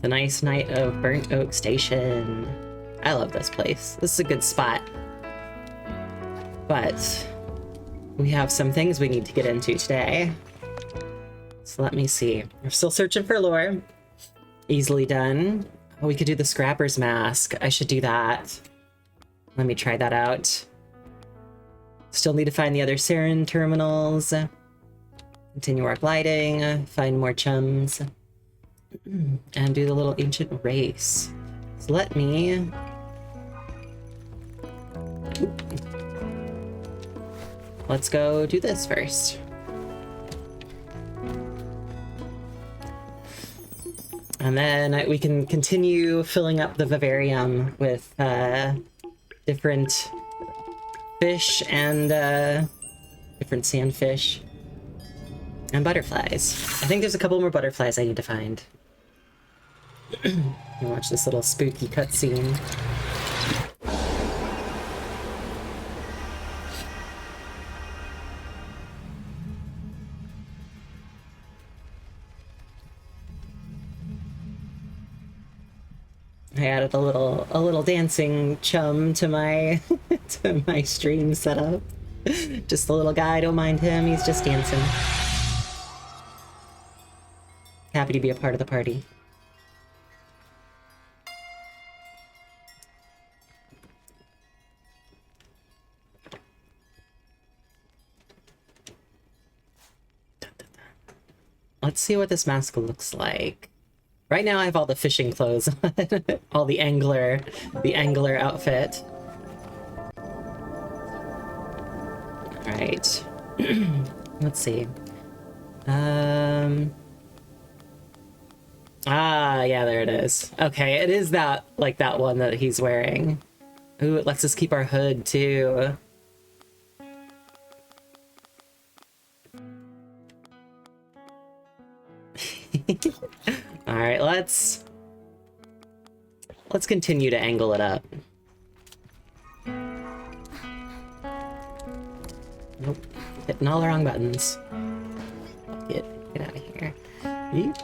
The nice night of Burnt Oak Station. I love this place. This is a good spot. But we have some things we need to get into today. So let me see. We're still searching for lore. Easily done. Oh, we could do the Scrapper's Mask. I should do that. Let me try that out. Still need to find the other Sarin terminals. Continue our gliding. Find more chums. And do the little ancient race. So let me... Let's go do this first. And then we can continue filling up the vivarium with different fish and different sandfish and butterflies. I think there's a couple more butterflies I need to find. You watch this little spooky cutscene. I added a little dancing chum to my to my stream setup. Just a little guy, don't mind him, he's just dancing. Happy to be a part of the party. Let's see what this mask looks like. Right now I have all the fishing clothes on, all the angler outfit. All right, let's see. Ah, yeah, there it is. Okay, it is that, like that one that he's wearing. Ooh, it lets us keep our hood too. All right, let's continue to angle it up. Nope, hitting all the wrong buttons. Get out of here. Yeet.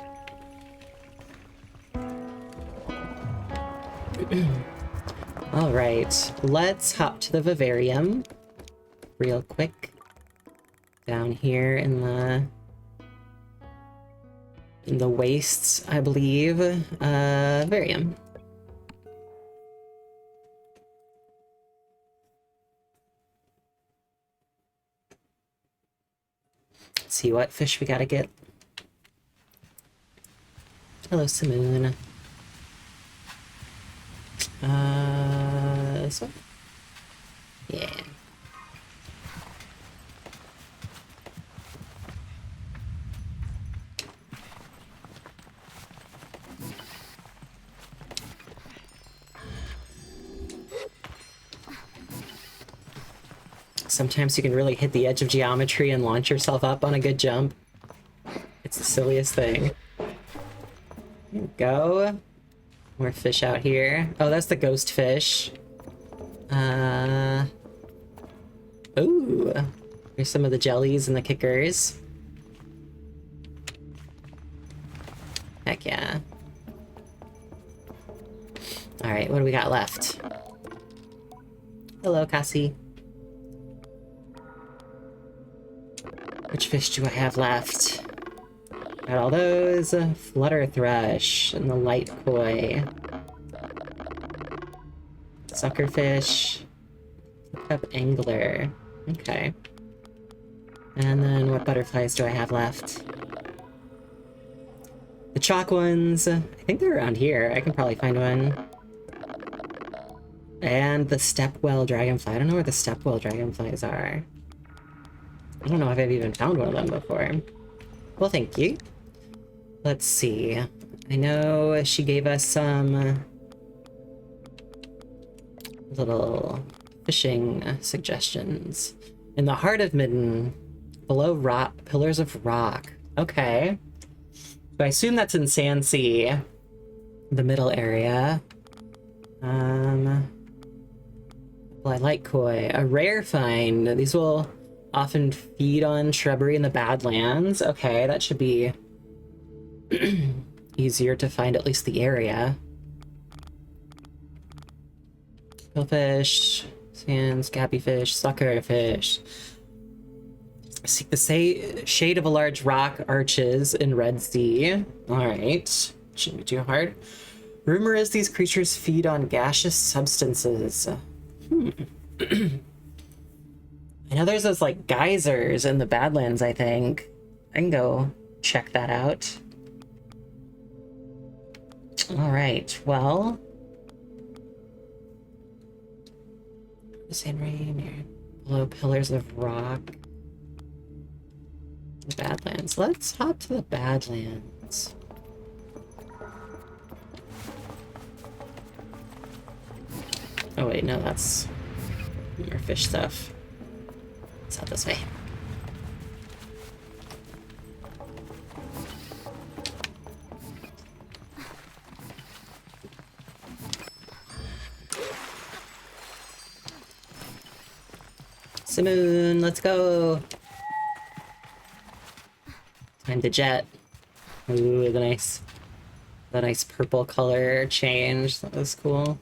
All right, let's hop to the vivarium real quick. Down here in the wastes, I believe. Vivarium. Let's see what fish we gotta get. Hello, Simoon. This one? Yeah. Sometimes you can really hit the edge of geometry and launch yourself up on a good jump. It's the silliest thing. There we go. More fish out here. Oh, that's the ghost fish. Ooh. Here's some of the jellies and the kickers. Heck yeah. Alright, what do we got left? Hello, Cassie. Which fish do I have left? Got all those. Flutter thrush and the light koi. Suckerfish. Up angler. Okay. And then what butterflies do I have left? The chalk ones. I think they're around here. I can probably find one. And the stepwell dragonfly. I don't know where the stepwell dragonflies are. I don't know if I've even found one of them before. Well, thank you. Let's see. I know she gave us some little fishing suggestions. In the heart of Midden, below rock, pillars of rock. Okay. So I assume that's in Sandsea, the middle area. Well, I like koi. A rare find. These will often feed on shrubbery in the Badlands. Okay, that should be easier to find at least the area. Killfish, sand, scabby fish, sucker fish. Seek the shade of a large rock arches in Red Sea. Alright. Shouldn't be too hard. Rumor is these creatures feed on gaseous substances. I know there's those, like, geysers in the Badlands, I think. I can go check that out. Alright, well... Sand rain, below pillars of rock. The Badlands. Let's hop to the Badlands. Oh wait, no, that's more fish stuff. It's not this way. Simoon, let's go. Time to jet. Ooh, the nice purple color change. That was cool.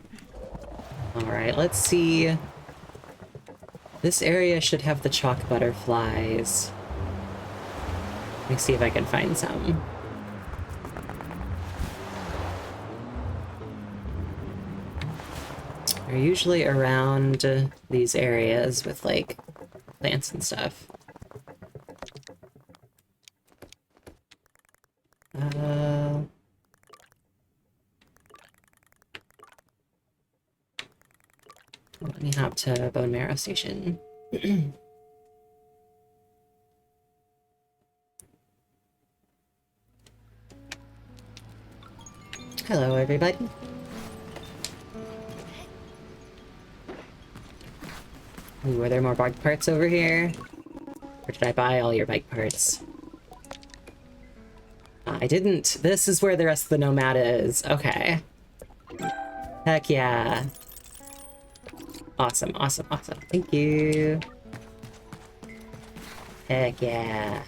Alright, let's see. This area should have the chalk butterflies. Let me see if I can find some. They're usually around these areas with, like, plants and stuff. Let me hop to Bone Marrow Station. Hello, everybody. Ooh, are there more bike parts over here? Or did I buy all your bike parts? I didn't. This is where the rest of the nomad is. Okay. Heck yeah. Awesome, awesome, awesome. Thank you. Heck yeah.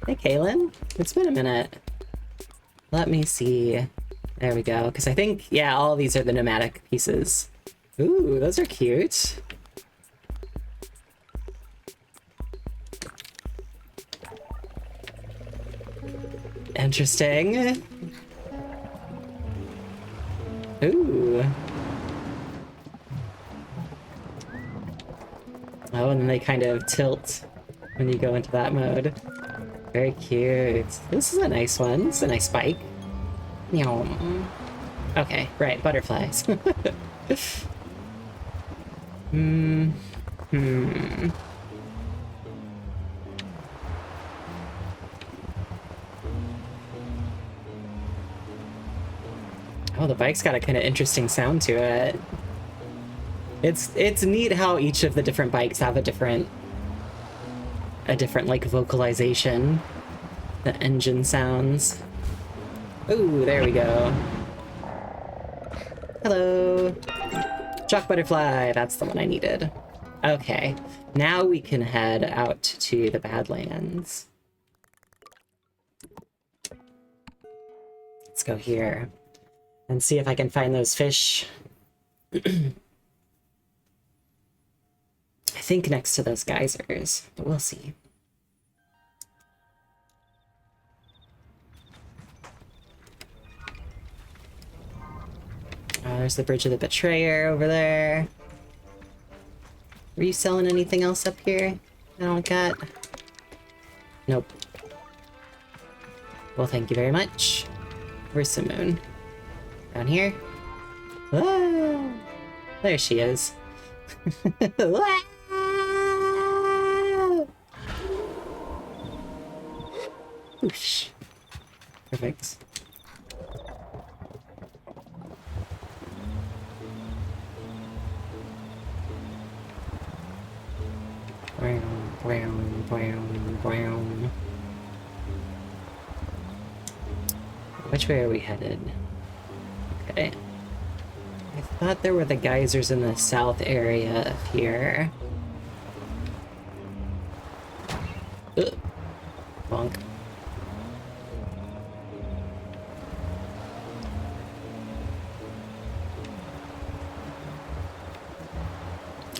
Hey, Kaylin. It's been a minute. Let me see. There we go. Because I think, yeah, all these are the nomadic pieces. Ooh, those are cute. Interesting. Ooh. Oh, and then they kind of tilt when you go into that mode. Very cute. This is a nice one. This is a nice bike. Okay, right, butterflies. Oh, the bike's got a kind of interesting sound to it. It's neat how each of the different bikes have a different like vocalization. The engine sounds. Ooh, there we go. Hello. Chalk butterfly, that's the one I needed. Okay, now we can head out to the Badlands. Let's go here and see if I can find those fish. I think next to those geysers, but we'll see. Oh, there's the Bridge of the Betrayer over there. Were you selling anything else up here? I don't got. Nope. Well, thank you very much. Where's Simoon? Down here? Ah, there she is. Whoosh. Perfect. Which way are we headed? Okay. I thought there were the geysers in the south area here. Ugh. Bonk.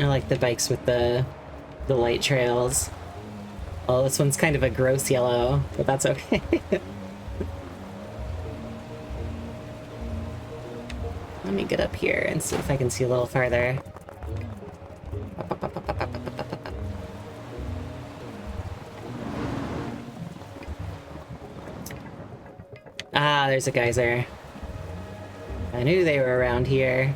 I like the bikes with the light trails. Oh, this one's kind of a gross yellow, but that's okay. Let me get up here and see if I can see a little farther. Ah, there's a geyser. I knew they were around here.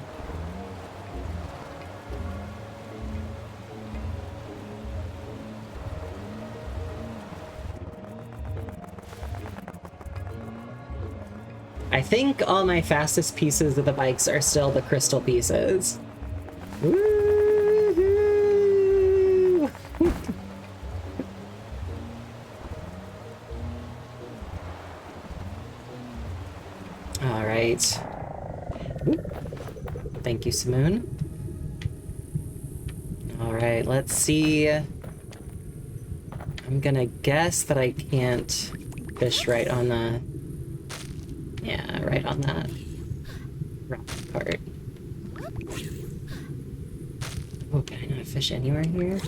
I think all my fastest pieces of the bikes are still the crystal pieces. Woo-hoo! All right. Thank you, Simoon. All right, let's see. I'm gonna guess that I can't fish right on the... Yeah, right on that rock part. Oh, can I not fish anywhere here?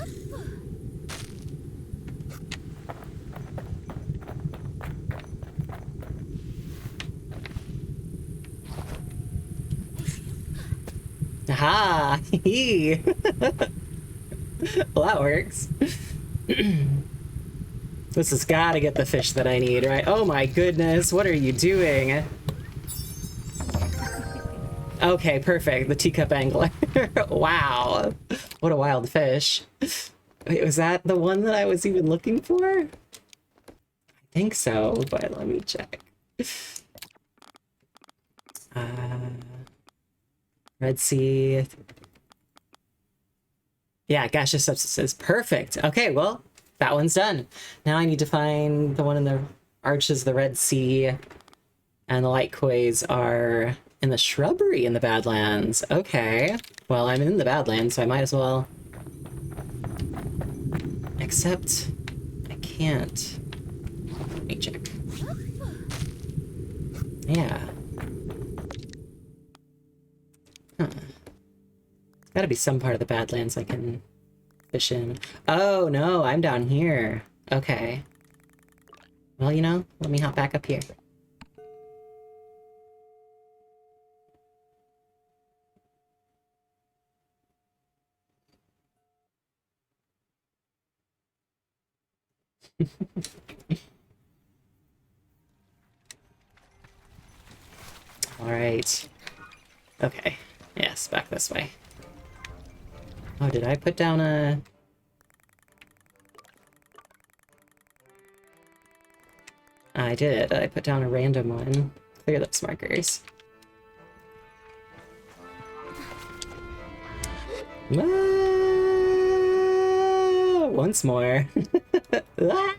Aha! Well, that works. This has got to get the fish that I need, right? Oh my goodness, what are you doing? Okay, perfect. The teacup angler. Wow. What a wild fish. Wait, was that the one that I was even looking for? I think so, but let me check. Red Sea. Yeah, gaseous substances. Perfect. Okay, well, that one's done. Now I need to find the one in the arches of the Red Sea, and the light kois are in the shrubbery in the Badlands. Okay. Well, I'm in the Badlands, so I might as well. Except I can't. Let me check. Yeah. Huh. There's gotta be some part of the Badlands I can fish in. Oh, no, I'm down here. Okay. Well, you know, let me hop back up here. All right. Okay. Yes, back this way. Oh, did I put down a... I did. I put down a random one. Clear those markers. Ah, once more. Ah!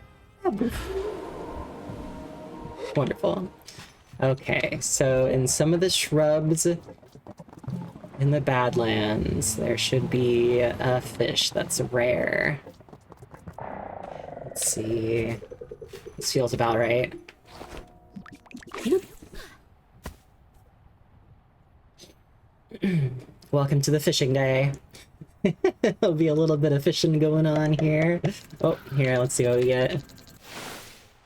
Wonderful. Okay, so in some of the shrubs in the Badlands, there should be a fish that's rare. Let's see. This feels about right. Welcome to the fishing day. There'll be a little bit of fishing going on here. Oh, here, let's see what we get.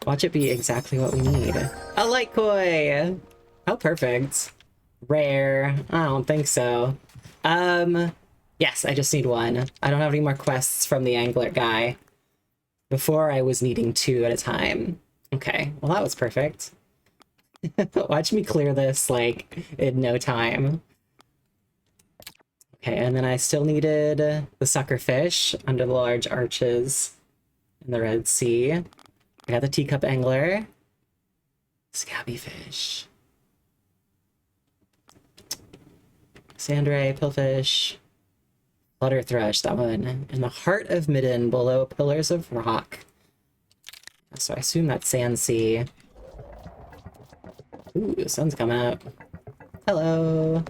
Watch it be exactly what we need. A light koi! How perfect. Rare. I don't think so. Yes, I just need one. I don't have any more quests from the angler guy. Before I was needing 2 at a time. Okay, well that was perfect. Watch me clear this, like, in no time. Okay, and then I still needed the sucker fish under the large arches in the Red Sea. I got the teacup angler. Scabby fish. Sandray, pillfish. Flutter thrush, that one. In the heart of Midden, below pillars of rock. So I assume that's Sand Sea. Ooh, the sun's coming up. Hello.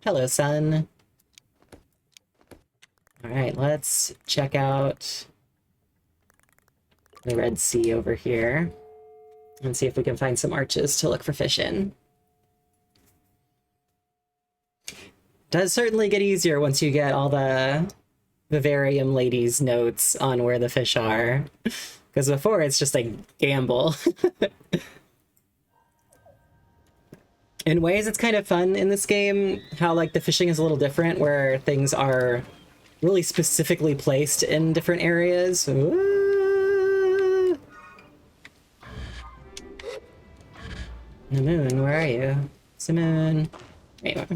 Hello, sun. Alright, let's check out the Red Sea over here and see if we can find some arches to look for fish in. Does certainly get easier once you get all the Vivarium Lady's notes on where the fish are. Because before it's just a gamble. In ways it's kind of fun in this game, how like the fishing is a little different, where things are really specifically placed in different areas. Ooh. The moon, where are you? Simone. Anyway.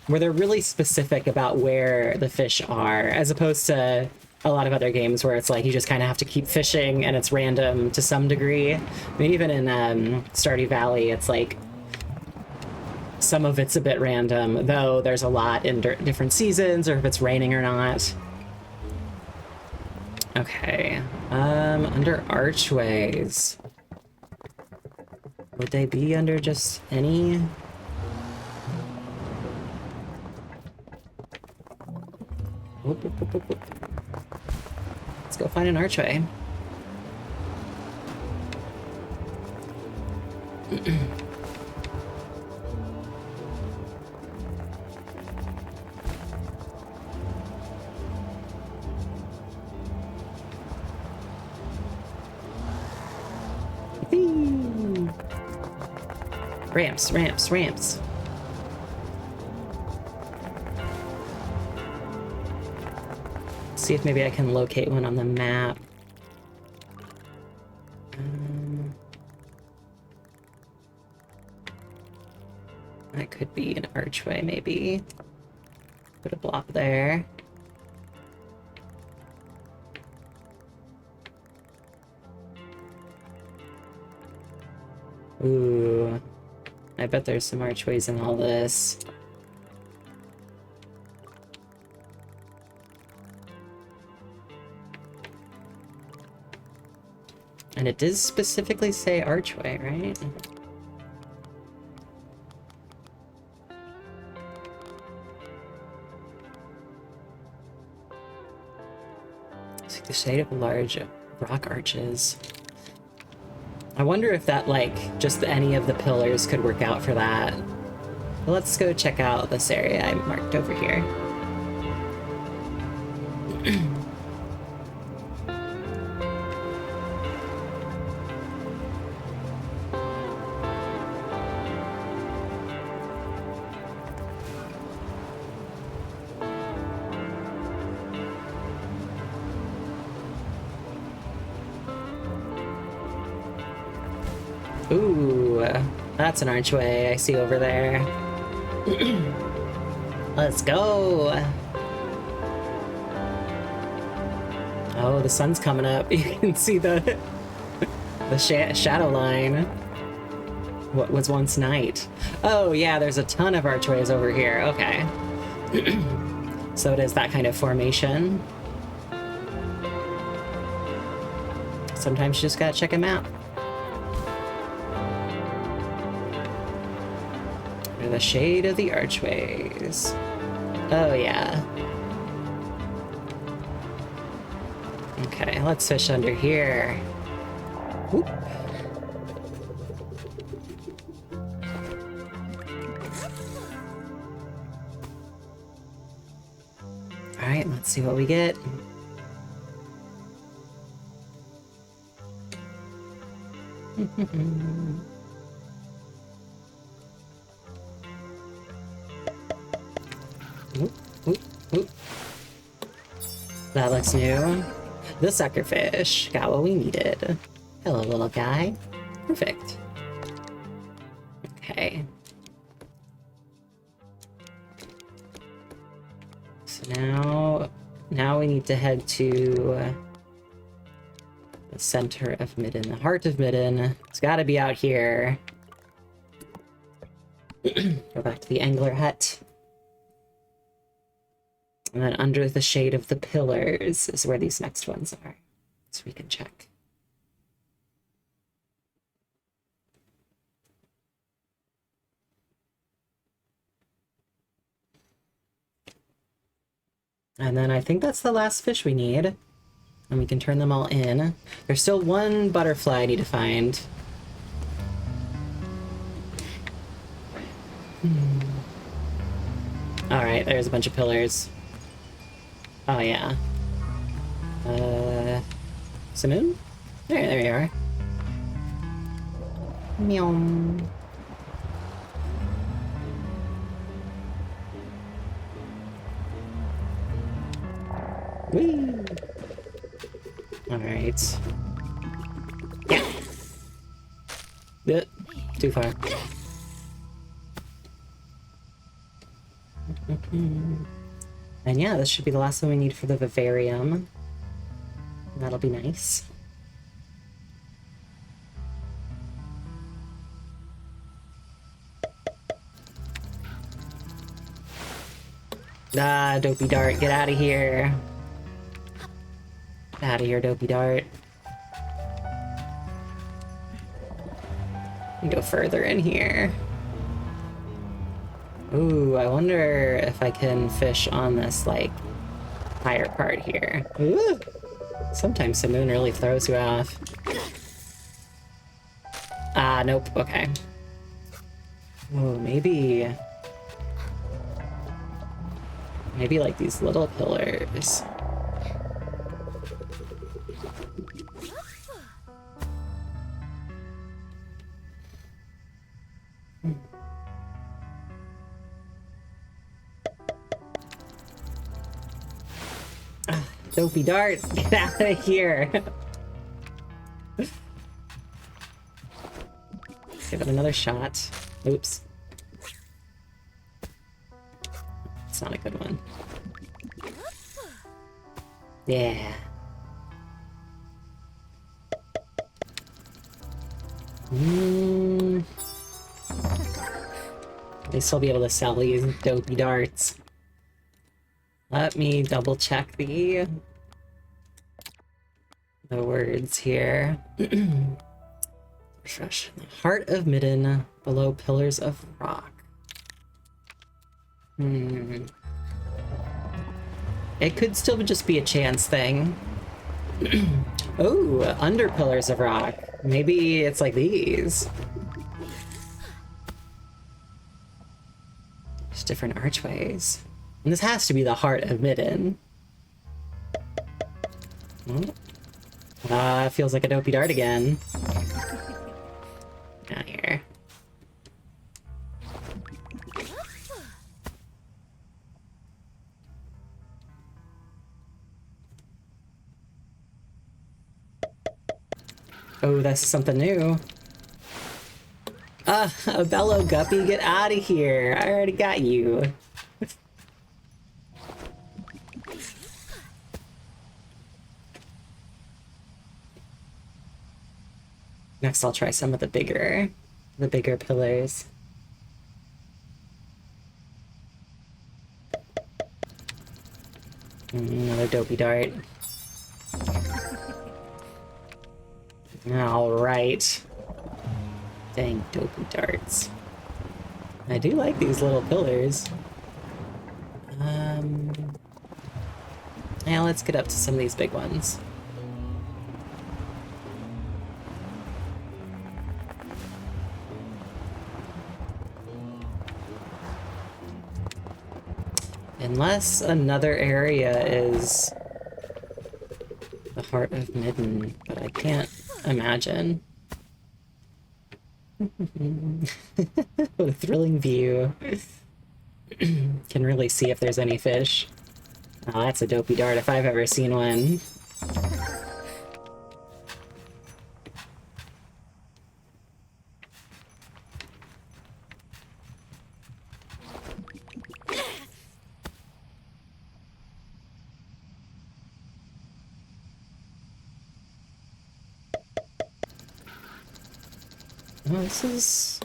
Where they're really specific about where the fish are, as opposed to a lot of other games where it's like you just kind of have to keep fishing and it's random to some degree. I mean, even in Stardew Valley, it's like some of it's a bit random, though there's a lot in different seasons, or if it's raining or not. Okay, under archways. Would they be under just any? Whoop, whoop, whoop, whoop, whoop. Let's go find an archway. Ramps, ramps, ramps. See if maybe I can locate one on the map. That could be an archway, maybe. Put a block there. Ooh. I bet there's some archways in all this. And it does specifically say archway, right? It's like the shade of large rock arches. I wonder if that, like, just any of the pillars could work out for that. But let's go check out this area I marked over here. Ooh, that's an archway I see over there. Let's go. Oh, the sun's coming up. You can see the shadow line. What was once night. Oh yeah, there's a ton of archways over here. Okay. So it is that kind of formation. Sometimes you just gotta check a map. The shade of the archways. Oh yeah. Okay, let's fish under here. Whoop. All right, let's see what we get. Oop, oop, oop. That looks new. The suckerfish. Got what we needed. Hello, little guy. Perfect. Okay. So now we need to head to the center of Midden, the heart of Midden. It's got to be out here. Go back to the angler hut. And then under the shade of the pillars is where these next ones are. So we can check. And then I think that's the last fish we need. And we can turn them all in. There's still one butterfly I need to find. Alright, there's a bunch of pillars. Oh, yeah. Simoon? There you are. Meow. Whee! Alright. Yeah! Too far. And yeah, this should be the last one we need for the vivarium. That'll be nice. Ah, Dopey Dart, get out of here. Get out of here, Dopey Dart. Go further in here. Ooh, I wonder if I can fish on this, like, higher part here. Ooh! Sometimes the moon really throws you off. Ah, nope, okay. Oh, maybe... Maybe, like, these little pillars. Dopey Dart, get out of here! Give it another shot. Oops. It's not a good one. Yeah. At least I'll be able to sell these Dopey Darts. Let me double check the words here. Refresh. Heart of Midden, below pillars of rock. It could still just be a chance thing. Oh, under pillars of rock. Maybe it's like these. Just different archways. And this has to be the Heart of Midden. Feels like a Dopey Dart again. Down here. Oh, that's something new. A Bellow Guppy, get out of here. I already got you. Next, I'll try some of the bigger pillars. Another Dopey Dart. Alright. Dang Dopey Darts. I do like these little pillars. Yeah, let's get up to some of these big ones. Unless another area is the Heart of Midden, but I can't imagine. What a thrilling view. Can really see if there's any fish. Oh, that's a Dopey Dart if I've ever seen one. Oh, this is...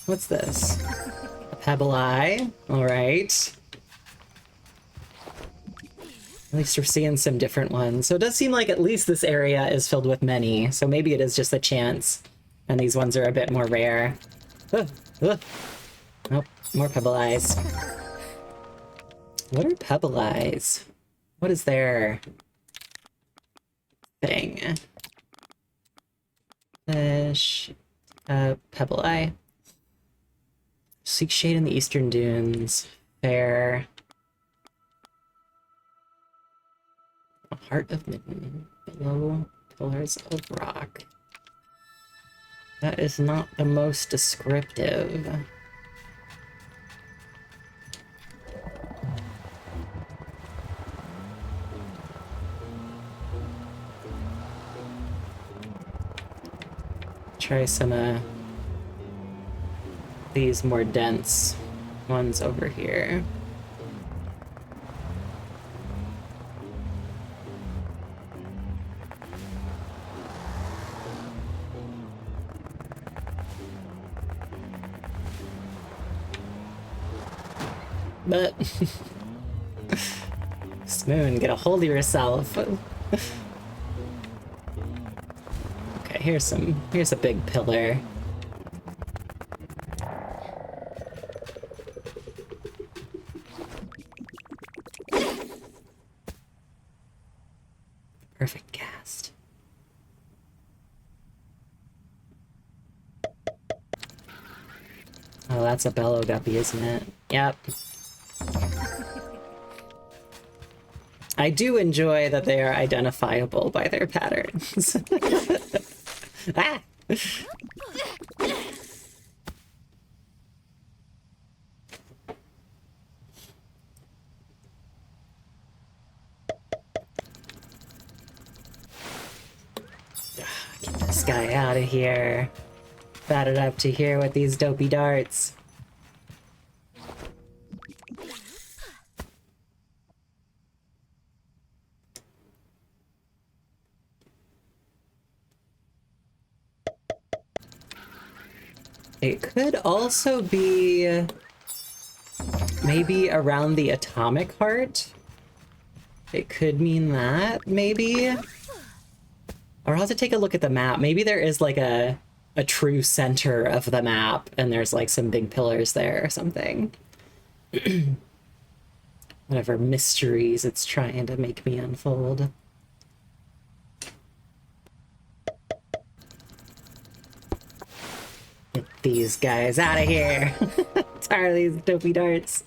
What's this? A Pebble Eye? Alright. At least we're seeing some different ones. So it does seem like at least this area is filled with many, so maybe it is just a chance, and these ones are a bit more rare. Oh, more Pebble Eyes. What are Pebble Eyes? What is their thing? Fish... Pebble Eye. Seek shade in the eastern dunes. Fair. Heart of Midden. Below pillars of rock. That is not the most descriptive. Try some these more dense ones over here. But Spoon, get a hold of yourself. Okay, here's a big pillar. Perfect cast. Oh, that's a bellow guppy, isn't it? Yep. I do enjoy that they are identifiable by their patterns. Ah! Get this guy out of here. Batted up to here with these dopey darts. It could also be maybe around the atomic heart. It could mean that, maybe. Or I'll have to take a look at the map. Maybe there is like a true center of the map and there's like some big pillars there or something. Whatever mysteries it's trying to make me unfold. Get these guys out of here. Tired of these dopey darts.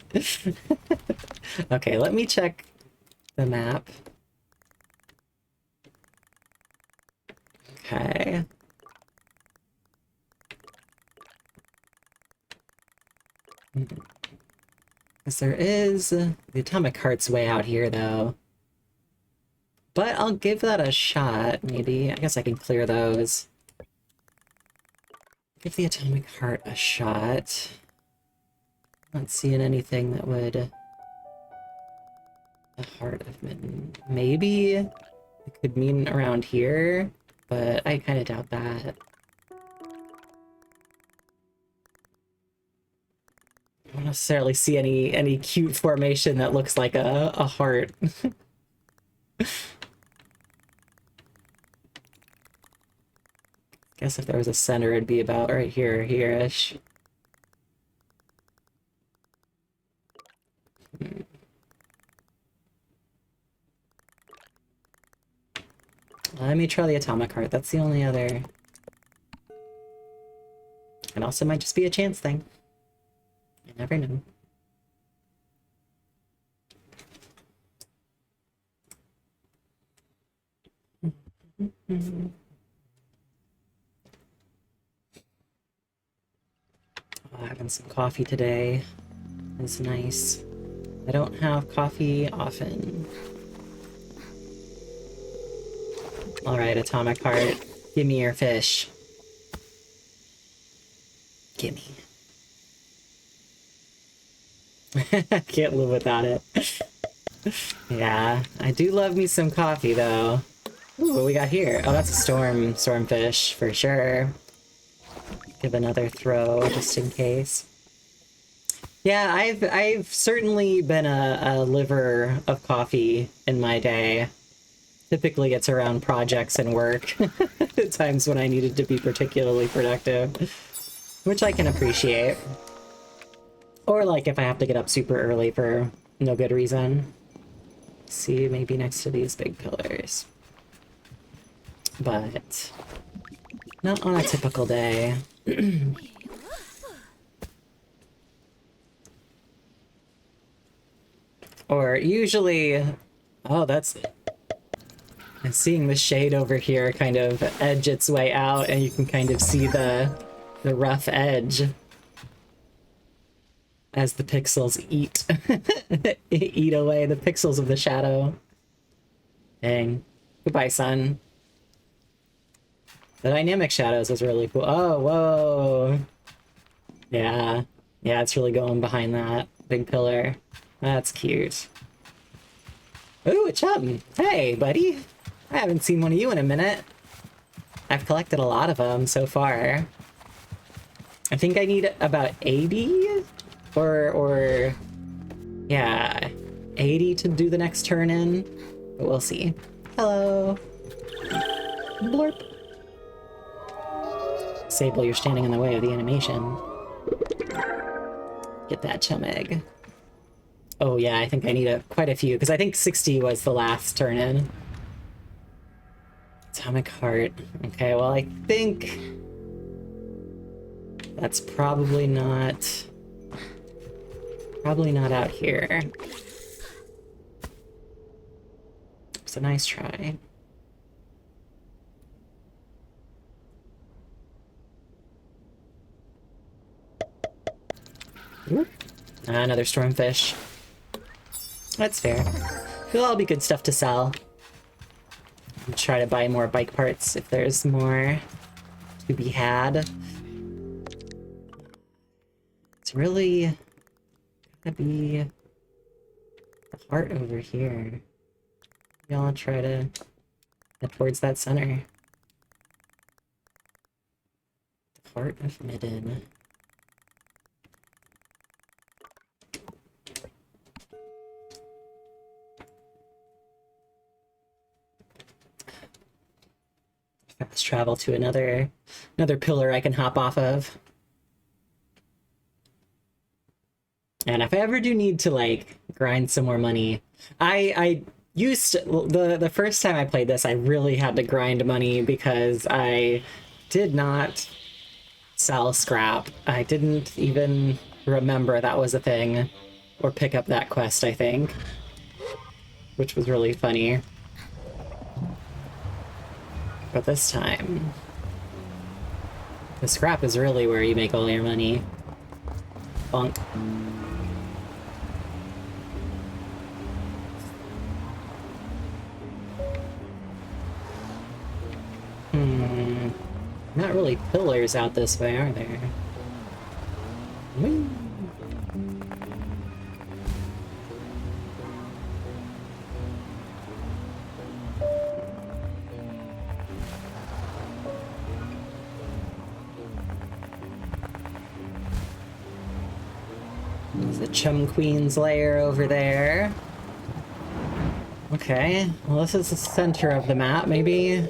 Okay, let me check the map. Okay. Because there is... the atomic heart's way out here, though. But I'll give that a shot, maybe. I guess I can clear those. Give the atomic heart a shot. Not seeing anything that would... The heart of Midden. Maybe it could mean around here, but I kind of doubt that. I don't necessarily see any cute formation that looks like a heart. Guess if there was a center, it'd be about right here, here-ish. Let me try the atomic heart. That's the only other... And also might just be a chance thing. You never know. Oh, having some coffee today is nice. I don't have coffee often. Alright, atomic heart. Give me your fish. Gimme. Can't live without it. Yeah, I do love me some coffee, though. Ooh, what we got here? Oh, that's a stormfish, for sure. Give another throw, just in case. Yeah, I've certainly been a liver of coffee in my day. Typically it's around projects and work. Times when I needed to be particularly productive. Which I can appreciate. Or like if I have to get up super early for no good reason. See, maybe next to these big pillars. But not on a typical day. Or usually... Oh, that's... And seeing the shade over here kind of edge its way out, and you can kind of see the rough edge as the pixels eat eat away the pixels of the shadow. Dang. Goodbye, sun. The dynamic shadows is really cool. Oh, whoa. Yeah. Yeah, it's really going behind that big pillar. That's cute. Ooh, a chum. Hey, buddy. I haven't seen one of you in a minute. I've collected a lot of them so far. I think I need about 80 or yeah, 80 to do the next turn in, but we'll see. Hello. Blurp. Sable, you're standing in the way of the animation. Get that chum egg. Oh yeah, I think I need quite a few, because I think 60 was the last turn in. Atomic heart. Okay, well I think that's probably not out here. It's a nice try. Another stormfish. That's fair. It'll all be good stuff to sell. I'll try to buy more bike parts if there's more to be had. It's really gonna be the heart over here. Maybe I'll try to head towards that center. The heart of Midden. Fast travel to another pillar I can hop off of. And if I ever do need to like grind some more money, I used to, the first time I played this, I really had to grind money because I did not sell scrap. I didn't even remember that was a thing, or pick up that quest, I think, which was really funny. But this time, the scrap is really where you make all your money. Bonk. Not really pillars out this way, are there? Whee! There's the Chum Queen's lair over there. Okay, well this is the center of the map, maybe?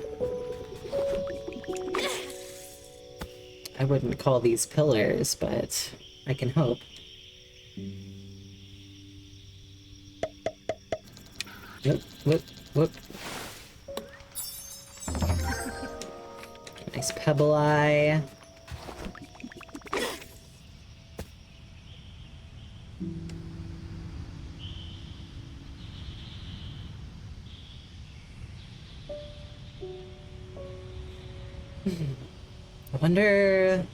I wouldn't call these pillars, but I can hope. Whoop, whoop, whoop. Nice pebble eye. I wonder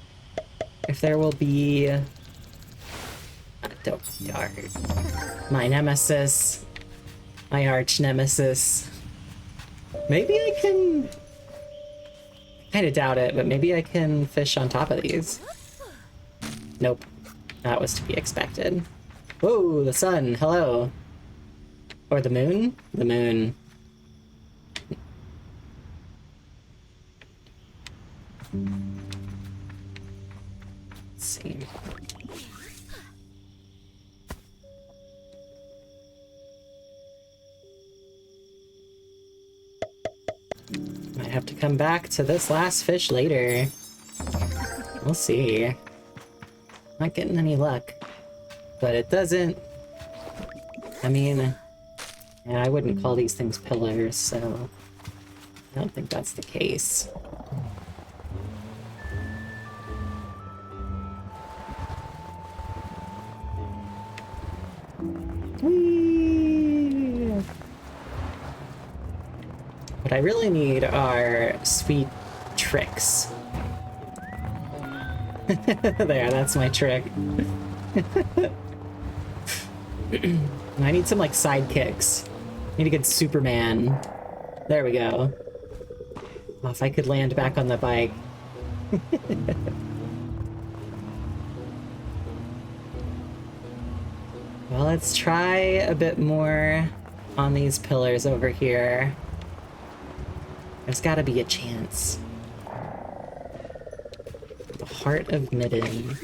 if there will be a dope dart. My nemesis. My arch nemesis. Maybe I can... I kinda doubt it, but maybe I can fish on top of these. Nope. That was to be expected. Whoa, the sun, hello. Or the moon? The moon. Let's see. Might have to come back to this last fish later. We'll see. Not getting any luck. But it doesn't... I mean... Yeah, I wouldn't call these things pillars, so... I don't think that's the case. Whee! What I really need are sweet tricks. There, that's my trick. I need some, like, sidekicks. Need a good Superman. There we go. Oh, if I could land back on the bike. Well, let's try a bit more on these pillars over here. There's gotta be a chance. The Heart of Midden.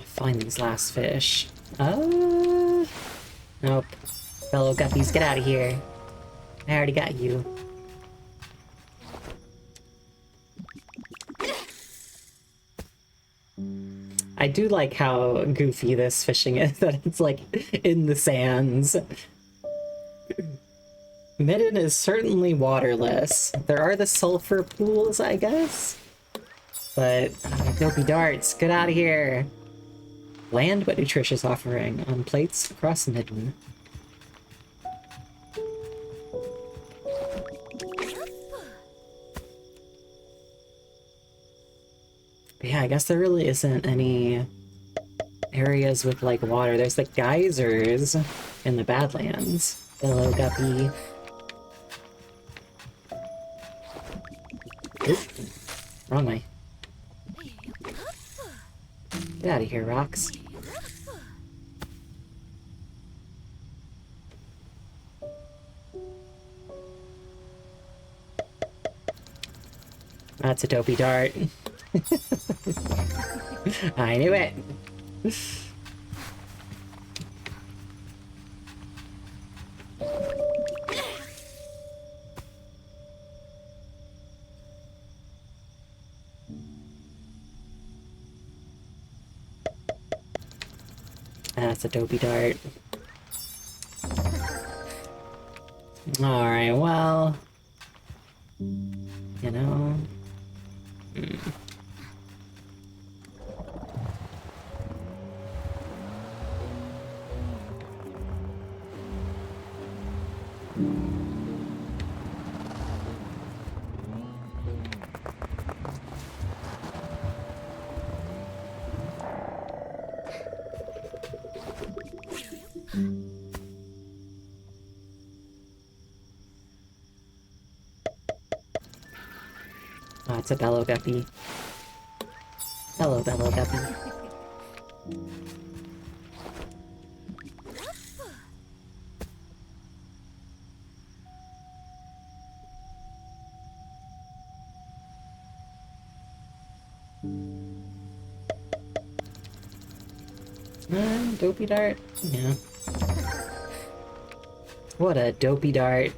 Find these last fish. Nope. Fellow guppies, get out of here. I already got you. I do like how goofy this fishing is, that it's like in the sands. Midden is certainly waterless. There are the sulfur pools, I guess? But, dopey darts, get out of here! Bland but nutritious offering on plates across Midden. But yeah, I guess there really isn't any areas with, like, water. There's, like, geysers in the Badlands. Hello, guppy. Oop. Wrong way. Get out of here, rocks. That's a dopey dart. I knew it. That's a dopey dart. Alright, well... You know... Oh, it's a bellow guppy. Hello, bellow guppy. Dopey dart? Yeah. What a dopey dart.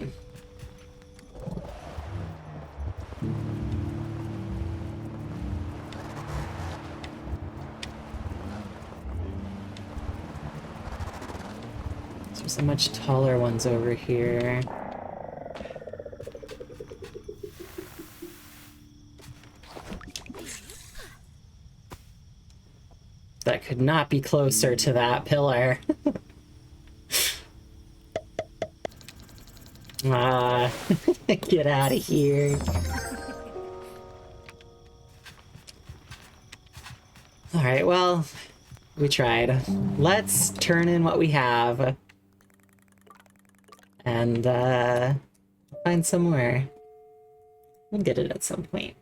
There's some much taller ones over here. That could not be closer to that pillar. Ah, get out of here. Alright, well, we tried. Let's turn in what we have. And, find some more. We'll get it at some point.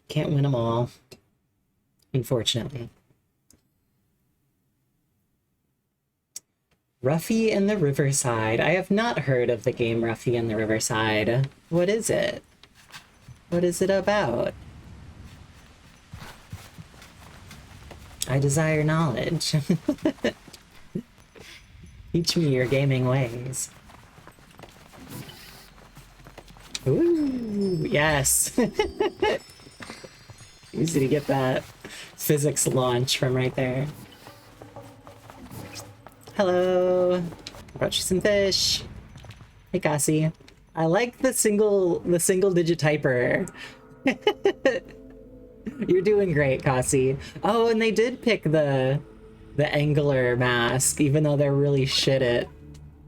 Can't win them all, unfortunately. Ruffy in the Riverside. I have not heard of the game Ruffy in the Riverside. What is it? What is it about? I desire knowledge. Teach me your gaming ways. Ooh, yes. Easy to get that physics launch from right there. Hello. Brought you some fish. Hey, Cassie. I like the single digit typer. You're doing great, Kasi. Oh, and they did pick the angler mask, even though they're really shit at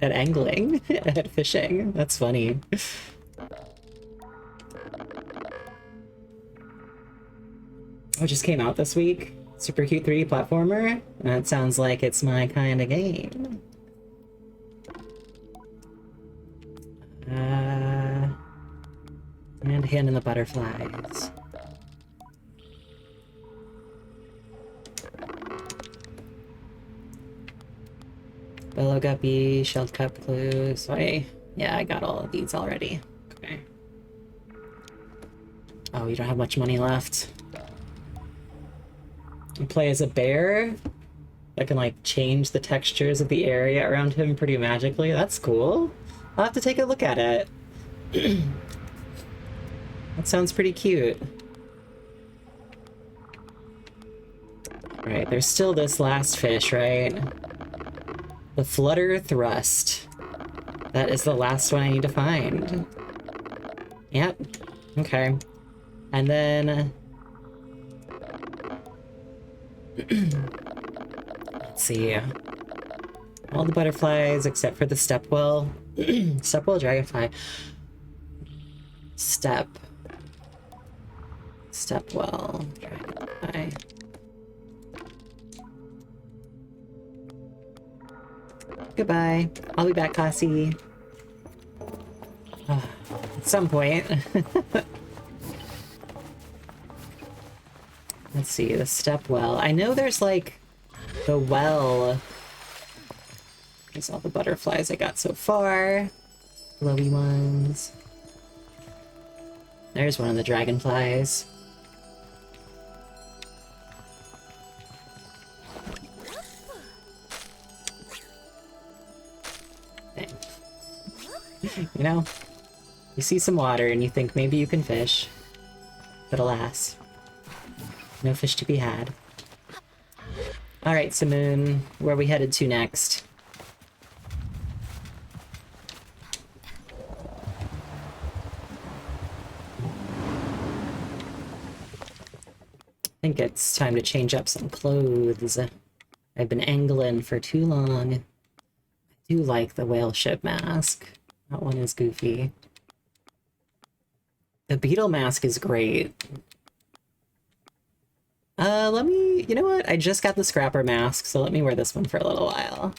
angling, at fishing. That's funny. Oh, it just came out this week. Super cute 3D platformer. That sounds like it's my kind of game. And Hand in the Butterflies. Bellow Guppy, Shelled Cup Clue. Sorry. Yeah, I got all of these already. Okay. Oh, you don't have much money left. You play as a bear that can, like, change the textures of the area around him pretty magically. That's cool. I'll have to take a look at it. That sounds pretty cute. Right, there's still this last fish, right? The Flutter Thrust. That is the last one I need to find. Yep. Okay. And then... let's see. All the butterflies except for the Stepwell. Stepwell Dragonfly. Stepwell Dragonfly. Goodbye. I'll be back, Kasi. At some point. Let's see, the Stepwell. I know there's, like, the well. There's all the butterflies I got so far. Glowy ones. There's one of the dragonflies. You know, you see some water and you think maybe you can fish, but alas, no fish to be had. Alright, Simoon, where are we headed to next? I think it's time to change up some clothes. I've been angling for too long. I do like the whale ship mask. That one is goofy. The beetle mask is great. Let me... You know what? I just got the scrapper mask, so let me wear this one for a little while.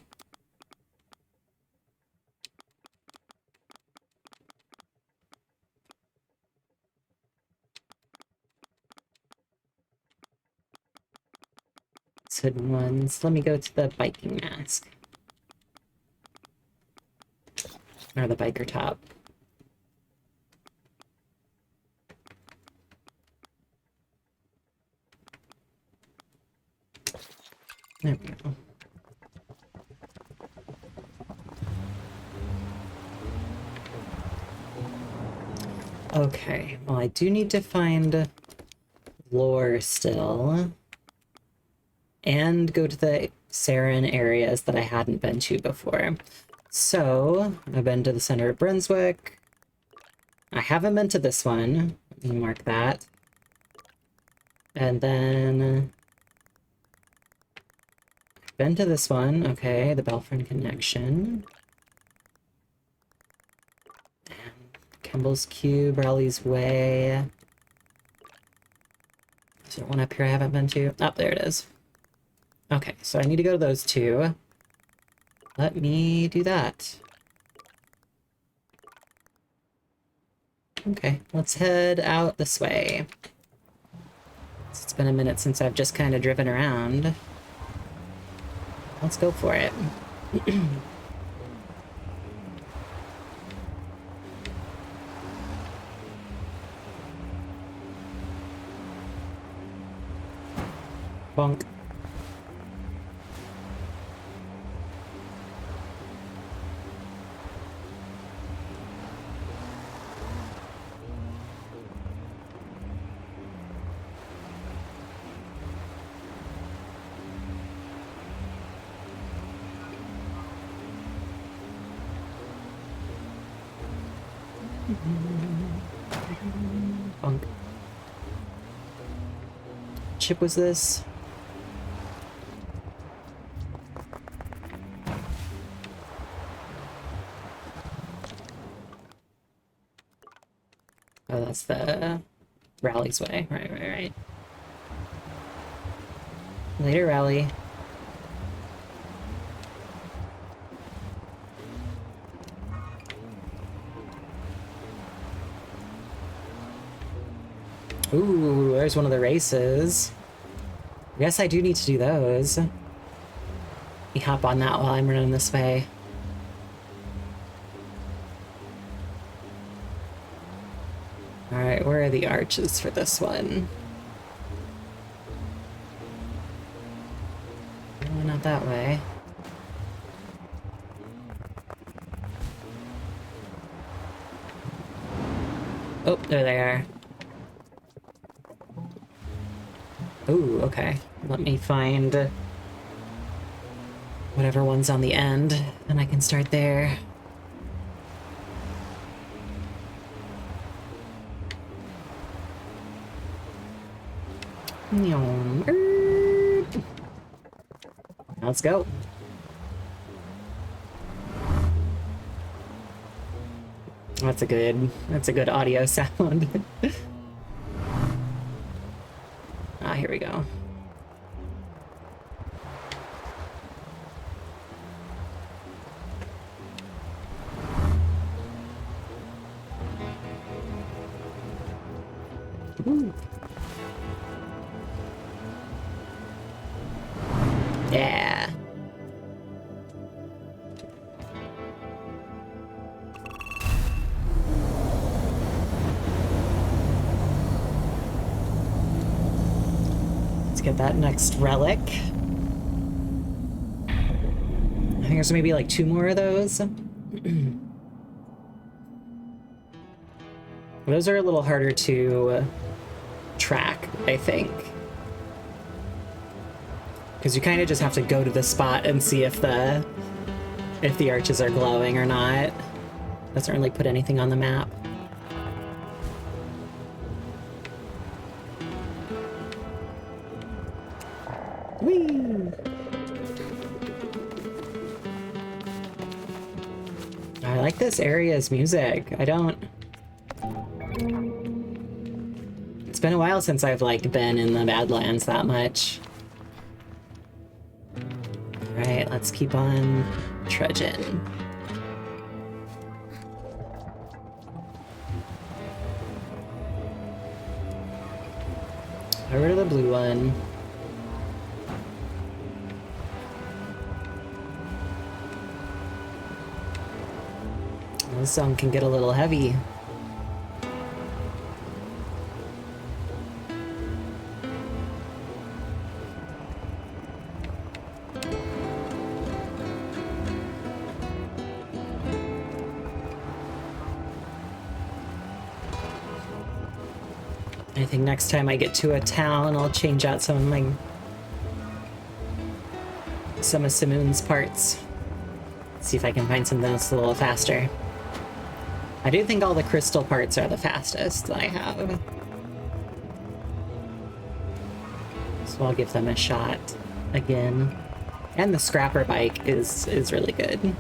Hidden ones. Let me go to the biking mask. Or the biker top. There we go. Okay, well, I do need to find Llhor still. And go to the Sarin areas that I hadn't been to before. So, I've been to the center of Brunswick. I haven't been to this one. Let me mark that. And then... been to this one. Okay, the Belfrin Connection. And Kemble's Cube, Raleigh's Way. Is there one up here I haven't been to? Oh, there it is. Okay, so I need to go to those two. Let me do that. Okay, let's head out this way. It's been a minute since I've just kind of driven around. Let's go for it. Bonk. Bonk. ship was this? Oh, that's the Rally's way. Right. Later, Rally. Ooh, there's one of the races. I guess I do need to do those. Let me hop on that while I'm running this way. Alright, where are the arches for this one? Really not that way. Oh, there they are. Ooh, okay. Let me find whatever one's on the end, and I can start there. Let's go. That's a good audio sound. Here we go. Ooh. Yeah. Get that next relic. I think there's maybe like 2 more of those. Those are a little harder to track, I think. Because you kind of just have to go to the spot and see if the arches are glowing or not. Doesn't really put anything on the map. Whee! I like this area's music. It's been a while since I've like been in the Badlands that much. Alright, let's keep on trudging. Over to the blue one. This song can get a little heavy. I think next time I get to a town, I'll change out some of Simoon's parts. See if I can find something that's a little faster. I do think all the crystal parts are the fastest that I have. So I'll give them a shot again. And the scrapper bike is really good.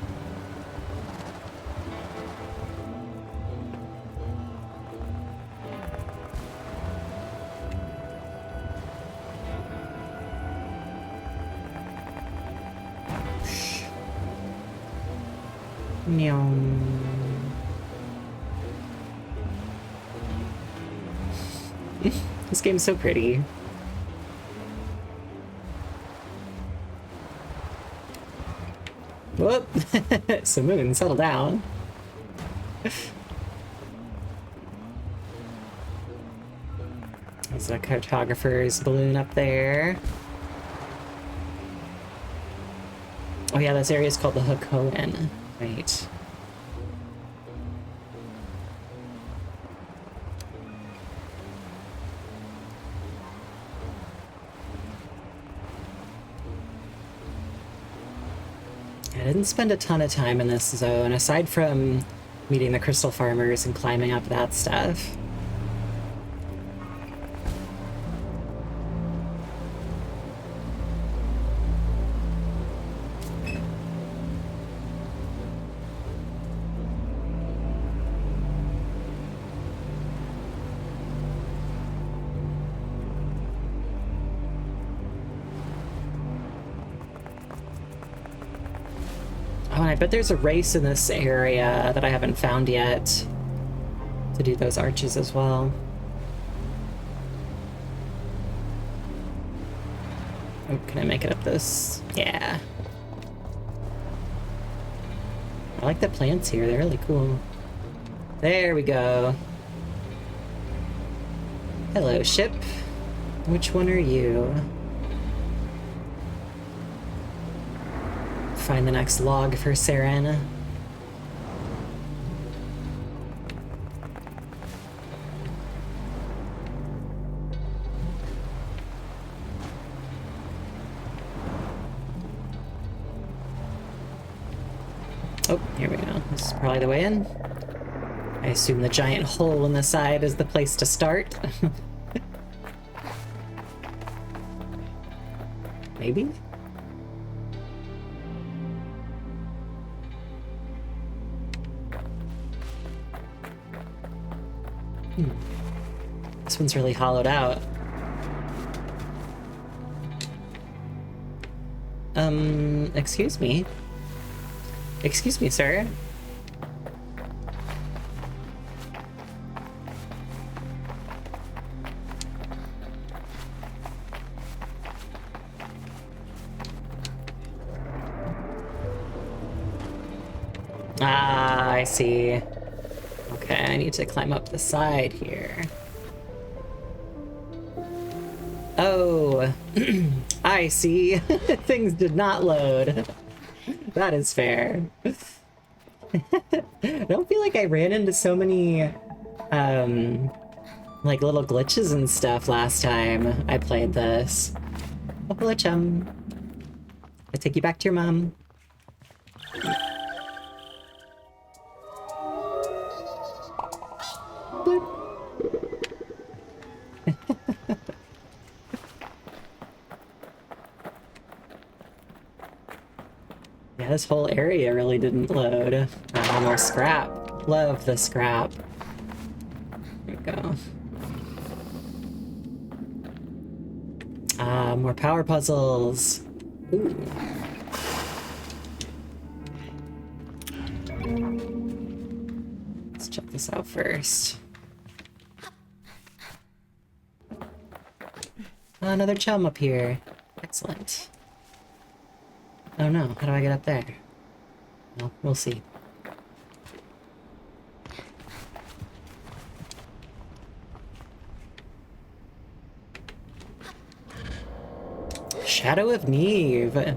This game's so pretty. Whoop! Simoon, settle down. There's a cartographer's balloon up there. Oh yeah, this area is called the Hakoan. Right. I didn't spend a ton of time in this zone, aside from meeting the crystal farmers and climbing up that stuff. Oh, and I bet there's a race in this area that I haven't found yet to do those arches as well. Oh, can I make it up this? Yeah. I like the plants here. They're really cool. There we go. Hello, ship. Which one are you? Find the next log for Sarin. Oh, here we go. This is probably the way in. I assume the giant hole in the side is the place to start. Maybe? This one's really hollowed out. Excuse me. Excuse me, sir. Ah, I see. Okay, I need to climb up the side here. Oh, I see. Things did not load. That is fair. I don't feel like I ran into so many, like little glitches and stuff last time I played this. Oh, hello, chum. I take you back to your mom. Yeah, this whole area really didn't load. Oh, more scrap. Love the scrap. There we go. Ah, more power puzzles. Ooh. Let's check this out first. Oh, another chum up here. Excellent. Oh no, how do I get up there? Well, we'll see. Shadow of Neve.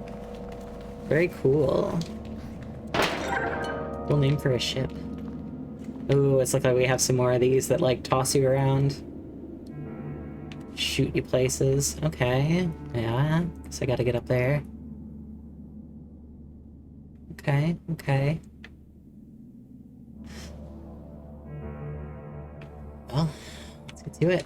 Very cool. Cool name for a ship. Ooh, it's like we have some more of these that like toss you around. Shoot you places. Okay. Yeah, guess I gotta get up there. Okay, okay. Well, let's get to it.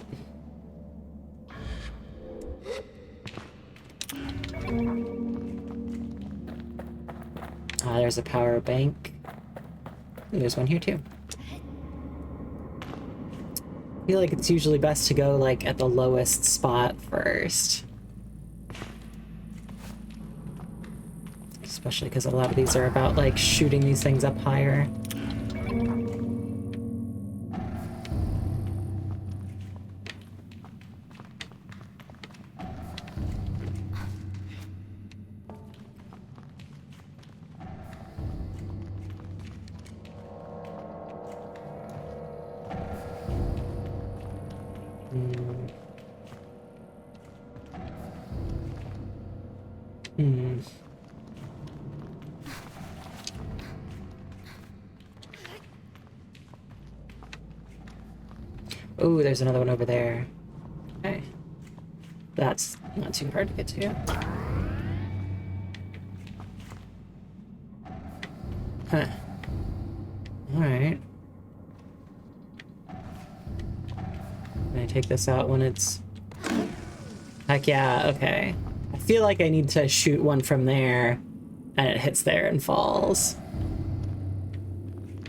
Ah, there's a power bank. Ooh, there's one here too. I feel like it's usually best to go like at the lowest spot first. Especially because a lot of these are about like shooting these things up higher. Oh, there's another one over there. Okay. That's not too hard to get to. Huh. Alright. Can I take this out when it's... Heck yeah, okay. I feel like I need to shoot one from there, and it hits there and falls.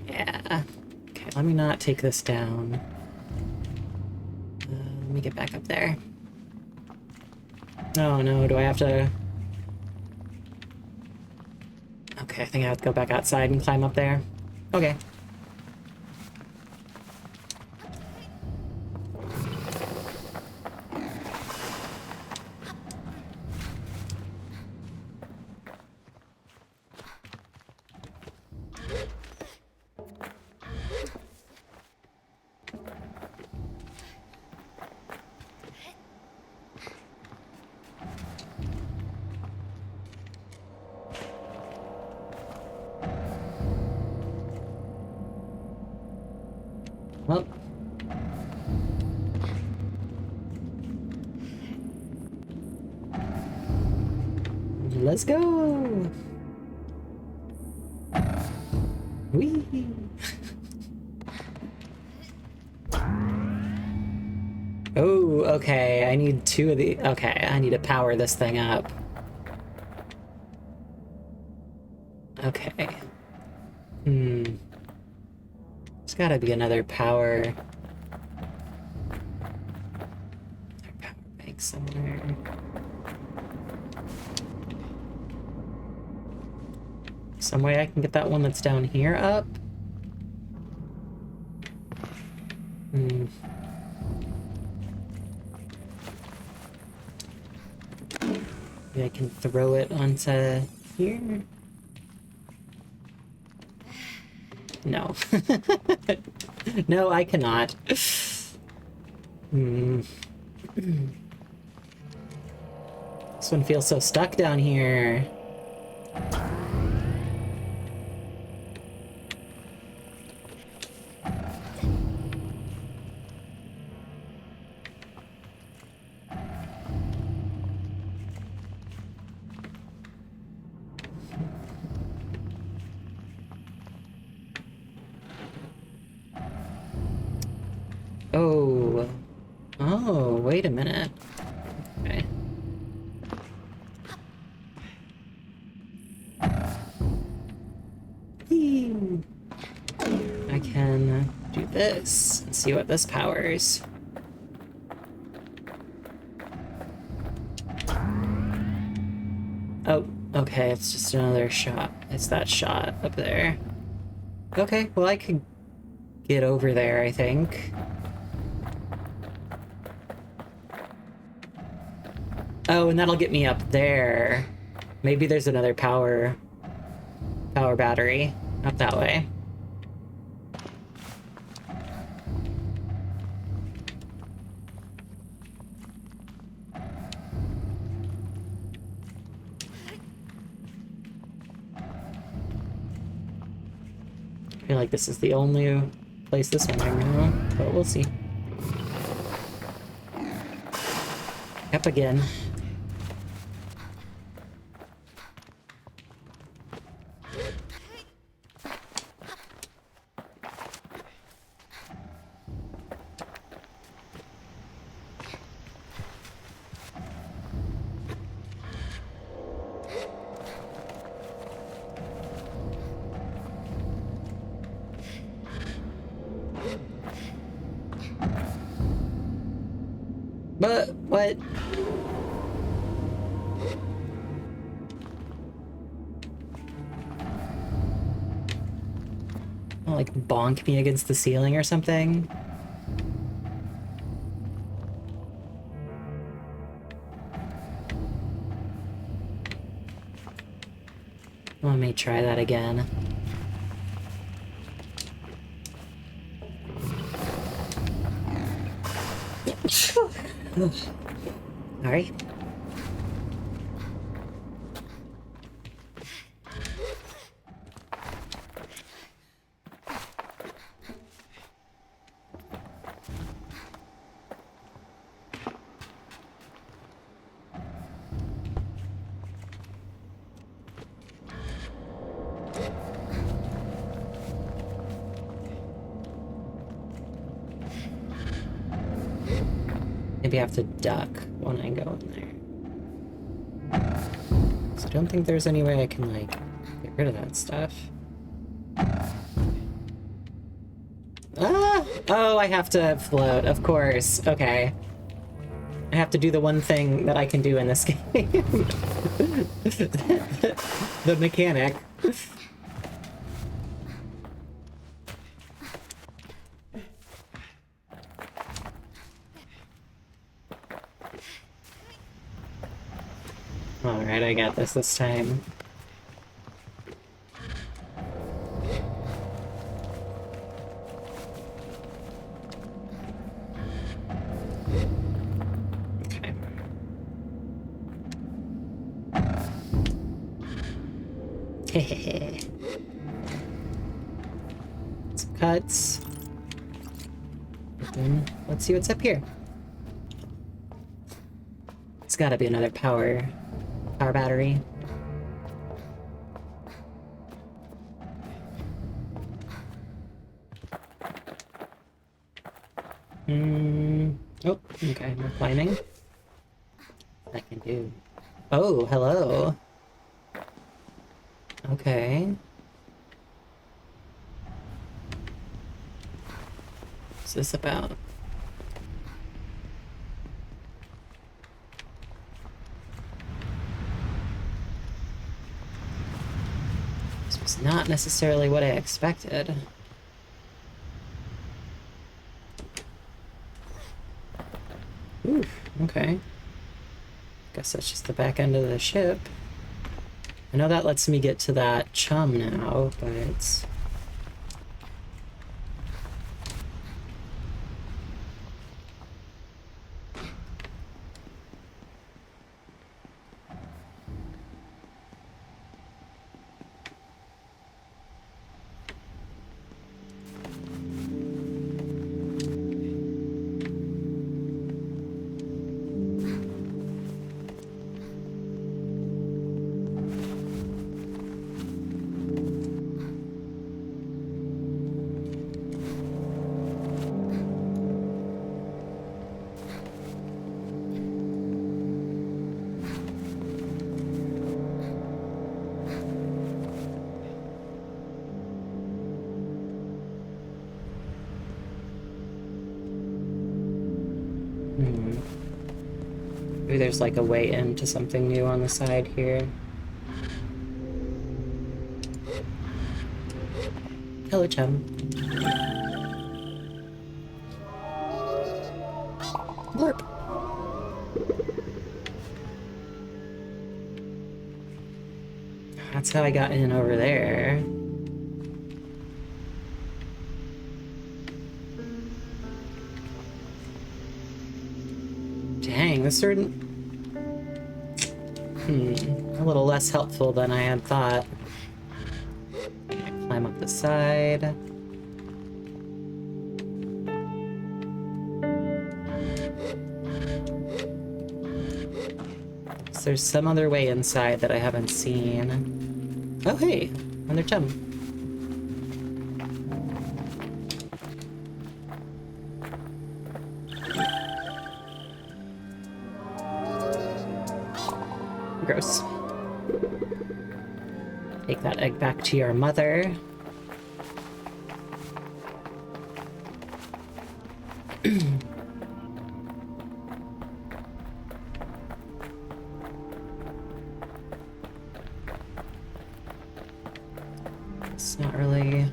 Yeah. Okay, let me not take this down. Let me get back up there. Oh no, do I have to... Okay, I think I have to go back outside and climb up there. Okay. Well. Let's go! Whee! Oh, okay, I need two of the... Okay, I need to power this thing up. Okay. There's gotta be another power bank somewhere. Some way I can get that one that's down here up? Maybe I can throw it onto here? No. No, I cannot. This one feels so stuck down here. Oh, wait a minute. Okay. I can do this and see what this powers. Oh, okay, it's just another shot. It's that shot up there. Okay, well I could get over there, I think. Oh, and that'll get me up there. Maybe there's another power battery up that way. I feel like this is the only place this one can go, but we'll see. Up again. But what? Oh, like bonk me against the ceiling or something? Let me try that again. Sorry. Maybe I have to duck when I go in there. So I don't think there's any way I can, like, get rid of that stuff. Ah! Oh, I have to float, of course. Okay. I have to do the one thing that I can do in this game. The mechanic. Alright, I got this time. Okay. Some cuts. Then let's see what's up here. It's gotta be another power battery. Oh, okay, we're climbing. I can do. Oh, hello. Okay. What's this about? This was not necessarily what I expected. Ooh, okay. Guess that's just the back end of the ship. I know that lets me get to that chum now, but... Maybe there's like a way into something new on the side here. Hello, chum. Blurp. That's how I got in over there. Dang, this sword... a little less helpful than I had thought. Climb up the side. So there's some other way inside that I haven't seen. Oh hey, another chum. Gross. Take that egg back to your mother. It's not really...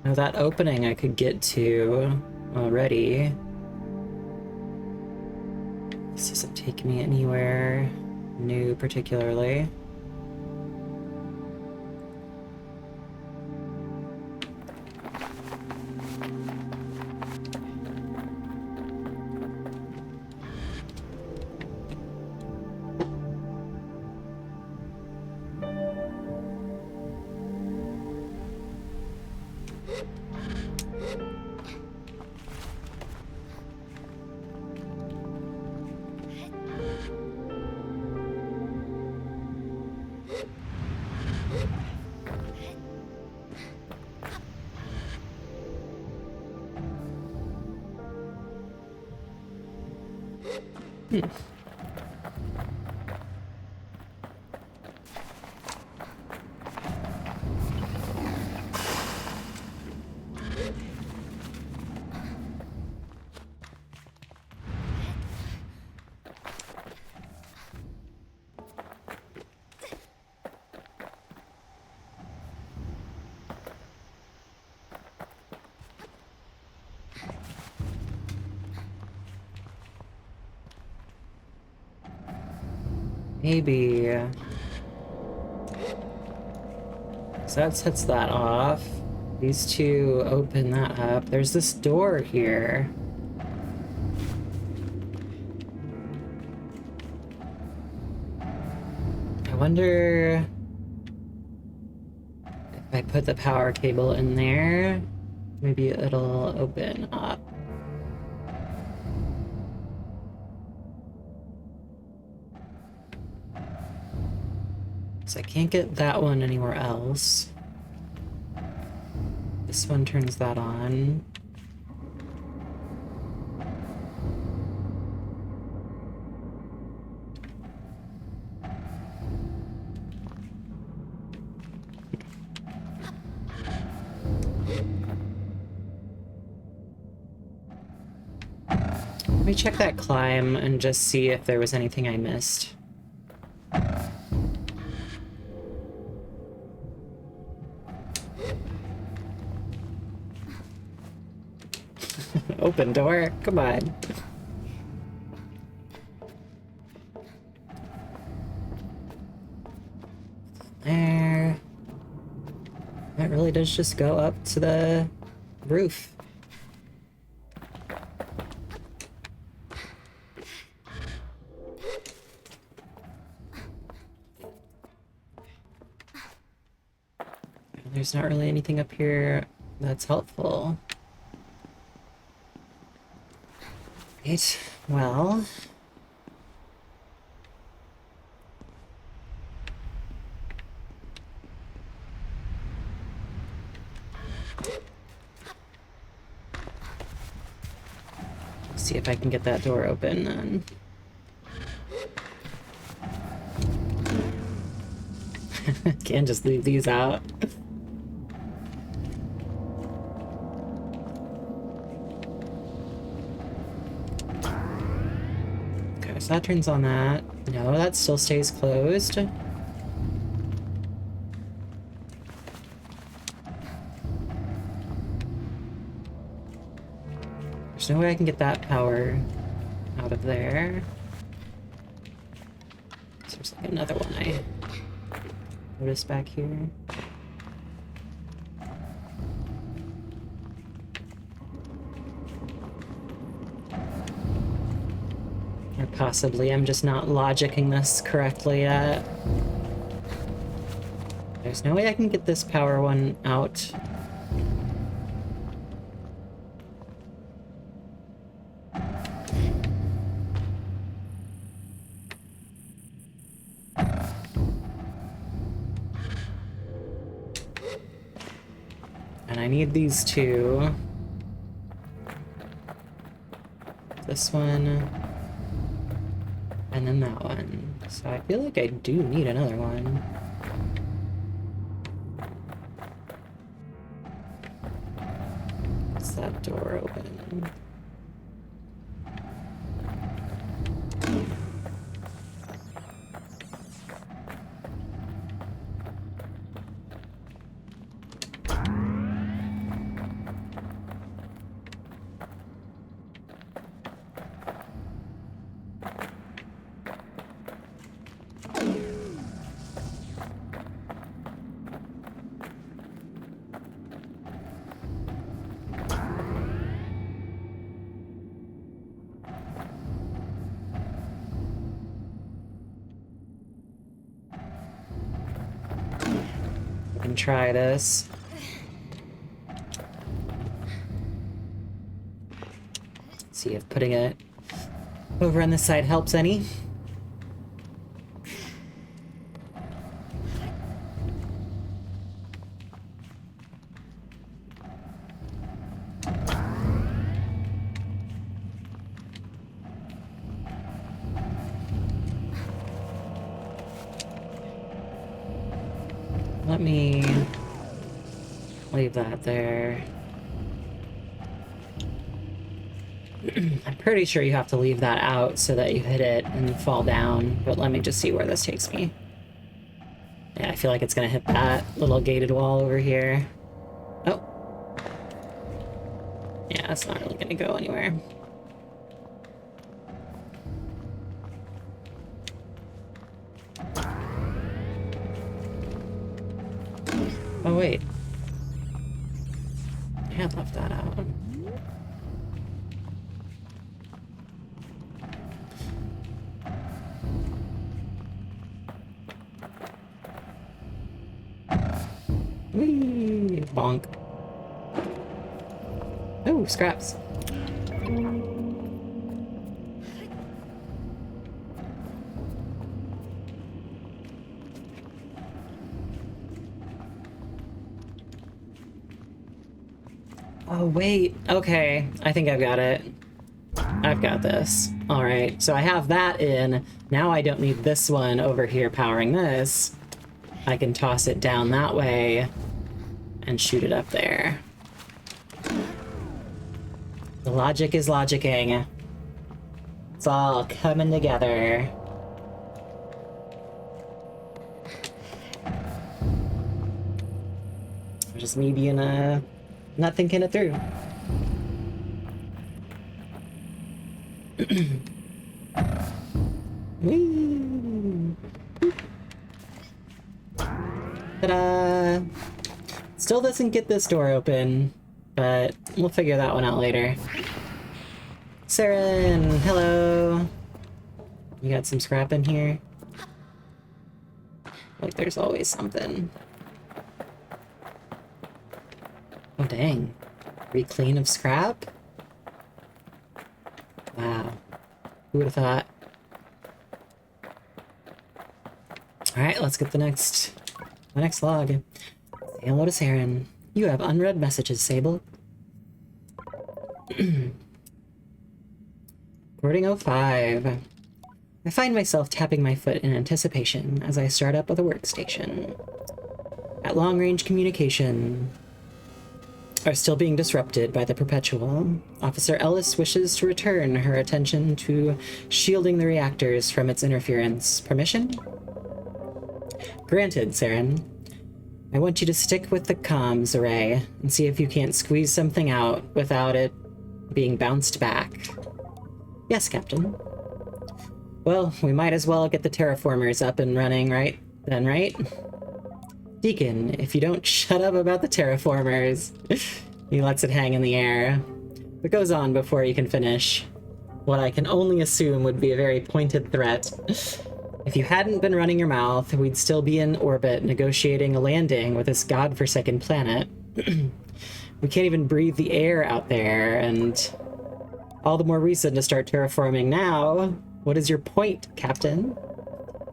Now that opening I could get to already. This doesn't take me anywhere new particularly. Hmm. Maybe. So that sets that off. These two open that up. There's this door here. I wonder if I put the power cable in there, maybe it'll open up. So I can't get that one anywhere else. This one turns that on. Let me check that climb and just see if there was anything I missed. Open door, come on. There. That really does just go up to the roof. There's not really anything up here that's helpful. Right, well... see if I can get that door open then. Can't just leave these out. Okay, so that turns on that. No, that still stays closed. There's no way I can get that power out of there. So there's like another one I noticed back here. Or possibly I'm just not logicking this correctly yet. There's no way I can get this power one out. And I need these two. This one. And then that one. So I feel like I do need another one. Is that door open? Try this. See if putting it over on this side helps any. let me leave that there. I'm pretty sure you have to leave that out so that you hit it and fall down, but let me just see where this takes me. Yeah, I feel like it's gonna hit that little gated wall over here. Oh. Yeah, it's not really gonna go anywhere. Oh, wait. I had left that out. Whee! Bonk. Oh, scraps. Oh, wait. Okay. I think I've got it. I've got this. All right. So I have that in. Now I don't need this one over here powering this. I can toss it down that way and shoot it up there. The logic is logicking. It's all coming together. Just me being not thinking it through. Whee! Ta-da! Still doesn't get this door open, but we'll figure that one out later. Sarin, hello! You got some scrap in here? Like there's always something. Oh dang. Reclean of scrap? Wow. Who would have thought? Alright, let's get the next log. Say hello to Sarin. You have unread messages, Sable. Recording 05. I find myself tapping my foot in anticipation as I start up with a workstation. At long-range communication are still being disrupted by the Perpetual. Officer Ellis wishes to return her attention to shielding the reactors from its interference. Permission? Granted, Sarin. I want you to stick with the comms array and see if you can't squeeze something out without it being bounced back. Yes, Captain. Well, we might as well get the terraformers up and running right? Deacon, if you don't shut up about the terraformers. He lets it hang in the air, but goes on before he can finish. What I can only assume would be a very pointed threat. If you hadn't been running your mouth, we'd still be in orbit negotiating a landing with this godforsaken planet. We can't even breathe the air out there, and all the more reason to start terraforming now. What is your point, Captain?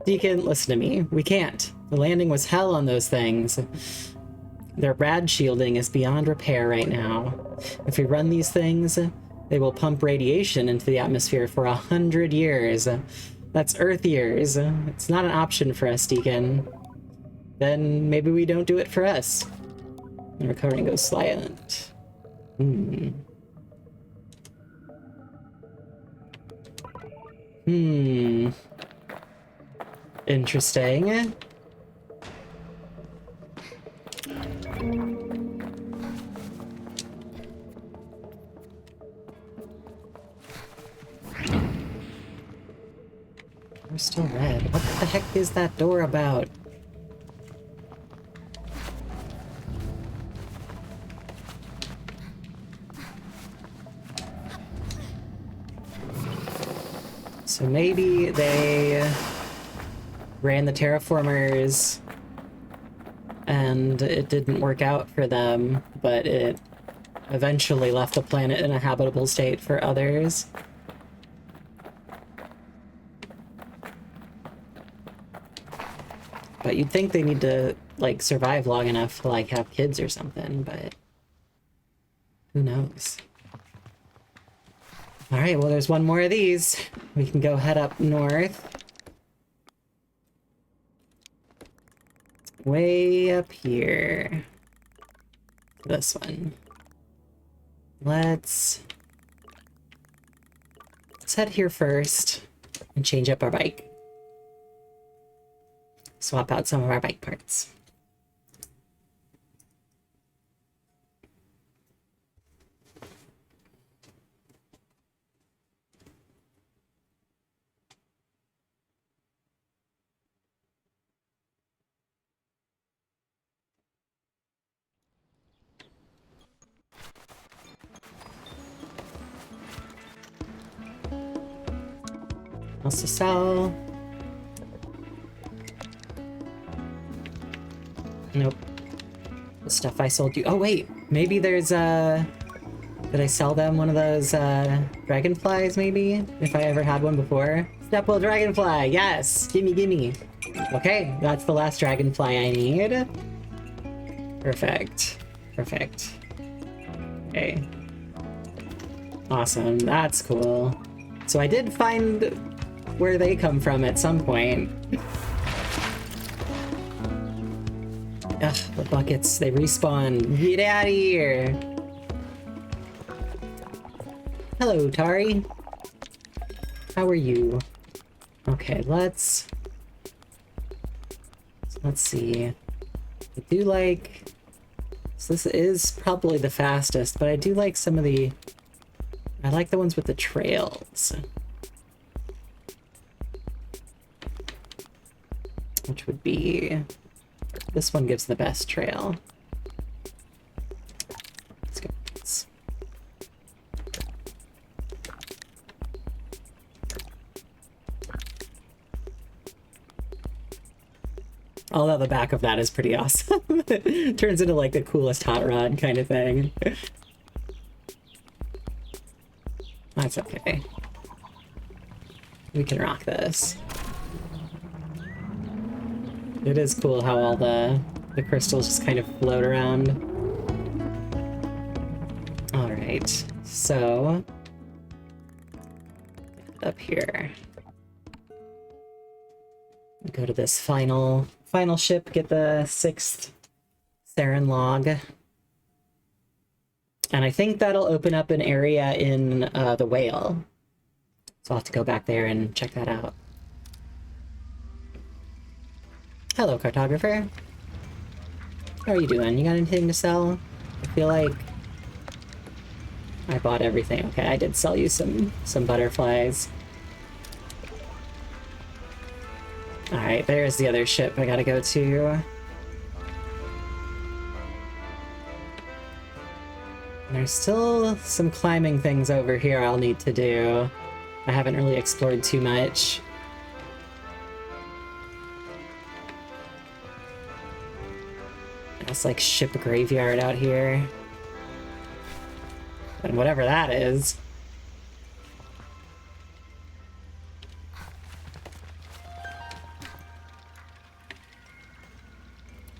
Deacon, listen to me. We can't. The landing was hell on those things. Their rad shielding is beyond repair right now. If we run these things, they will pump radiation into the atmosphere for 100 years. That's Earth years. It's not an option for us, Deacon. Then maybe we don't do it for us. The recording goes silent. Interesting. We're still red. What the heck is that door about? So maybe they ran the terraformers and it didn't work out for them, but it eventually left the planet in a habitable state for others. But you'd think they need to, like, survive long enough to, like, have kids or something, but who knows? Alright, well, there's one more of these. We can go head up north. way up here. This one. Let's head here first and change up our bike. Swap out some of our bike parts. Else to sell? Nope. The stuff I sold you. Oh wait, maybe there's did I sell them one of those dragonflies maybe? If I ever had one before? Sable dragonfly, yes! Gimme, gimme. Okay, that's the last dragonfly I need. Perfect. Perfect. Okay. Awesome, that's cool. So I did find where they come from at some point. Ugh, the buckets, they respawn. Get out of here! Hello, Tari. How are you? Okay, let's see. I do like... So this is probably the fastest, but I do like some of the... I like the ones with the trails. Which would be... This one gives the best trail. Let's go. Although the back of that is pretty awesome. Turns into like the coolest hot rod kind of thing. That's okay. We can rock this. It is cool how all the crystals just kind of float around. Alright, so... Up here. Go to this final ship, get the 6th Sarin Log. And I think that'll open up an area in the whale. So I'll have to go back there and check that out. Hello, cartographer. How are you doing? You got anything to sell? I feel like I bought everything. Okay, I did sell you some butterflies. Alright, there's the other ship I gotta go to. There's still some climbing things over here I'll need to do. I haven't really explored too much. It's like ship graveyard out here. And whatever that is.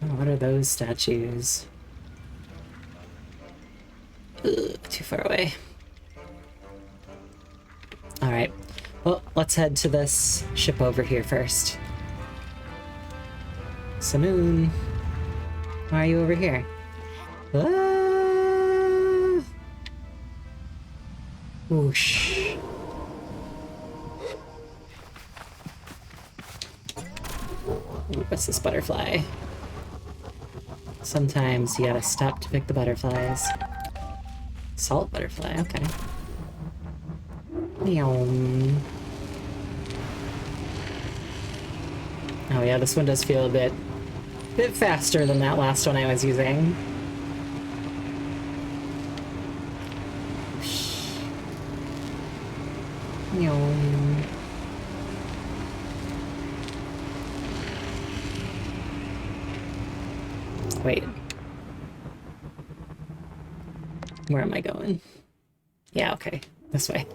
Oh, what are those statues? Ugh, too far away. Alright. Well, let's head to this ship over here first. Simoon. Why are you over here? Ah! Whoosh. Ooh, what's this butterfly? Sometimes you gotta stop to pick the butterflies. Salt butterfly, okay. Meow. Oh yeah, this one does feel a bit faster than that last one I was using. Meow. Wait. Where am I going? Yeah, okay. This way.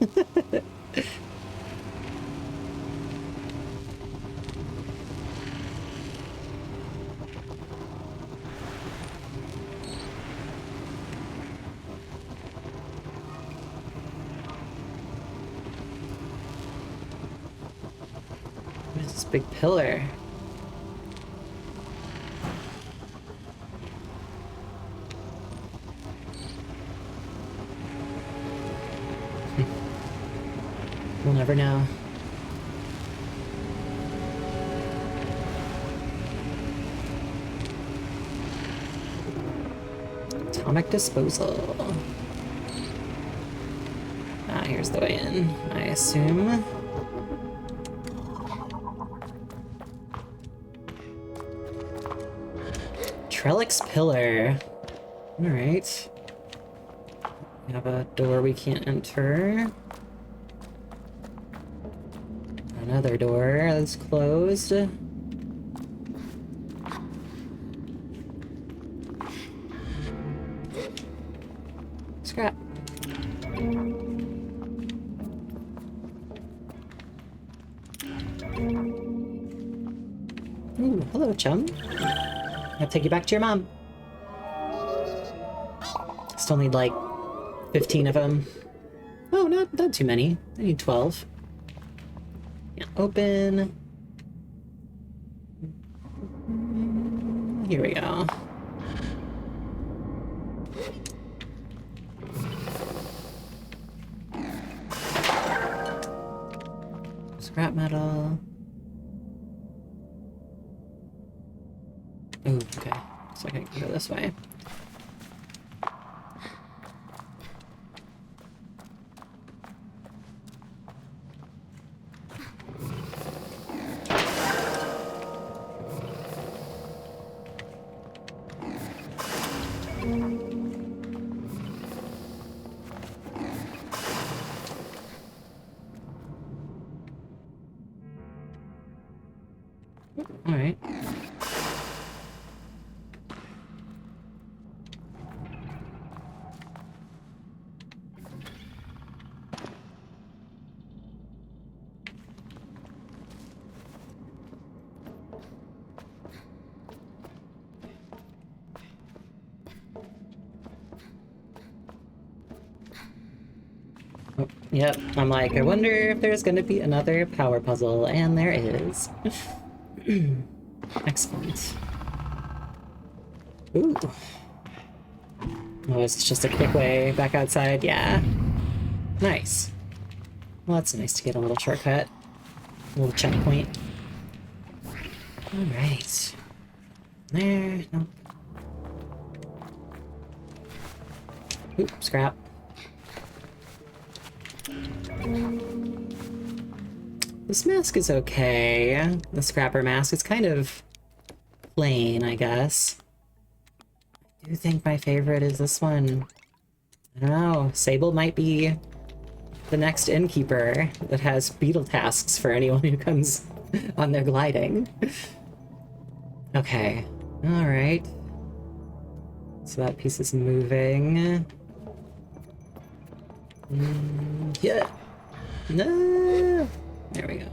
What is this big pillar? We'll never know. Atomic disposal. Ah, here's the way in, I assume. Trellix pillar. Alright. We have a door we can't enter. Another door that's closed. Scrap. Ooh, hello, chum. I'll take you back to your mom. Still need like 15 of them. Oh, not too many. I need 12. Yeah, open. Here we go. Scrap metal. Ooh, okay. So I can go this way. All right. Oh, yep, I'm like, I wonder if there's gonna be another power puzzle, and there is. Excellent. Ooh. Oh, it's just a quick way back outside, yeah. Nice. Well, that's nice to get a little shortcut. A little checkpoint. Alright. There, no. Oop, scrap. This mask is okay. The scrapper mask is kind of plain, I guess. I do think my favorite is this one. I don't know. Sable might be the next innkeeper that has beetle tasks for anyone who comes on their gliding. Okay. Alright. So that piece is moving. Yeah. No. There we go.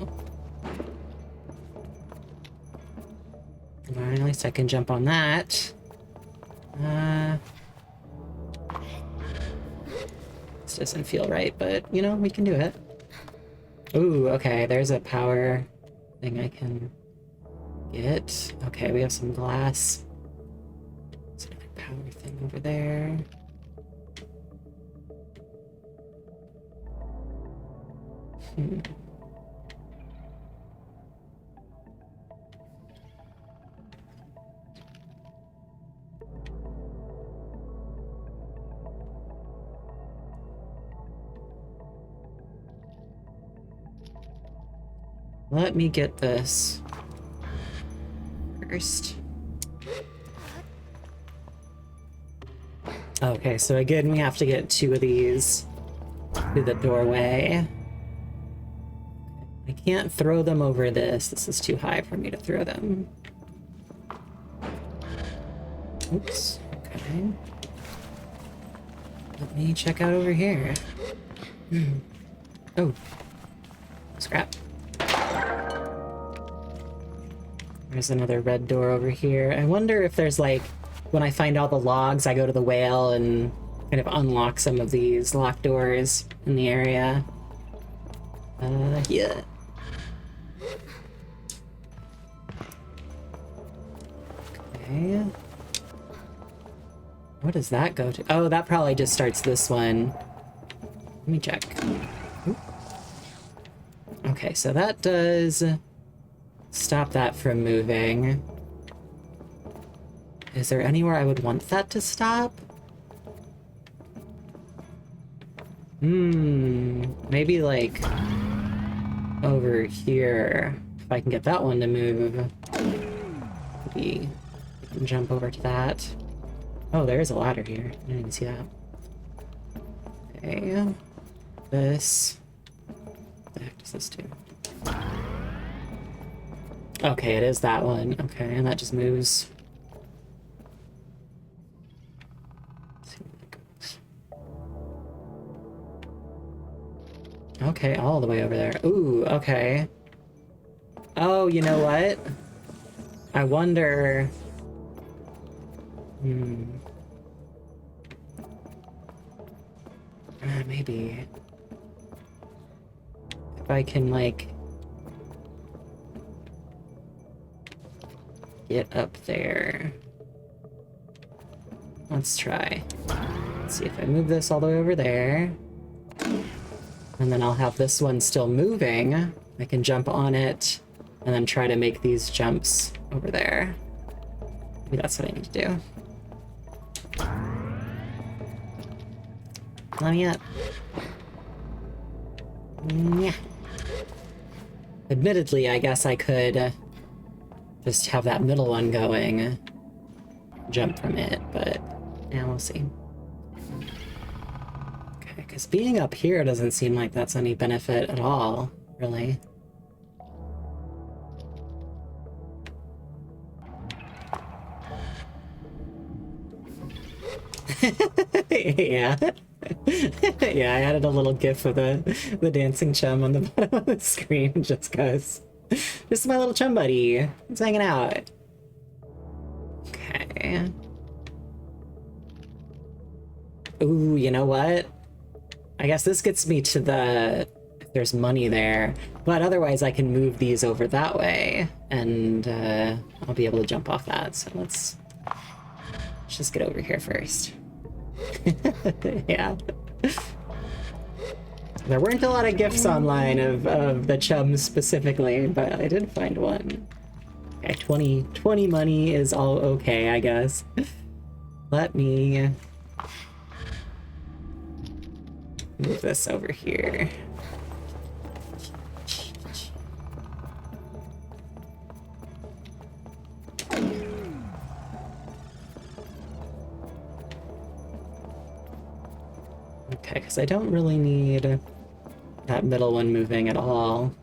Alright, at least I can jump on that. This doesn't feel right, but, you know, we can do it. Ooh, okay, there's a power thing I can get. Okay, we have some glass. There's another power thing over there. Let me get this first. Okay, so again, we have to get 2 of these to the doorway. I can't throw them over this. This is too high for me to throw them. Oops. Okay. Let me check out over here. Oh. Scrap. There's another red door over here. I wonder if there's like, when I find all the logs, I go to the whale and kind of unlock some of these locked doors in the area. Yeah. Okay. What does that go to? Oh, that probably just starts this one. Let me check. Oop. Okay, so that does stop that from moving. Is there anywhere I would want that to stop? Maybe like over here. If I can get that one to move. Maybe I can jump over to that. Oh, there is a ladder here. I didn't even see that. Okay. This. What the heck does this do? Okay, it is that one. Okay, and that just moves. Okay, all the way over there. Ooh, okay. Oh, you know what? I wonder... maybe... if I can, like... get up there. Let's try. Let's see if I move this all the way over there. And then I'll have this one still moving. I can jump on it and then try to make these jumps over there. Maybe that's what I need to do. Let me up. Yeah. Admittedly, I guess I could just have that middle one going, jump from it, but yeah, we'll see. Okay, because being up here doesn't seem like that's any benefit at all, really. Yeah. Yeah, I added a little gif of the dancing chum on the bottom of the screen just cause. Just my little chum buddy. He's hanging out. Okay. Ooh, you know what? I guess this gets me to the... if there's money there. But otherwise I can move these over that way. And I'll be able to jump off that. So let's just get over here first. Yeah. There weren't a lot of gifs online of the chums specifically, but I did find one. Okay, 20 money is all okay, I guess. Let me move this over here. Okay, because I don't really need that middle one moving at all.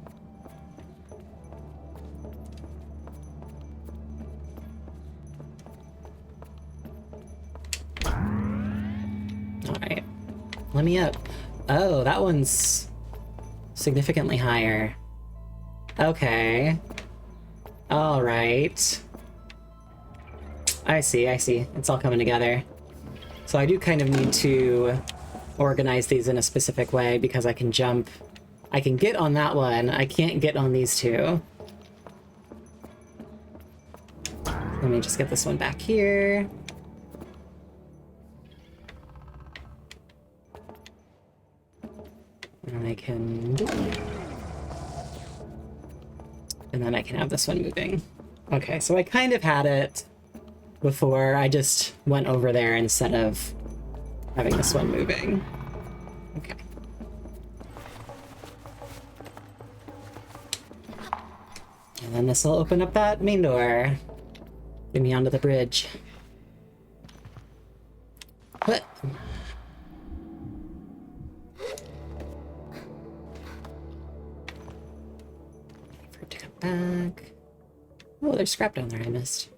Alright. Let me up. Oh, that one's significantly higher. Okay. Alright. I see. It's all coming together. So I do kind of need to organize these in a specific way because I can jump. I can get on that one. I can't get on these two. Let me just get this one back here. And I can... and then I can have this one moving. Okay, so I kind of had it before. I just went over there instead of having this one moving. Okay. And then this will open up that main door. Get me onto the bridge. What? Wait for it to come back. Oh, there's scrap down there I missed.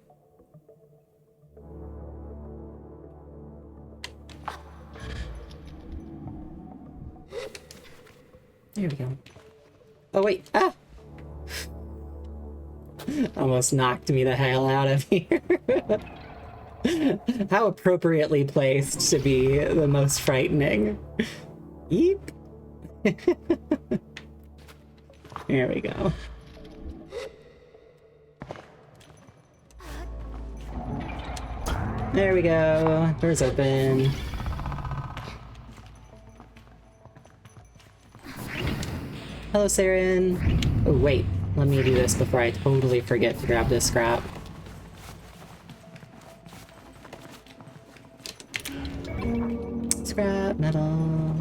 There we go. Oh, wait. Ah! Almost knocked me the hell out of here. How appropriately placed to be the most frightening. Yeep. There we go. There we go. Door's open. Hello, Sarin. Oh, wait. Let me do this before I totally forget to grab this scrap. Scrap metal.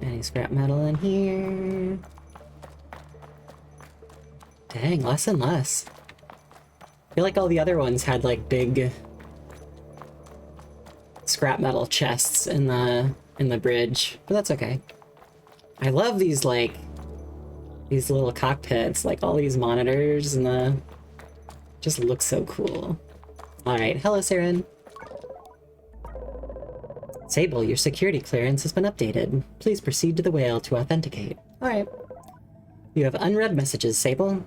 Any scrap metal in here? Dang, less and less. I feel like all the other ones had like big scrap metal chests in the bridge, but that's okay. I love these like these little cockpits, like all these monitors and the just looks so cool. All right, hello, Sarin. Sable, your security clearance has been updated. Please proceed to the whale to authenticate. All right. You have unread messages, Sable.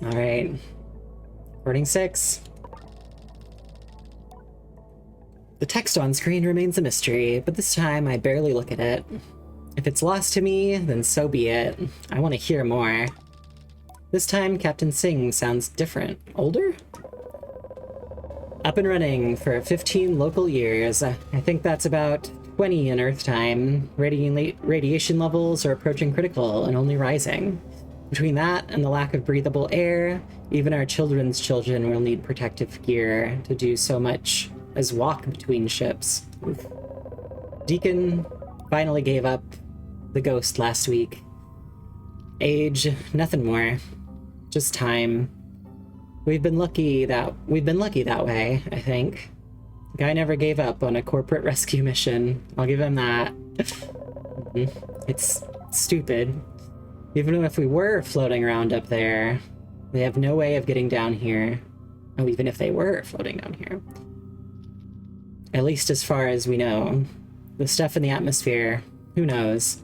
All right. Recording 6. The text on screen remains a mystery, but this time I barely look at it. If it's lost to me, then so be it. I want to hear more. This time, Captain Singh sounds different. Older? Up and running for 15 local years. I think that's about 20 in Earth time. Radiation levels are approaching critical and only rising. Between that and the lack of breathable air, even our children's children will need protective gear to do so much as walk between ships. Oof. Deacon finally gave up the ghost last week. Age, nothing more. Just time. We've been lucky that way, I think. Guy never gave up on a corporate rescue mission. I'll give him that. It's stupid. Even if we were floating around up there, they have no way of getting down here. Oh, even if they were floating down here. At least as far as we know. The stuff in the atmosphere, who knows?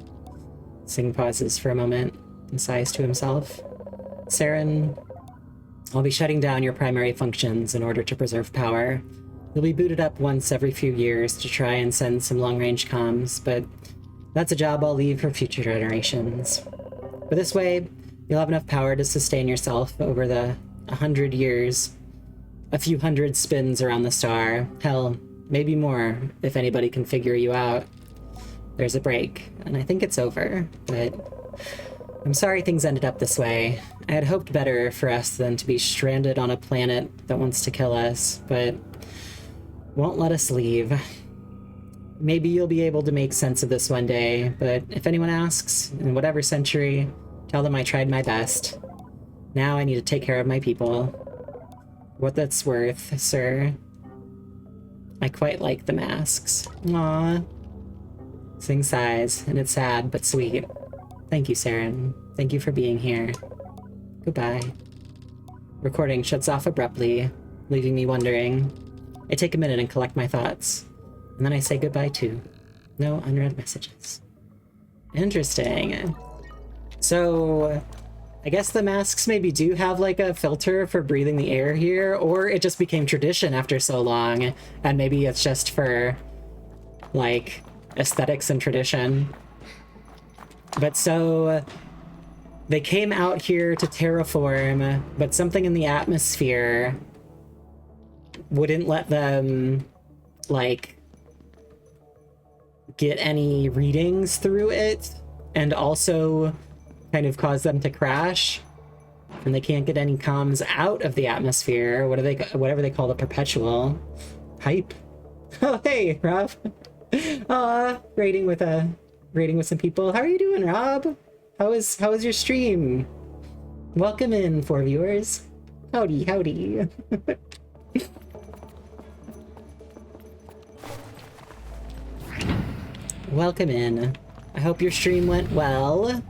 Singh pauses for a moment and sighs to himself. Sarin, I'll be shutting down your primary functions in order to preserve power. You'll be booted up once every few years to try and send some long-range comms, but that's a job I'll leave for future generations. But this way, you'll have enough power to sustain yourself over the 100 years, a few hundred spins around the star, hell, maybe more if anybody can figure you out. There's a break, and I think it's over, but I'm sorry things ended up this way. I had hoped better for us than to be stranded on a planet that wants to kill us, but won't let us leave. Maybe you'll be able to make sense of this one day, but if anyone asks, in whatever century, tell them I tried my best. Now I need to take care of my people. What that's worth, sir. I quite like the masks. Aww. Sing sighs, and it's sad, but sweet. Thank you, Sarin. Thank you for being here. Goodbye. Recording shuts off abruptly, leaving me wondering. I take a minute and collect my thoughts, and then I say goodbye too. No unread messages. Interesting. So, I guess the masks maybe do have like a filter for breathing the air here, or it just became tradition after so long, and maybe it's just for, like, aesthetics and tradition. But so, they came out here to terraform, but something in the atmosphere wouldn't let them, like, get any readings through it, and also kind of cause them to crash, and they can't get any comms out of the atmosphere. Whatever they call the perpetual pipe. Oh, hey, Rob. Raiding with some people. How are you doing, Rob? How was your stream? Welcome in, 4 viewers. Howdy. Welcome in. I hope your stream went well.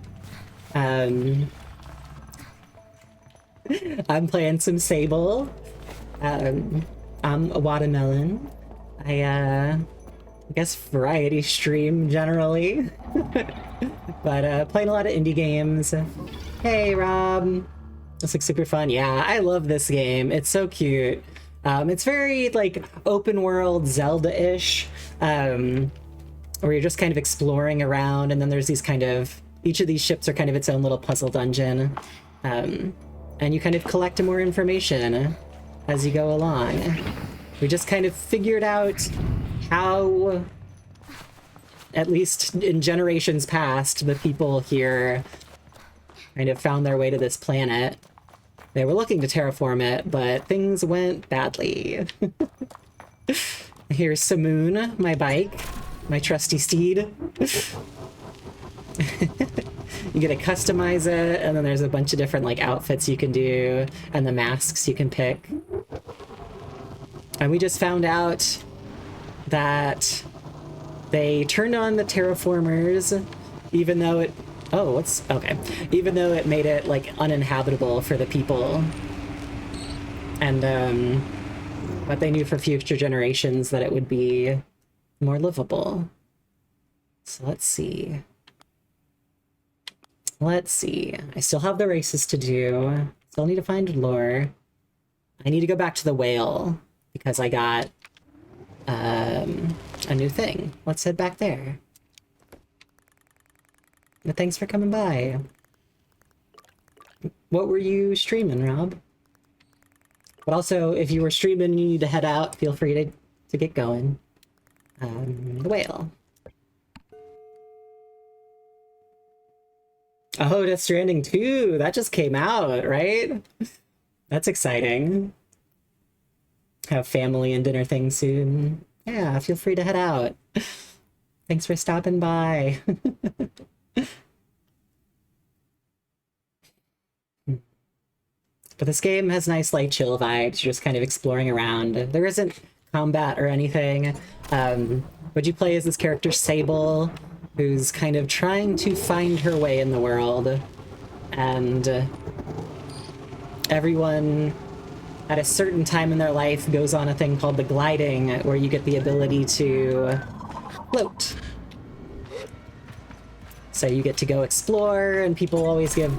I'm playing some Sable. I'm a watermelon. I guess variety stream generally. But playing a lot of indie games. Hey, Rob. This looks super fun. Yeah, I love this game. It's so cute. It's very, like, open world Zelda-ish, where you're just kind of exploring around, and then there's these kind of... Each of these ships are kind of its own little puzzle dungeon, and you kind of collect more information as you go along. We just kind of figured out how, at least in generations past, the people here kind of found their way to this planet. They were looking to terraform it, but things went badly. Here's Simoon, my bike, my trusty steed. You get to customize it, and then there's a bunch of different like outfits you can do, and the masks you can pick. And we just found out that they turned on the terraformers, even though it... Oh, what's... Okay. Even though it made it, like, uninhabitable for the people. And, but they knew for future generations that it would be more livable. So let's see. Let's see. I still have the races to do. Still need to find Llhor. I need to go back to the whale, because I got a new thing. Let's head back there. But thanks for coming by. What were you streaming, Rob? But also, if you were streaming and you need to head out, feel free to get going. The whale. Oh, Death Stranding 2! That just came out, right? That's exciting. Have family and dinner things soon. Yeah, feel free to head out. Thanks for stopping by. But this game has nice, like, chill vibes. You're just kind of exploring around. There isn't combat or anything. But you play as this character, Sable, who's kind of trying to find her way in the world. And everyone at a certain time in their life goes on a thing called the gliding, where you get the ability to float. So you get to go explore, and people always give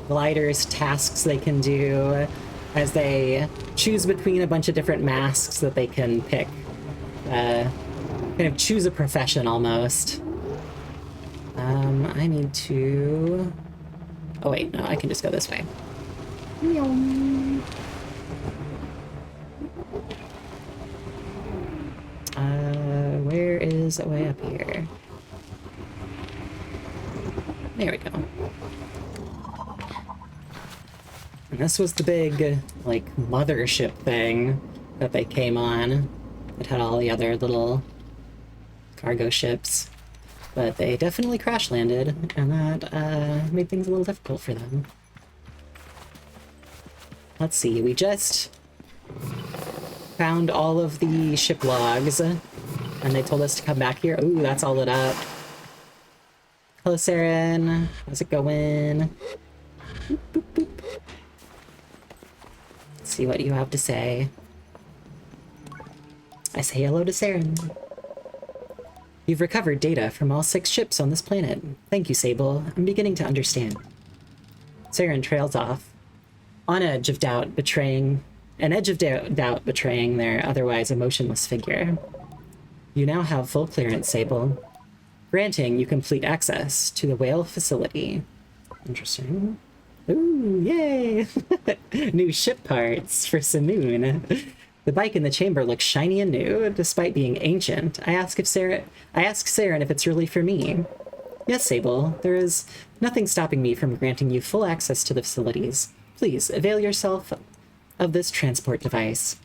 gliders tasks they can do as they choose between a bunch of different masks that they can pick. Kind of choose a profession, almost. I need to... Oh wait, no, I can just go this way. Where is it? Way up here? There we go. And this was the big, like, mothership thing that they came on. It had all the other little cargo ships. But they definitely crash landed, and that made things a little difficult for them. Let's see, we just found all of the ship logs, and they told us to come back here. Ooh, that's all lit up. Hello, Sarin. How's it going? Boop, boop, boop. Let's see what you have to say. I say hello to Sarin. You've recovered data from all 6 ships on this planet. Thank you, Sable. I'm beginning to understand. Sarin trails off, on edge of doubt, betraying their otherwise emotionless figure. You now have full clearance, Sable, granting you complete access to the whale facility. Interesting. Ooh, yay! New ship parts for Simoon. The bike in the chamber looks shiny and new, despite being ancient. I ask Sarin if it's really for me. Yes, Sable. There is nothing stopping me from granting you full access to the facilities. Please, avail yourself of this transport device.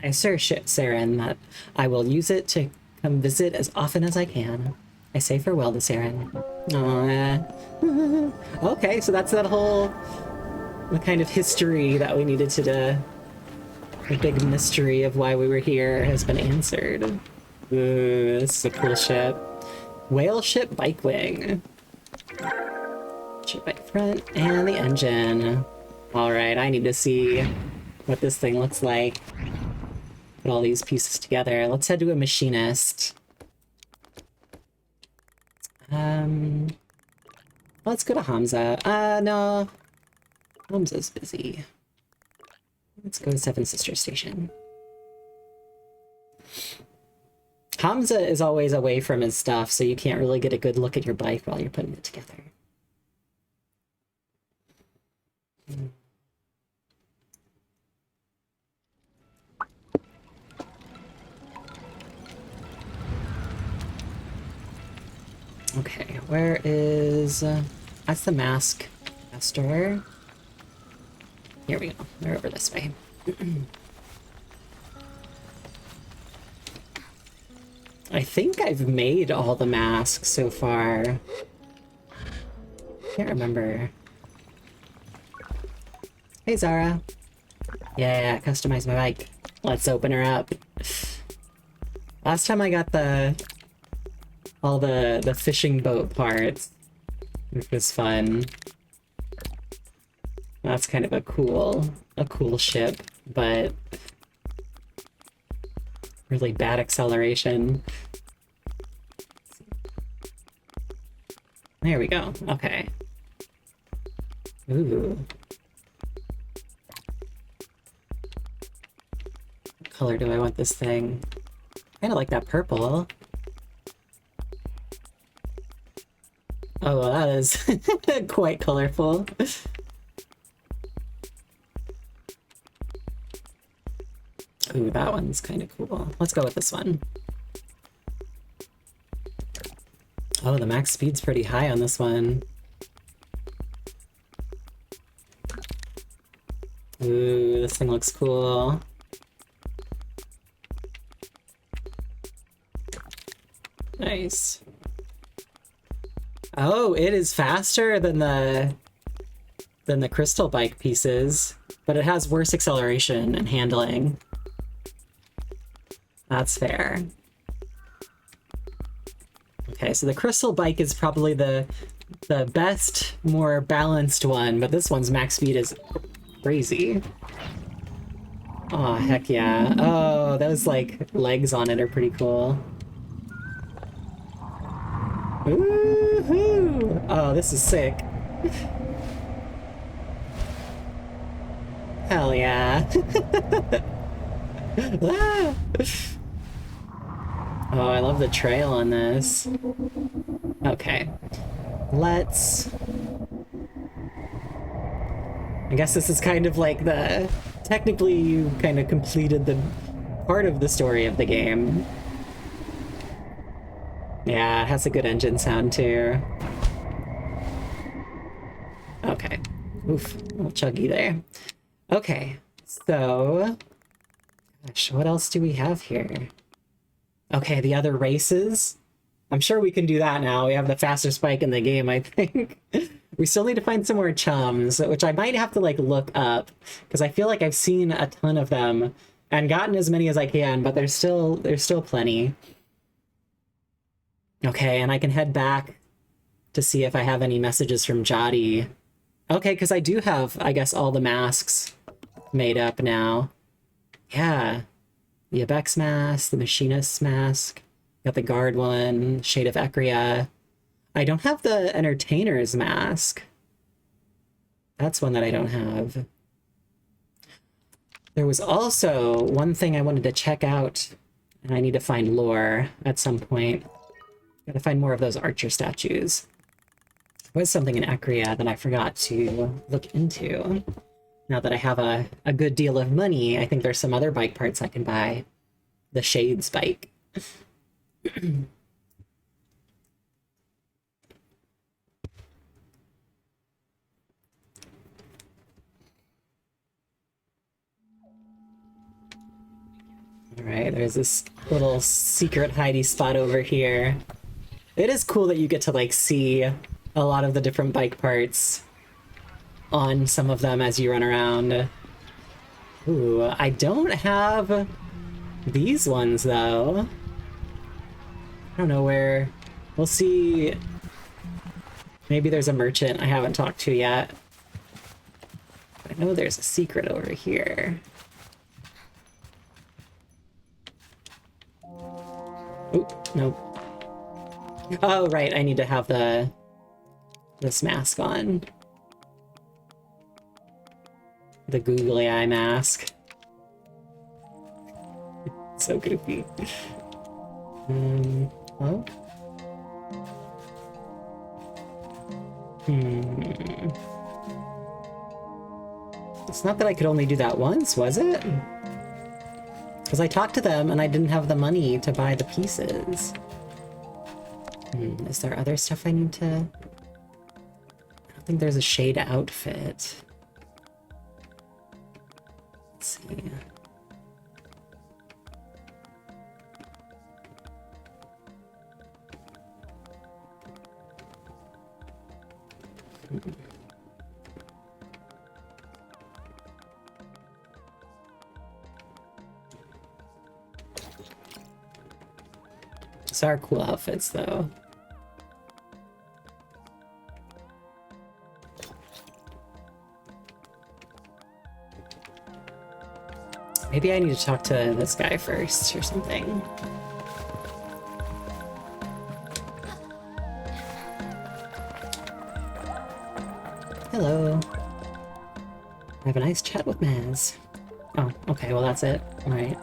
I assure Sarin that I will use it to come visit as often as I can. I say farewell to Sarin. Aww. Okay, so that's that whole... the kind of history that we needed to do. The big mystery of why we were here has been answered. Ooh, this is a cool ship. Whale ship bike wing. Ship bike front and the engine. Alright, I need to see what this thing looks like. Put all these pieces together. Let's head to a machinist. Let's go to Hamza. No. Hamza's busy. Let's go to Seven Sisters Station. Hamza is always away from his stuff, so you can't really get a good look at your bike while you're putting it together. Okay, where is... that's the mask master. Here we go. They're over this way. I think I've made all the masks so far. Can't remember. Hey, Zara. Yeah, customize my bike. Let's open her up. Last time I got all the fishing boat parts, which was fun. That's kind of a cool ship, but really bad acceleration. There we go. Okay. Ooh. What color do I want this thing? Kind of like that purple. Oh, well, that is quite colorful. Ooh, that one's kind of cool. Let's go with this one. Oh, the max speed's pretty high on this one. Ooh, this thing looks cool. Nice. Oh, it is faster than the crystal bike pieces, but it has worse acceleration and handling. That's fair. Okay, so the crystal bike is probably the best, more balanced one, but this one's max speed is crazy. Oh, heck yeah. Oh, those like legs on it are pretty cool. Woohoo! Oh, this is sick. Hell yeah. Ah! Oh, I love the trail on this. Okay. Let's... I guess this is kind of like the... Technically, you kind of completed the part of the story of the game. Yeah, it has a good engine sound, too. Okay. Oof, a little chuggy there. Okay, so... Gosh, what else do we have here? Okay, the other races. I'm sure we can do that now. We have the fastest bike in the game, I think. We still need to find some more chums, which I might have to, like, look up, because I feel like I've seen a ton of them and gotten as many as I can, but there's still plenty. Okay, and I can head back to see if I have any messages from Jotty. Okay, because I do have, I guess, all the masks made up now. Yeah. The Abex mask, the Machinist's mask, got the guard one, Shade of Ecria. I don't have the Entertainer's mask. That's one that I don't have. There was also one thing I wanted to check out, and I need to find Llhor at some point. Gotta find more of those archer statues. There was something in Ecria that I forgot to look into. Now that I have a good deal of money, I think there's some other bike parts I can buy. The Shades bike. Alright, there's this little secret hidey spot over here. It is cool that you get to, like, see a lot of the different bike parts on some of them as you run around. Ooh, I don't have these ones, though. I don't know where... We'll see... Maybe there's a merchant I haven't talked to yet. I know there's a secret over here. Oop, nope. Oh, right, I need to have this mask on. The googly eye mask. So goofy. Oh? It's not that I could only do that once, was it? Because I talked to them and I didn't have the money to buy the pieces. Is there other stuff I need to... I don't think there's a shade outfit. Let's see. These are cool outfits, though. Maybe I need to talk to this guy first or something. Hello. I have a nice chat with Maz. Oh, okay, well that's it. Alright.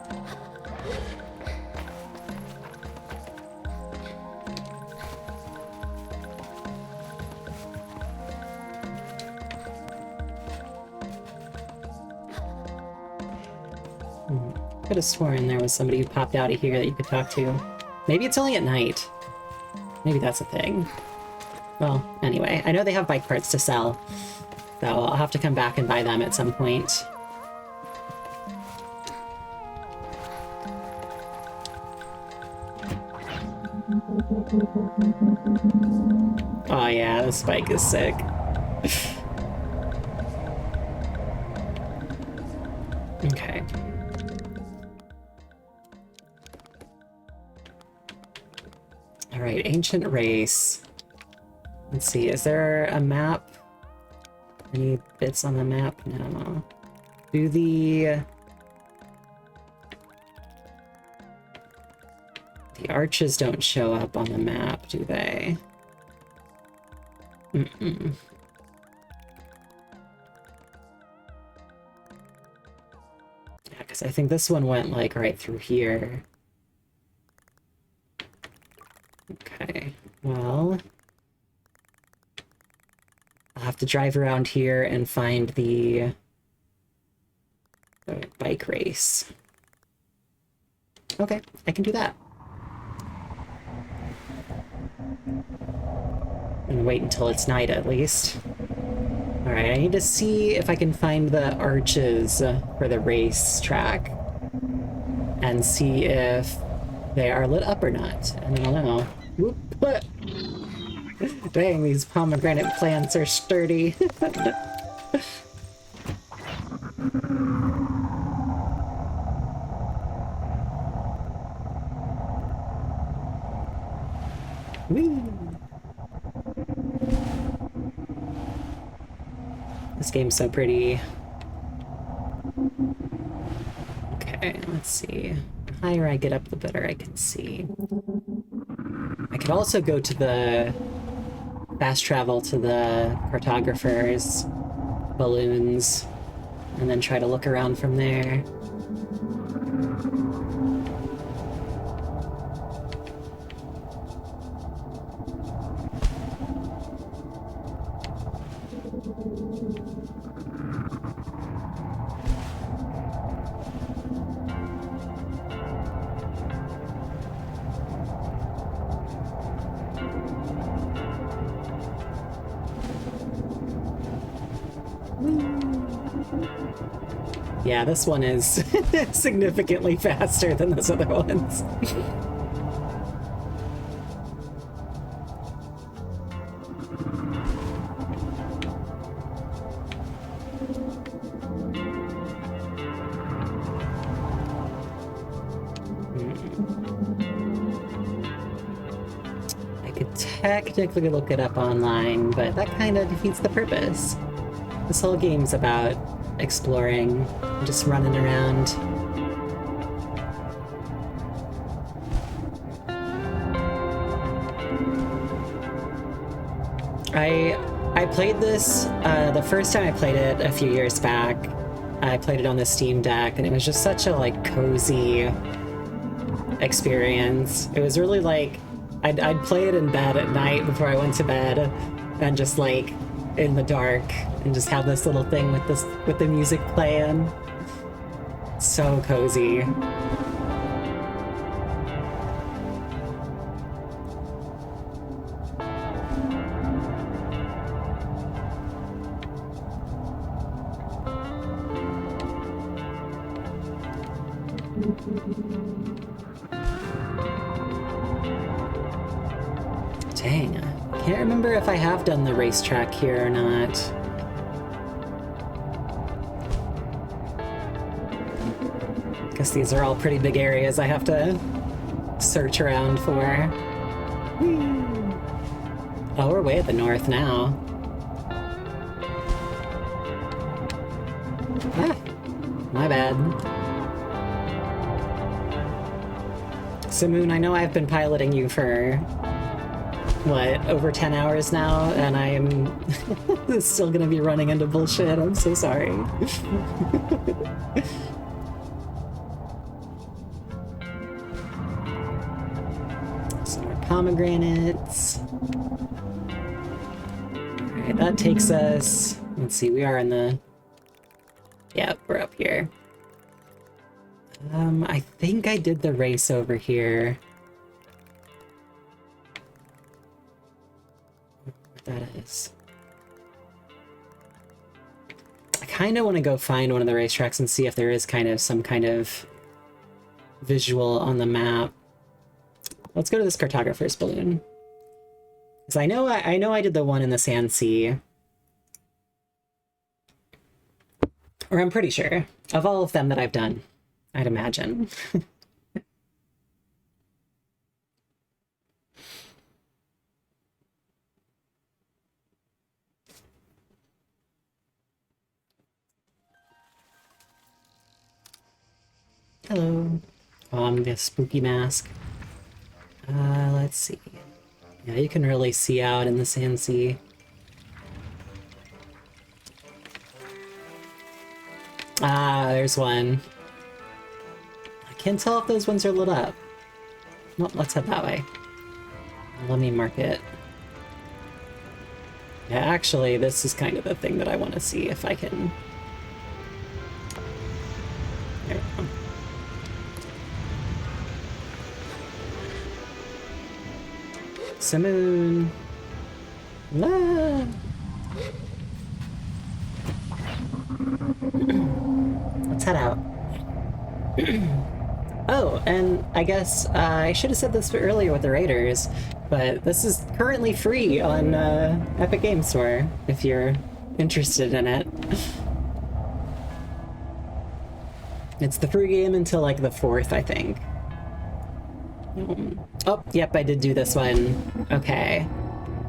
Could have sworn there was somebody who popped out of here that you could talk to. Maybe it's only at night. Maybe that's a thing. Well, anyway, I know they have bike parts to sell, so I'll have to come back and buy them at some point. Oh yeah, this bike is sick. Okay. Alright, ancient race. Let's see, is there a map? Any bits on the map? No. Do the arches don't show up on the map, do they? Mm-mm. Yeah, because I think this one went, like, right through here. Okay, well... I'll have to drive around here and find the bike race. Okay, I can do that. And wait until it's night, at least. Alright, I need to see if I can find the arches for the race track. And see if they are lit up or not. And then I'll know. Whoop! Dang, these pomegranate plants are sturdy. Whee! This game's so pretty. Okay, let's see. The higher I get up, the better I can see. I could also go to the fast travel to the cartographer's balloons and then try to look around from there. Yeah, this one is significantly faster than those other ones. I could technically look it up online, but that kind of defeats the purpose. This whole game's about exploring, just running around. I played this the first time I played it a few years back. I played it on the Steam Deck, and it was just such a like cozy experience. It was really like I'd play it in bed at night before I went to bed, and just like in the dark, and just have this little thing with the music playing. So cozy. Dang, I can't remember if I have done the racetrack here or not. Guess these are all pretty big areas I have to search around for. Oh, we're way at the north now. Ah, my bad. Simoon, I know I've been piloting you for, what, over 10 hours now, and I'm still gonna be running into bullshit. I'm so sorry. Some more pomegranates. Alright, that takes us... Let's see, we are in the... Yep, we're up here. I think I did the race over here. What that is. I kind of want to go find one of the racetracks and see if there is kind of some kind of visual on the map. Let's go to this cartographer's balloon. Because I know I did the one in the Sand Sea. Or I'm pretty sure. Of all of them that I've done, I'd imagine. Hello. Oh, I'm the spooky mask. Let's see. Yeah, you can really see out in the Sand Sea. Ah, there's one. I can't tell if those ones are lit up. Well, let's head that way. Let me mark it. Yeah, actually, this is kind of the thing that I want to see if I can... There we go. Simoon! Ah! Let's head out. Oh, and I guess I should have said this earlier with the Raiders, but this is currently free on Epic Games Store, if you're interested in it. It's the free game until, like, the 4th, I think. Oh, yep, I did do this one. Okay.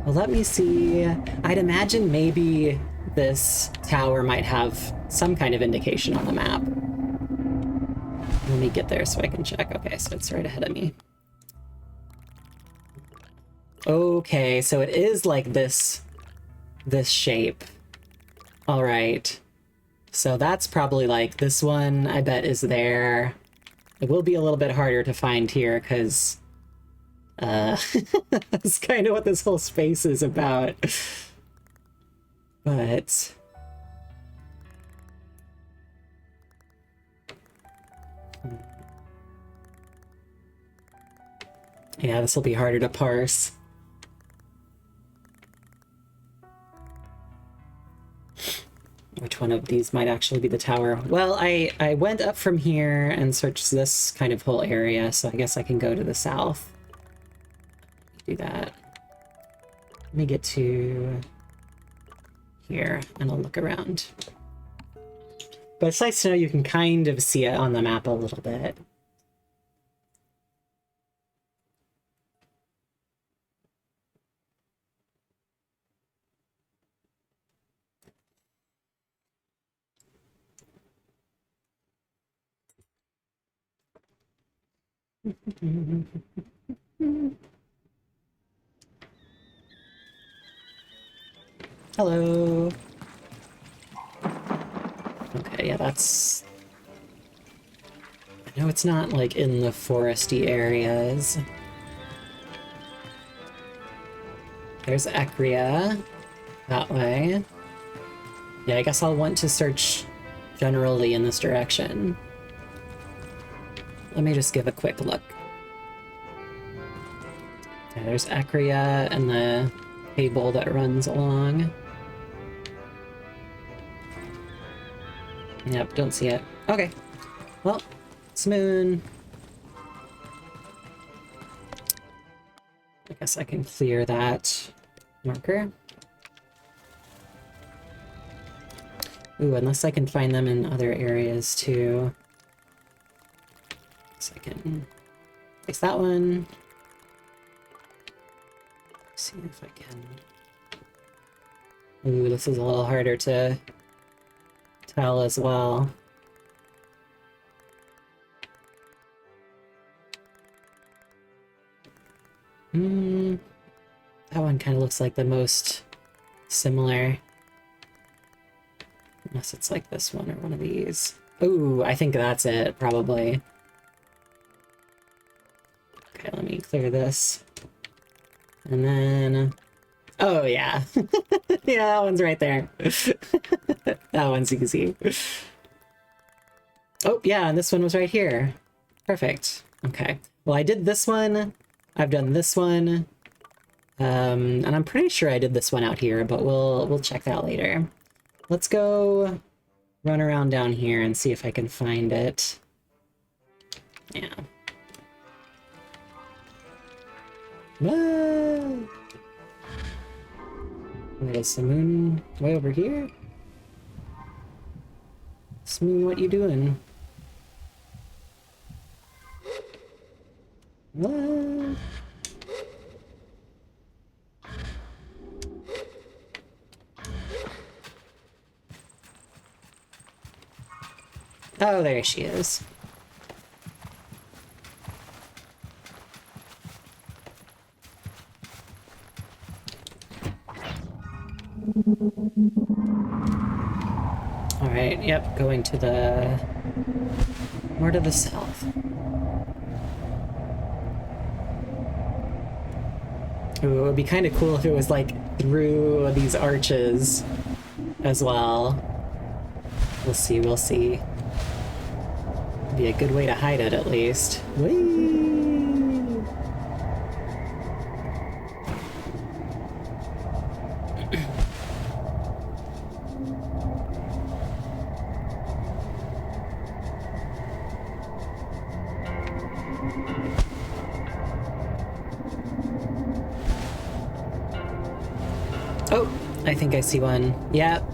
Well, let me see. I'd imagine maybe this tower might have some kind of indication on the map. Let me get there so I can check. Okay, so it's right ahead of me. Okay, so it is like this shape. All right. So that's probably like this one, I bet, is there. It will be a little bit harder to find here because that's kind of what this whole space is about. But yeah, this will be harder to parse. Which one of these might actually be the tower? Well, I went up from here and searched this kind of whole area, so I guess I can go to the south. Do that. Let me get to here, and I'll look around. But it's nice to know you can kind of see it on the map a little bit. Hello. Okay, yeah, that's... I know it's not, like, in the foresty areas. There's Ecria. That way. Yeah, I guess I'll want to search generally in this direction. Let me just give a quick look. Yeah, there's Ecria and the cable that runs along. Yep, don't see it. Okay. Well, Moon. I guess I can clear that marker. Ooh, unless I can find them in other areas too. So I can place that one. See if I can. Ooh, this is a little harder to tell as well. That one kind of looks like the most similar. Unless it's like this one or one of these. Ooh, I think that's it, probably. Okay, let me clear this. And then... Oh, yeah. Yeah, that one's right there. That one's easy. Oh, yeah, and this one was right here. Perfect. Okay. Well, I did this one. I've done this one. And I'm pretty sure I did this one out here, but we'll check that later. Let's go run around down here and see if I can find it. Yeah. Whoa! There's the moon way over here. Moon, what you doing? What? Oh, there she is. Alright, yep, going to the... more to the south. Ooh, it would be kind of cool if it was, like, through these arches as well. We'll see, we'll see. Be a good way to hide it, at least. Whee! Oh, I think I see one. Yep.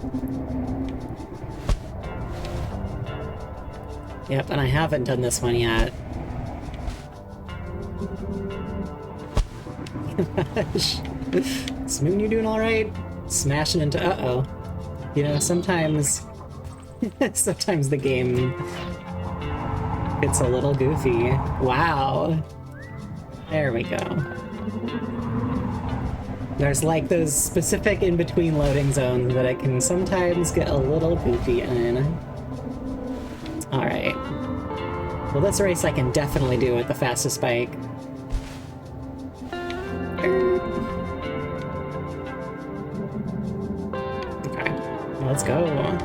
Yep, and I haven't done this one yet. Moon, you doing alright? Smashing into... Uh-oh. You know, sometimes... sometimes the game gets a little goofy. Wow. There we go. There's like those specific in-between loading zones that I can sometimes get a little goofy in. Alright. Well, this race I can definitely do with the fastest bike. Okay, let's go.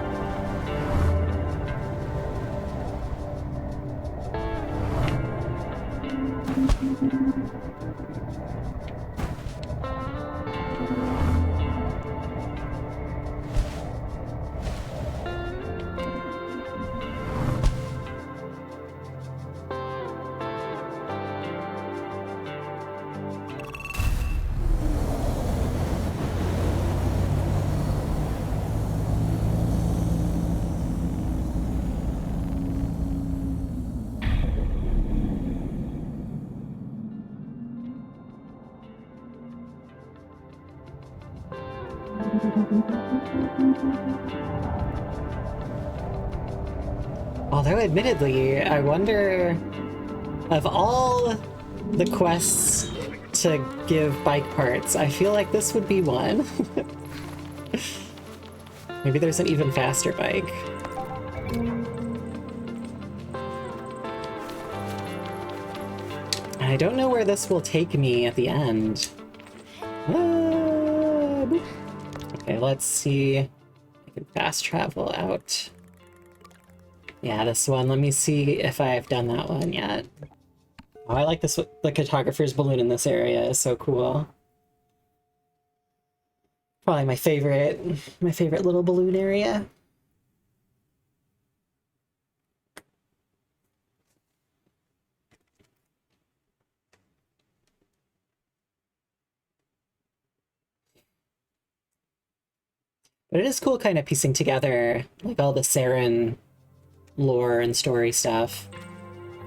Although, admittedly, I wonder, of all the quests to give bike parts, I feel like this would be one. Maybe there's an even faster bike. I don't know where this will take me at the end. Okay, let's see. I can fast travel out. Yeah, this one. Let me see if I've done that one yet. Oh, I like this. The cartographer's balloon in this area is so cool. Probably my favorite little balloon area. But it is cool kind of piecing together like all the Sarin lore and story stuff.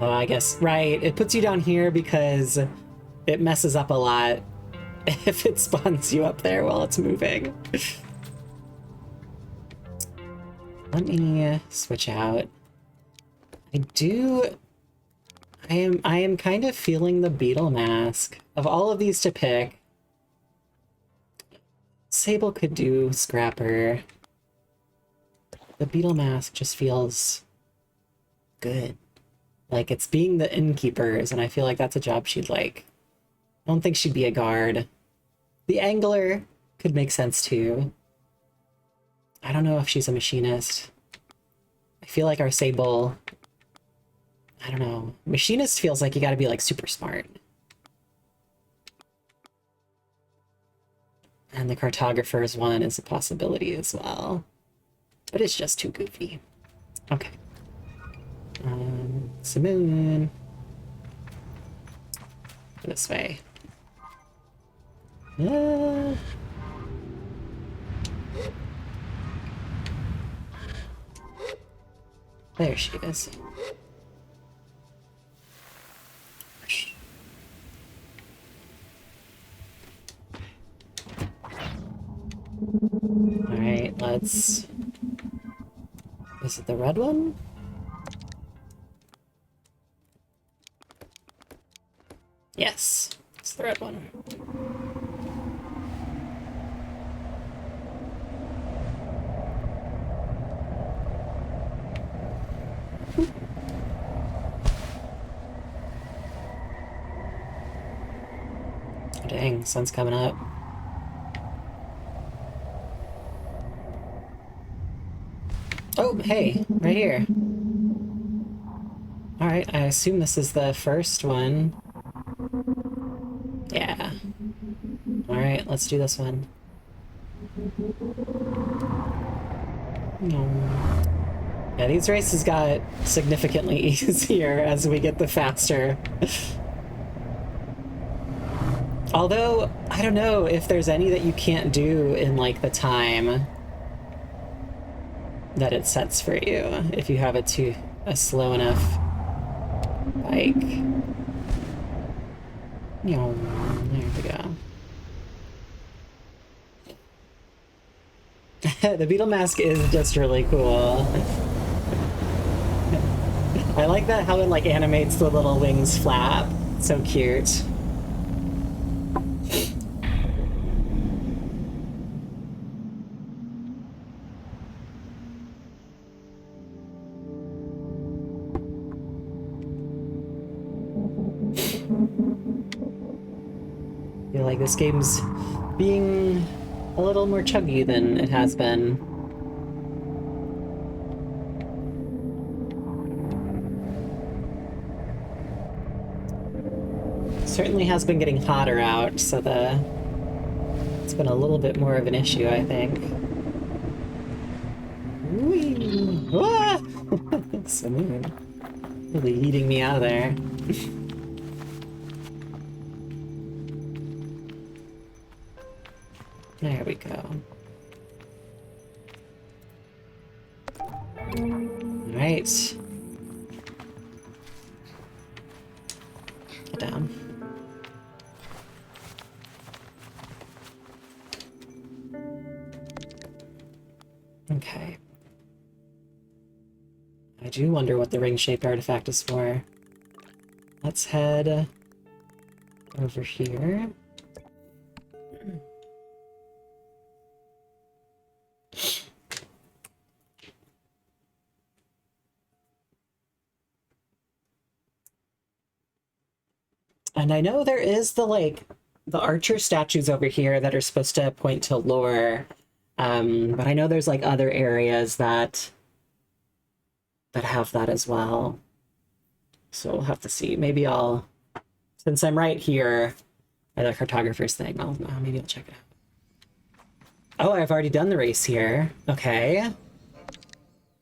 Oh, I guess, right, it puts you down here because it messes up a lot if it spawns you up there while it's moving. Let me switch out. I am kind of feeling the beetle mask. Of all of these to pick, Sable could do Scrapper. The beetle mask just feels good. Like, it's being the innkeepers, and I feel like that's a job she'd like. I don't think she'd be a guard. The angler could make sense too. I don't know if she's a machinist. I feel like our Sable, I don't know. Machinist feels like you gotta be like super smart. And the cartographer's one is a possibility as well. But it's just too goofy. Okay. Simoon. This way. Yeah. There she is. Alright, let's... Is it the red one? Yes, it's the red one. Dang, sun's coming up. Oh, hey, right here. Alright, I assume this is the first one. Yeah. Alright, let's do this one. Yeah, these races got significantly easier as we get the faster. Although, I don't know if there's any that you can't do in, like, the time that it sets for you, if you have a slow enough bike. There we go. The beetle mask is just really cool. I like that how it like animates the little wings flap. So cute. I feel like this game's being a little more chuggy than it has been. Certainly has been getting hotter out, so it's been a little bit more of an issue, I think. Whee! Ah! Simoon. Really eating me out of there. There we go. Alright. Get down. Okay. I do wonder what the ring-shaped artifact is for. Let's head over here. And I know there is the archer statues over here that are supposed to point to lore. But I know there's like other areas that have that as well. So we'll have to see. Maybe since I'm right here by the cartographer's thing, maybe I'll check it out. Oh, I've already done the race here. Okay.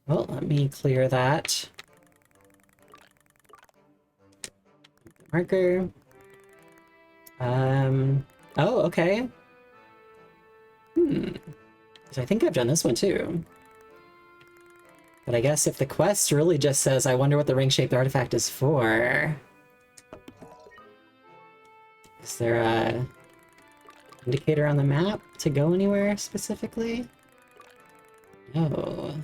Well, let me clear that. Marker. Oh, okay. So I think I've done this one too. But I guess if the quest really just says, I wonder what the ring-shaped artifact is for... Is there a indicator on the map to go anywhere specifically? No.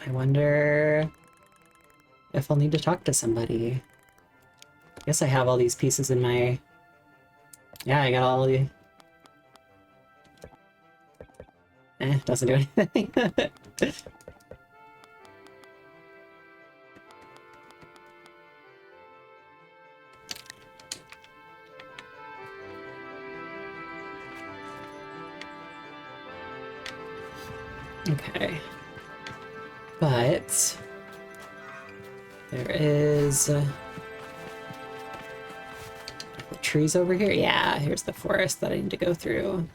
I wonder if I'll need to talk to somebody. I guess I have all these pieces in my... Yeah, I got all the... doesn't do anything. Okay. But... There is... trees over here? Yeah, here's the forest that I need to go through.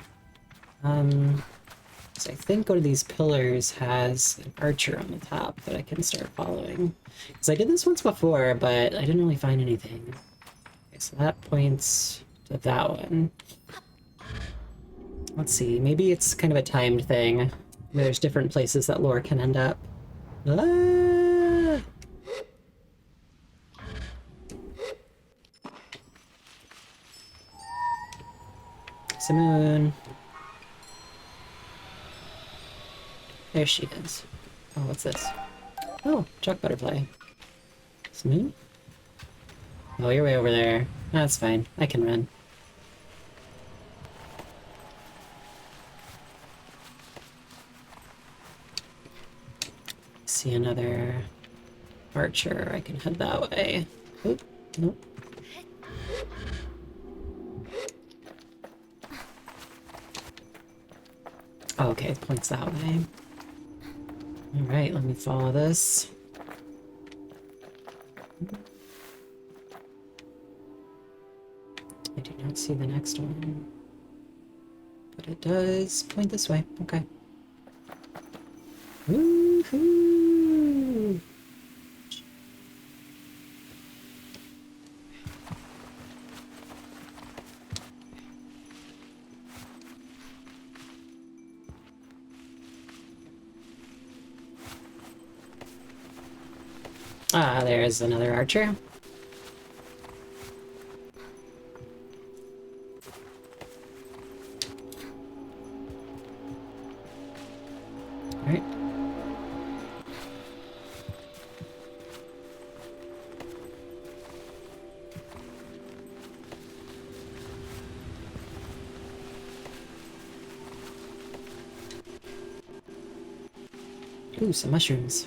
So I think one of these pillars has an archer on the top that I can start following. Because I did this once before, but I didn't really find anything. Okay, so that points to that one. Let's see, maybe it's kind of a timed thing. There's different places that Llhor can end up. Ah! Simoon. There she is. Oh, what's this? Oh, chalk butterfly. Simoon? Oh, you're way over there. That's fine. I can run. See another archer. I can head that way. Oop, nope. Oh, okay, it points that way. Alright, let me follow this. I do not see the next one. But it does point this way. Okay. Woohoo! Ah, there's another archer. Alright. Ooh, some mushrooms.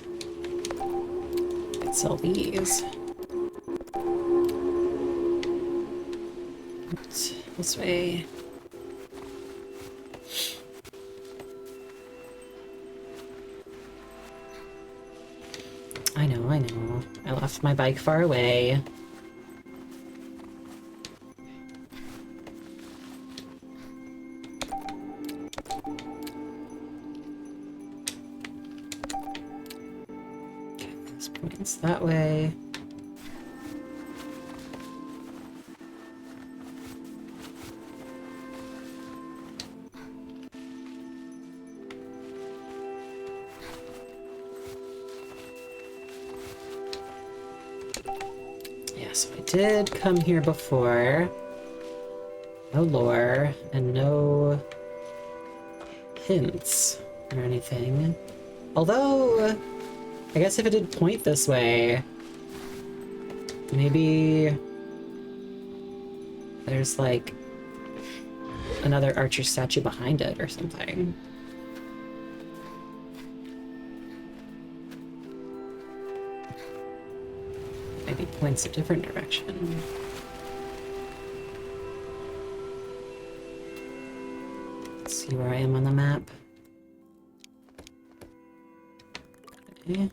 Could sell these. Oops, this way. I know, I know. I left my bike far away. Okay, this points that way. So I did come here before. No lore and no hints or anything. Although, I guess if it did point this way, maybe there's like another archer statue behind it or something. Maybe points a different direction. Let's see where I am on the map. Okay.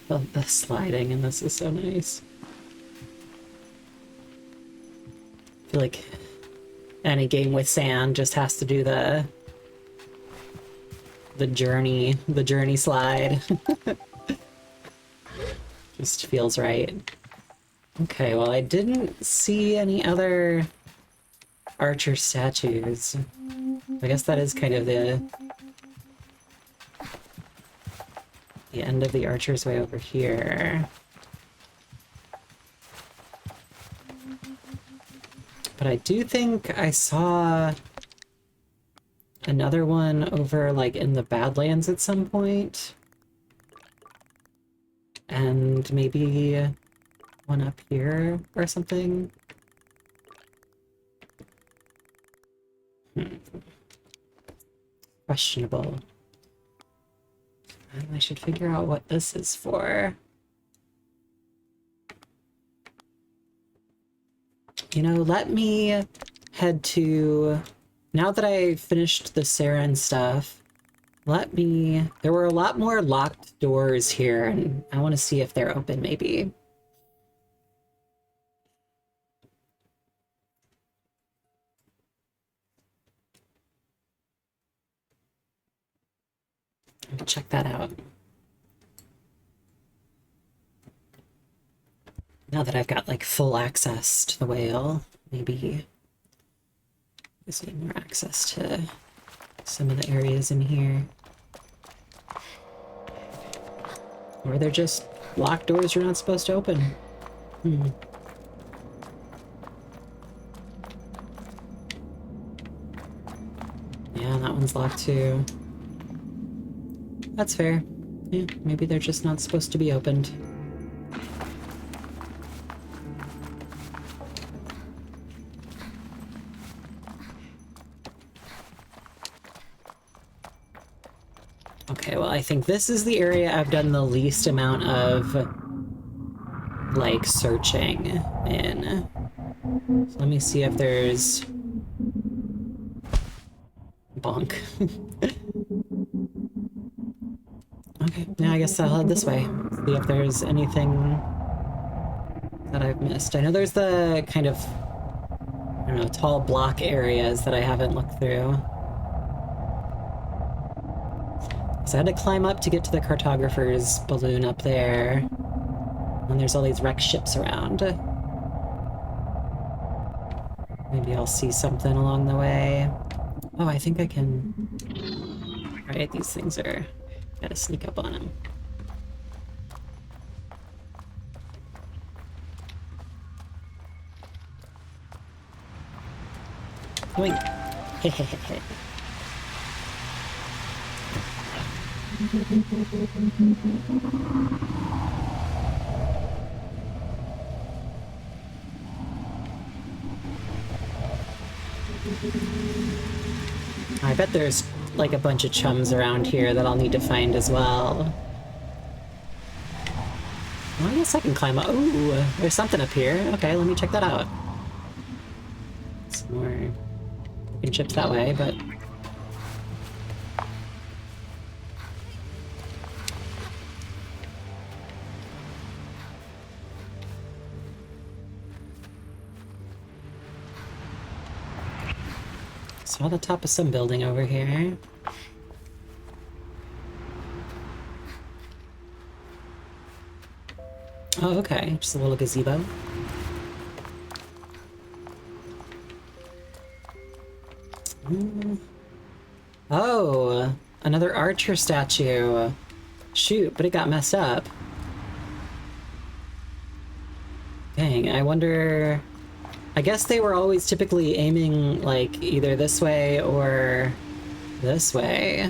Oh, the sliding in this is so nice. I feel like any game with sand just has to do the journey slide. Just feels right. Okay, well, I didn't see any other archer statues. I guess that is kind of the end of the archer's way over here. But I do think I saw another one over, like, in the Badlands at some point. And maybe one up here or something. Questionable. I should figure out what this is for. You know, let me head to... Now that I finished the Sarin stuff, there were a lot more locked doors here, and I want to see if they're open, maybe. Check that out. Now that I've got, like, full access to the whale, maybe just need more access to some of the areas in here. Or they're just locked doors you're not supposed to open. Yeah, that one's locked too. That's fair. Yeah, maybe they're just not supposed to be opened. Okay, well, I think this is the area I've done the least amount of, like, searching in. So let me see if there's... Bonk. Okay, yeah, I guess I'll head this way. See if there's anything that I've missed. I know there's the kind of, I don't know, tall block areas that I haven't looked through. So I had to climb up to get to the cartographer's balloon up there. And there's all these wrecked ships around. Maybe I'll see something along the way. Oh, I think I can... Right, these things are... Gotta sneak up on them. Wait. Hehehe. I bet there's like a bunch of chums around here that I'll need to find as well. Well, I guess I can climb up. Ooh, there's something up here. Okay, let me check that out. Some more broken chips that way, but... Saw the top of some building over here. Oh, okay. Just a little gazebo. Oh, another archer statue. Shoot, but it got messed up. Dang, I wonder... I guess they were always typically aiming, like, either this way or this way.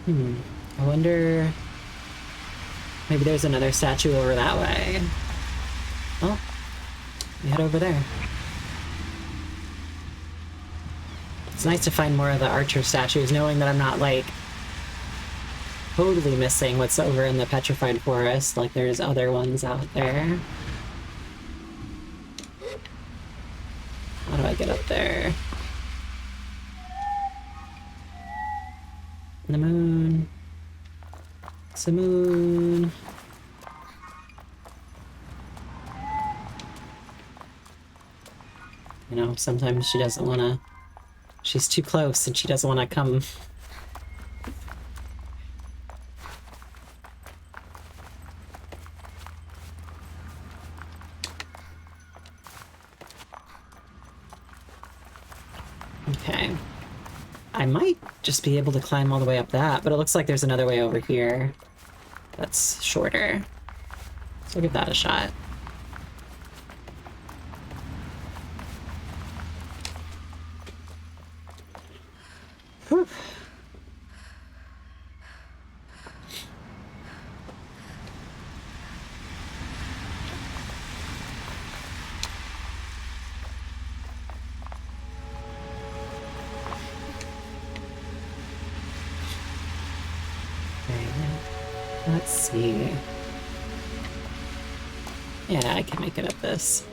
I wonder... Maybe there's another statue over that way. Oh, we head over there. It's nice to find more of the archer statues, knowing that I'm not, like, totally missing what's over in the petrified forest, like there's other ones out there. How do I get up there? The moon. It's the moon. You know, sometimes she doesn't want to... She's too close and she doesn't want to come... Okay. I might just be able to climb all the way up that, but it looks like there's another way over here that's shorter. So I'll give that a shot. Whew. Let's see. Yeah, I can make it up this.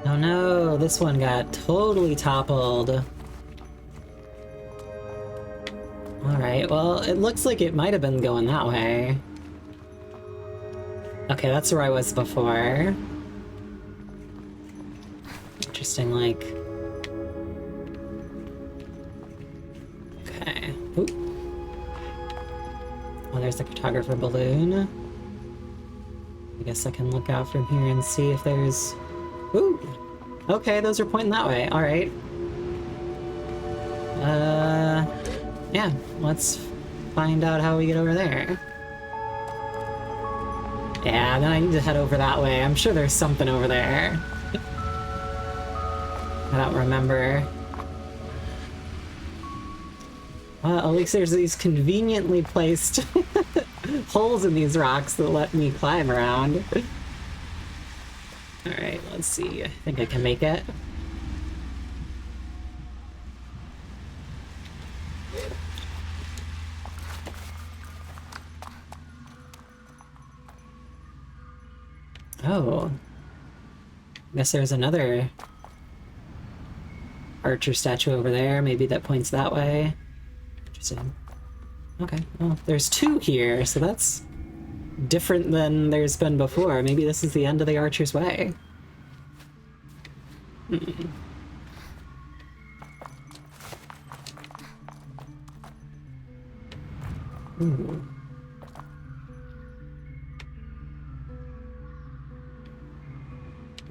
Oh no, this one got totally toppled. Alright, well, it looks like it might have been going that way. Okay, that's where I was before. Interesting, like... Okay. Oop. Oh, there's the cartographer balloon. I guess I can look out from here and see if there's... Ooh! Okay, those are pointing that way. Alright. Yeah, let's find out how we get over there. Yeah, then I need to head over that way. I'm sure there's something over there. I don't remember. Well, at least there's these conveniently placed holes in these rocks that let me climb around. Alright, let's see. I think I can make it. Oh. I guess there's another archer statue over there. Maybe that points that way. Interesting. Okay, well, there's two here, so that's different than there's been before. Maybe this is the end of the Archer's Way. Ooh.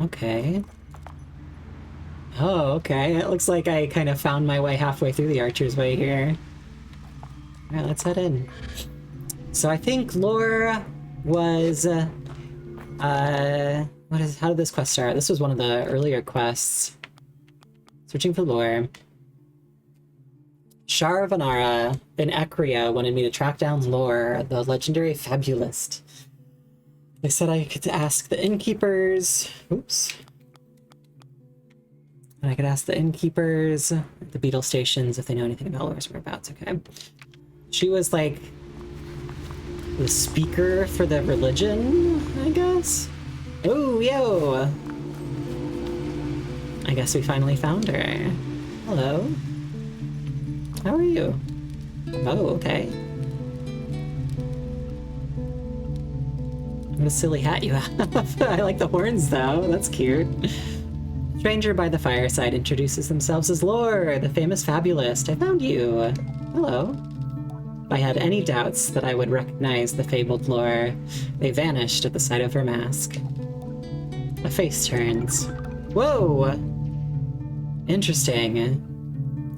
Okay. Oh, okay. It looks like I kind of found my way halfway through the Archer's Way here. Alright, let's head in. So I think Llhor was, how did this quest start? This was one of the earlier quests. Searching for Llhor. Shar of Anara in Ekria wanted me to track down Llhor, the legendary fabulist. They said I could ask the innkeepers... Oops. And I could ask the innkeepers at the beetle stations if they know anything about Llhor's whereabouts. Okay. She was like the speaker for the religion, I guess? Oh, yo! I guess we finally found her. Hello. How are you? Oh, okay. What a silly hat you have. I like the horns, though. That's cute. Stranger by the fireside introduces themselves as Llhor, the famous fabulist. I found you. Hello. If I had any doubts that I would recognize the fabled Llhor, they vanished at the sight of her mask. A face turns. Whoa! Interesting.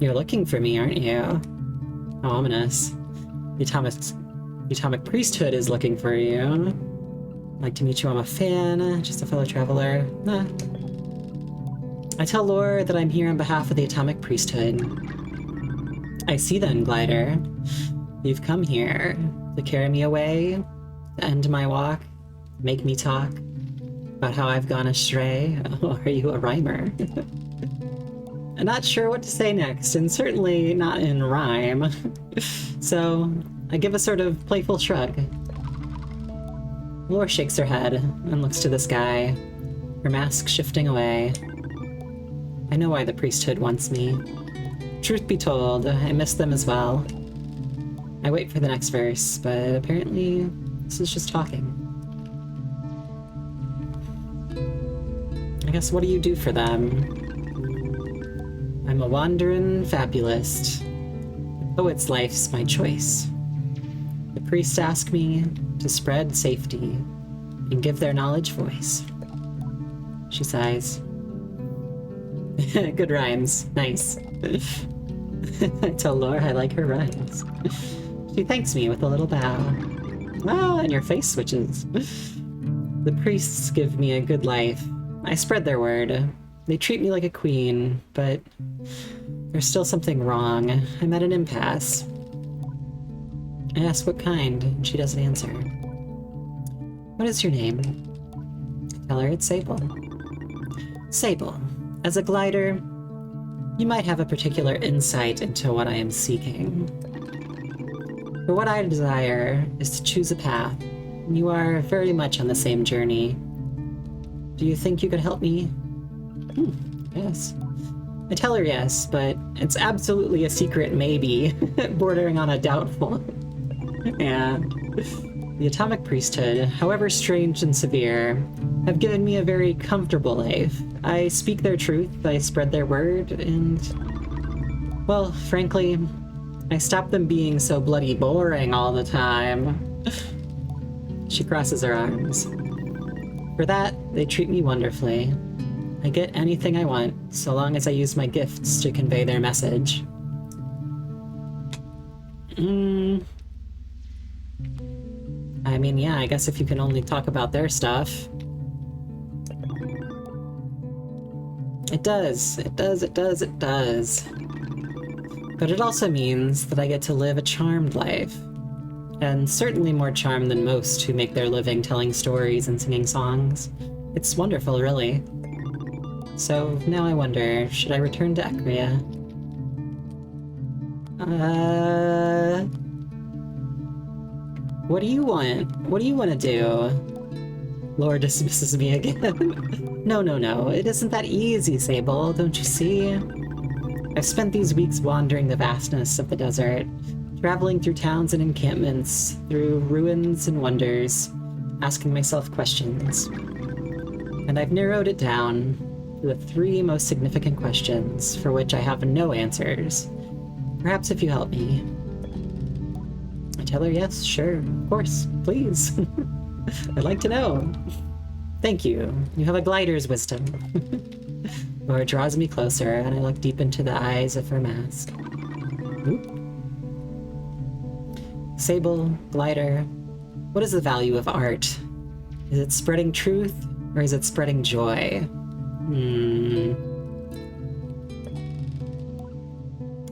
You're looking for me, aren't you? How ominous. The Atomic Priesthood is looking for you. I'd like to meet you, I'm a fan. Just a fellow traveler. Nah. I tell Llhor that I'm here on behalf of the Atomic Priesthood. I see then, Glider. You've come here to carry me away, to end my walk, make me talk about how I've gone astray. Oh, are you a rhymer? I'm not sure what to say next, and certainly not in rhyme. So, I give a sort of playful shrug. Llhor shakes her head and looks to the sky, her mask shifting away. I know why the priesthood wants me. Truth be told, I miss them as well. I wait for the next verse, but apparently this is just talking. I guess what do you do for them? I'm a wandering fabulist. The poet's life's my choice. The priests ask me to spread safety and give their knowledge voice. She sighs. Good rhymes. Nice. I tell Llhor I like her rhymes. She thanks me with a little bow. Oh, and your face switches. The priests give me a good life. I spread their word. They treat me like a queen, but there's still something wrong. I'm at an impasse. I ask what kind, and she doesn't answer. What is your name? I tell her it's Sable. Sable, as a glider, you might have a particular insight into what I am seeking. For what I desire is to choose a path, and you are very much on the same journey. Do you think you could help me? Yes. I tell her yes, but it's absolutely a secret maybe, bordering on a doubtful. Yeah. The Atomic Priesthood, however strange and severe, have given me a very comfortable life. I speak their truth, I spread their word, and... well, frankly, I stopped them being so bloody boring all the time. She crosses her arms. For that, they treat me wonderfully. I get anything I want, so long as I use my gifts to convey their message. I mean, yeah, I guess if you can only talk about their stuff. It does. But it also means that I get to live a charmed life. And certainly more charmed than most who make their living telling stories and singing songs. It's wonderful, really. So now I wonder, should I return to Ecria? What do you want? What do you want to do? Llhor dismisses me again. No, it isn't that easy, Sable, don't you see? I've spent these weeks wandering the vastness of the desert, traveling through towns and encampments, through ruins and wonders, asking myself questions. And I've narrowed it down to the 3 most significant questions for which I have no answers. Perhaps if you help me. I tell her yes, sure, of course, please. I'd like to know. Thank you. You have a glider's wisdom. Llhor draws me closer, and I look deep into the eyes of her mask. Oop. Sable, glider, what is the value of art? Is it spreading truth, or is it spreading joy?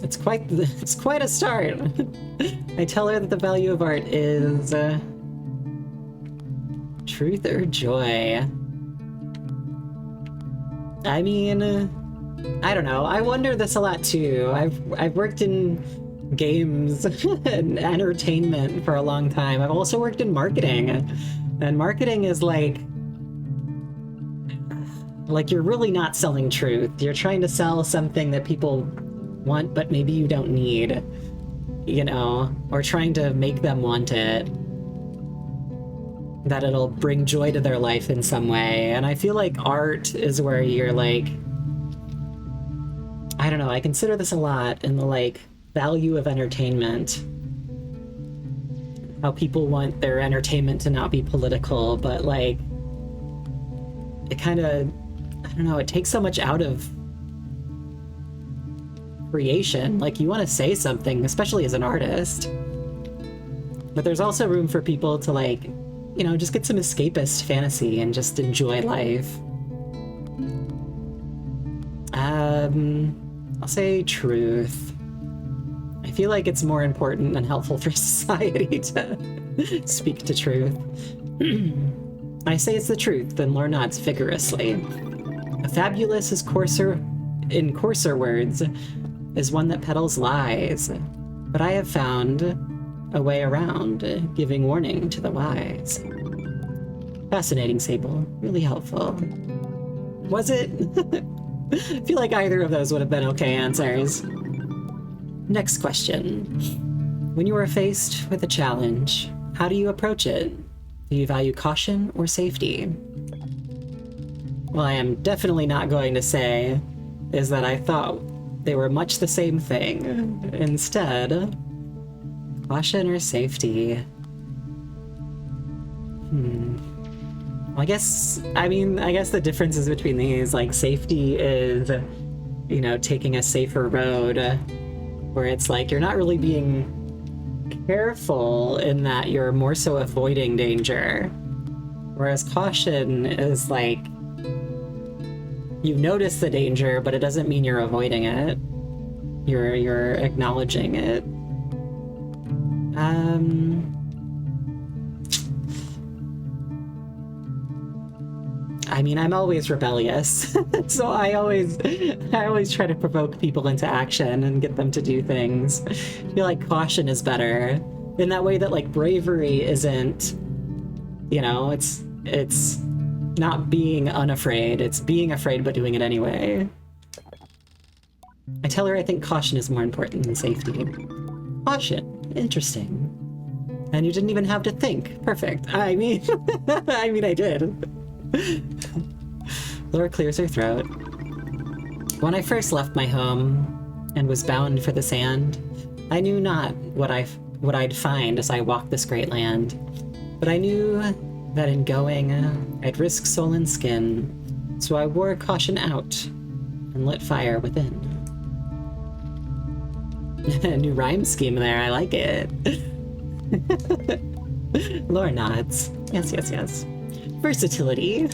It's quite a start. I tell her that the value of art is truth or joy. I mean, I don't know. I wonder this a lot too. I've worked in games and entertainment for a long time. I've also worked in marketing, and marketing is like you're really not selling truth. You're trying to sell something that people want, but maybe you don't need, you know, or trying to make them want it, that it'll bring joy to their life in some way. And I feel like art is where you're like, I don't know, I consider this a lot in the like value of entertainment, how people want their entertainment to not be political, but like it kind of, I don't know, it takes so much out of creation. Like, you want to say something, especially as an artist, but there's also room for people to, like, you know, just get some escapist fantasy and just enjoy life. I'll say truth. I feel like it's more important and helpful for society to speak to truth. I say it's the truth, then Llhor nods vigorously. A fabulous is in coarser words, is one that peddles lies. But I have found a way around, giving warning to the wise. Fascinating, Sable. Really helpful. Was it? I feel like either of those would have been okay answers. Next question. When you are faced with a challenge, how do you approach it? Do you value caution or safety? Well, I am definitely not going to say is that I thought they were much the same thing. Instead, caution or safety? Well, I guess the differences between these, like, safety is, you know, taking a safer road, where it's like you're not really being careful in that you're more so avoiding danger. Whereas caution is like, you notice the danger, but it doesn't mean you're avoiding it. You're acknowledging it. I mean, I'm always rebellious, so I always try to provoke people into action and get them to do things. I feel like caution is better in that way that, like, bravery isn't, you know, it's not being unafraid, it's being afraid but doing it anyway. I tell her I think caution is more important than safety. Caution, interesting. And you didn't even have to think. Perfect. I mean, I did. Llhor clears her throat. When I first left my home and was bound for the sand, I knew not what I'd find as I walked this great land, but I knew that in going, I'd risk soul and skin, so I wore caution out and lit fire within. A new rhyme scheme there, I like it. Llhor nods. Yes. Versatility.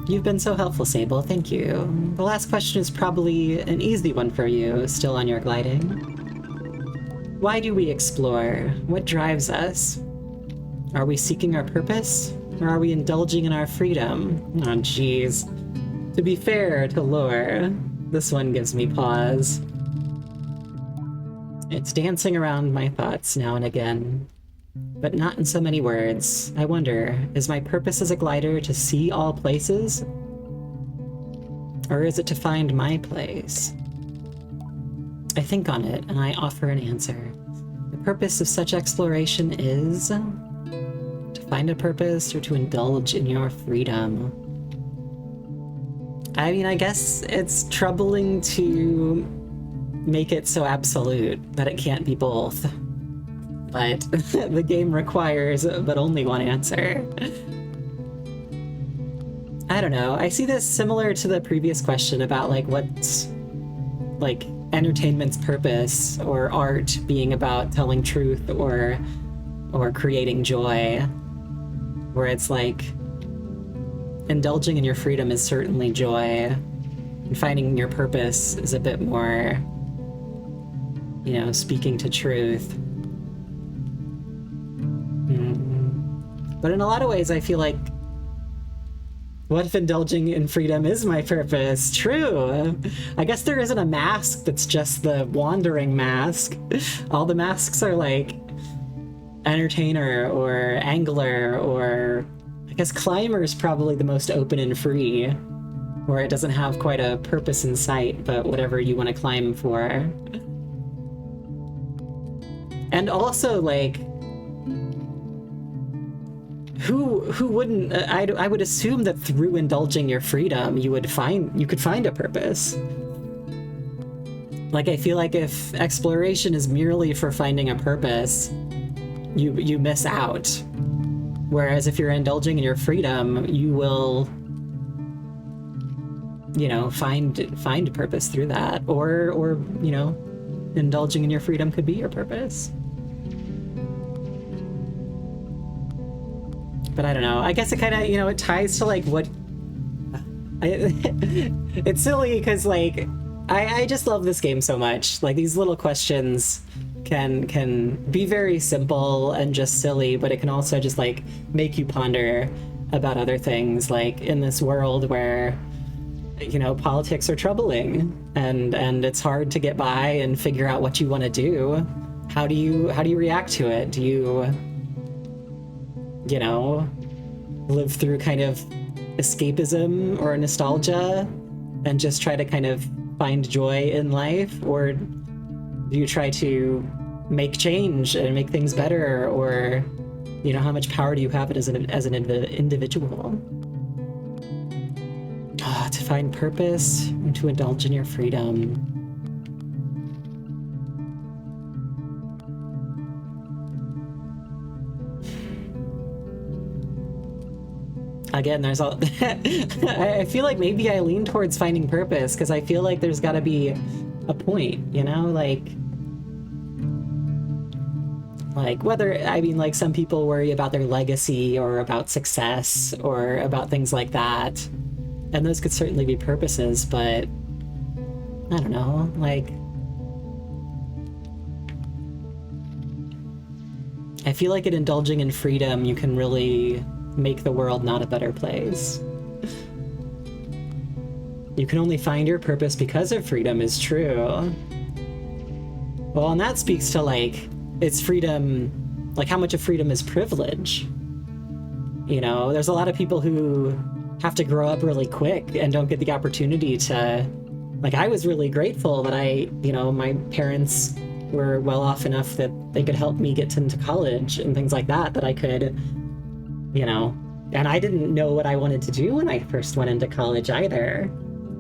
You've been so helpful, Sable. Thank you. The last question is probably an easy one for you, still on your gliding. Why do we explore? What drives us? Are we seeking our purpose? Or are we indulging in our freedom? Oh, jeez. To be fair to Llhor, this one gives me pause. It's dancing around my thoughts now and again. But not in so many words. I wonder, is my purpose as a glider to see all places? Or is it to find my place? I think on it, and I offer an answer. The purpose of such exploration is to find a purpose or to indulge in your freedom. I mean, I guess it's troubling to make it so absolute that it can't be both. But the game requires but only one answer. I don't know. I see this similar to the previous question about, like, what's, like, entertainment's purpose, or art being about telling truth or creating joy, where it's like indulging in your freedom is certainly joy, and finding your purpose is a bit more, you know, speaking to truth. But in a lot of ways, I feel like, what if indulging in freedom is my purpose? True. I guess there isn't a mask that's just the wandering mask. All the masks are like entertainer or angler, or I guess climber is probably the most open and free, where it doesn't have quite a purpose in sight, but whatever you want to climb for. And also, like, who wouldn't? I would assume that through indulging your freedom, you could find a purpose. Like, I feel like if exploration is merely for finding a purpose, you miss out. Whereas if you're indulging in your freedom, you will, you know, find a purpose through that, or you know, indulging in your freedom could be your purpose. But I don't know. I guess it kind of, you know, it ties to, like, what It's silly because, like, I just love this game so much. Like, these little questions can be very simple and just silly, but it can also just, like, make you ponder about other things, like, in this world where, you know, politics are troubling and it's hard to get by and figure out what you want to do. How do you react to it? Do you know, live through kind of escapism or nostalgia and just try to kind of find joy in life? Or do you try to make change and make things better? Or, you know, how much power do you have as an individual? To find purpose and to indulge in your freedom. Again, there's all... I feel like maybe I lean towards finding purpose because I feel like there's got to be a point, you know? Like whether, I mean, like, some people worry about their legacy or about success or about things like that. And those could certainly be purposes, but I don't know, like, I feel like in indulging in freedom, you can really make the world not a better place. You can only find your purpose because of freedom is true. Well, and that speaks to, like, it's freedom, like, how much of freedom is privilege? You know, there's a lot of people who have to grow up really quick and don't get the opportunity to, like, I was really grateful that you know, my parents were well off enough that they could help me get into college and things like that, that I could, you know, and I didn't know what I wanted to do when I first went into college either,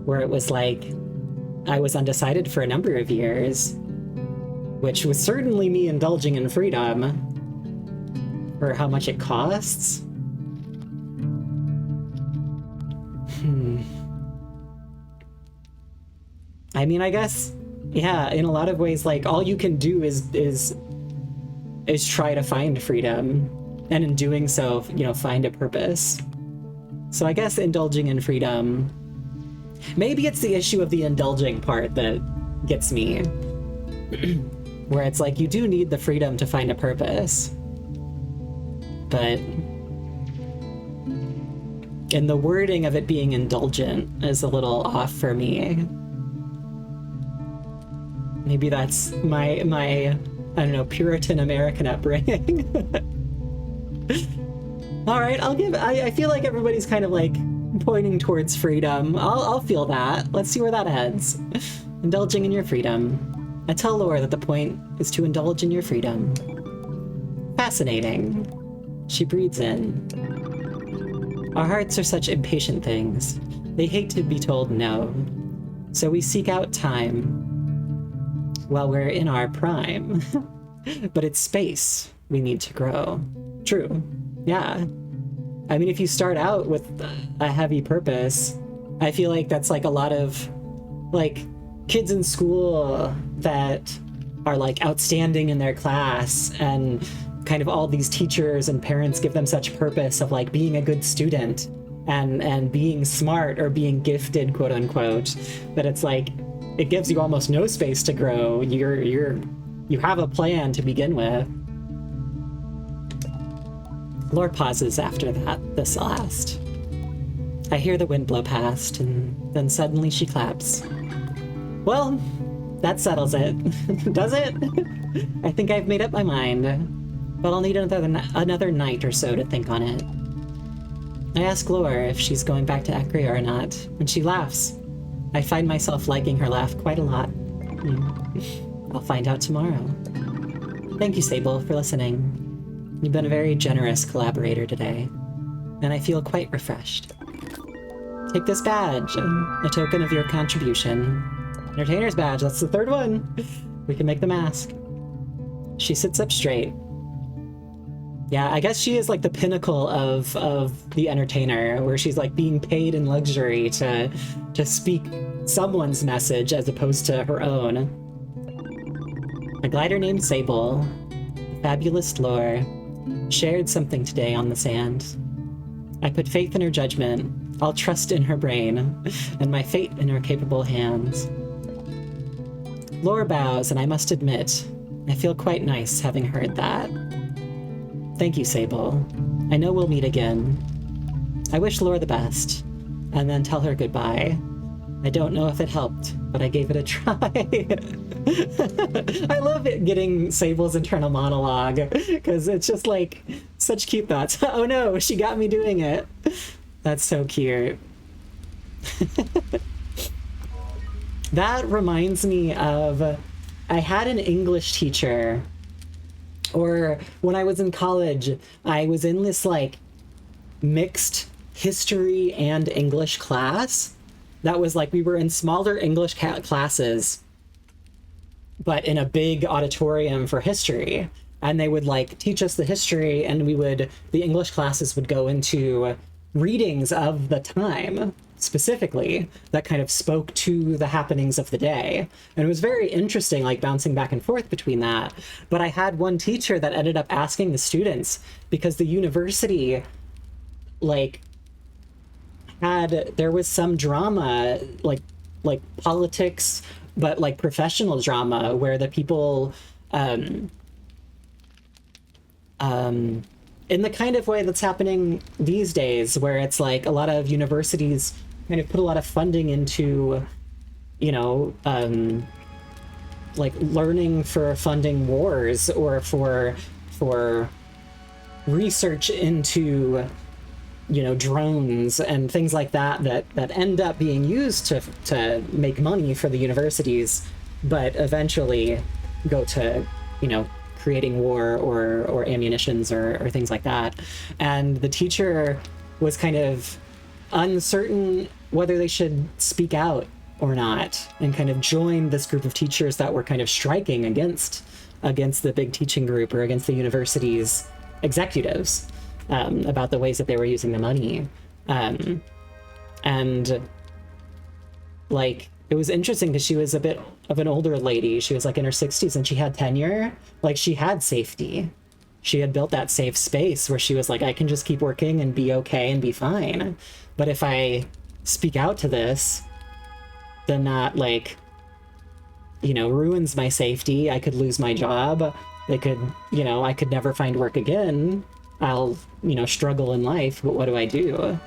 where it was like, I was undecided for a number of years, which was certainly me indulging in freedom for how much it costs. I mean, I guess, yeah, in a lot of ways, like, all you can do is try to find freedom, and in doing so, you know, find a purpose. So I guess indulging in freedom, maybe it's the issue of the indulging part that gets me, where it's like, you do need the freedom to find a purpose, but in the wording of it being indulgent is a little off for me. Maybe that's my I don't know, Puritan American upbringing. All right, I feel like everybody's kind of like pointing towards freedom. I'll feel that. Let's see where that heads. Indulging in your freedom. I tell Llhor that the point is to indulge in your freedom. Fascinating. She breathes in. Our hearts are such impatient things. They hate to be told no. So we seek out time while we're in our prime. But it's space we need to grow. True. Yeah. I mean, if you start out with a heavy purpose, I feel like that's like a lot of, like, kids in school that are, like, outstanding in their class, and kind of all these teachers and parents give them such purpose of, like, being a good student and being smart or being gifted, quote unquote, that it's like, it gives you almost no space to grow. You have a plan to begin with. Llhor pauses after this last. I hear the wind blow past, and then suddenly she claps. Well, that settles it. Does it? I think I've made up my mind, but I'll need another night or so to think on it. I ask Llhor if she's going back to Acrea or not, and she laughs. I find myself liking her laugh quite a lot. I'll find out tomorrow. Thank you, Sable, for listening. You've been a very generous collaborator today, and I feel quite refreshed. Take this badge, a token of your contribution. Entertainer's badge, that's the third one. We can make the mask. She sits up straight. Yeah, I guess she is like the pinnacle of the entertainer, where she's like being paid in luxury to speak someone's message as opposed to her own. A glider named Sable, the Fabulist Llhor, shared something today on the sand. I put faith in her judgment I'll trust in her brain, and my fate in her capable hands. Llhor bows, and I must admit, I feel quite nice having heard that. Thank you, Sable. I know we'll meet again. I wish Llhor the best, and then tell her goodbye. I don't know if it helped, but I gave it a try. I love it getting Sable's internal monologue, because it's just like such cute thoughts. Oh no, she got me doing it. That's so cute. That reminds me of, I had an English teacher, or when I was in college, I was in this like mixed history and English class. That was like, we were in smaller English classes, but in a big auditorium for history. And they would like teach us the history, and the English classes would go into readings of the time specifically that kind of spoke to the happenings of the day. And it was very interesting, like bouncing back and forth between that. But I had one teacher that ended up asking the students, because the university, like, there was some drama, like politics, but like professional drama, where the people, in the kind of way that's happening these days, where it's like a lot of universities kind of put a lot of funding into, you know, like learning for funding wars, or for research into, you know, drones and things like that end up being used to make money for the universities, but eventually go to, you know, creating war or ammunitions or things like that. And the teacher was kind of uncertain whether they should speak out or not, and kind of join this group of teachers that were kind of striking against the big teaching group, or against the university's executives, about the ways that they were using the money. And like, it was interesting because she was a bit of an older lady. She was like in her 60s, and she had tenure. Like, she had safety. She had built that safe space where she was like, I can just keep working and be okay and be fine. But if I speak out to this, then that, like, you know, ruins my safety. I could lose my job. They could, you know, I could never find work again. I'll, you know, struggle in life, but what do I do?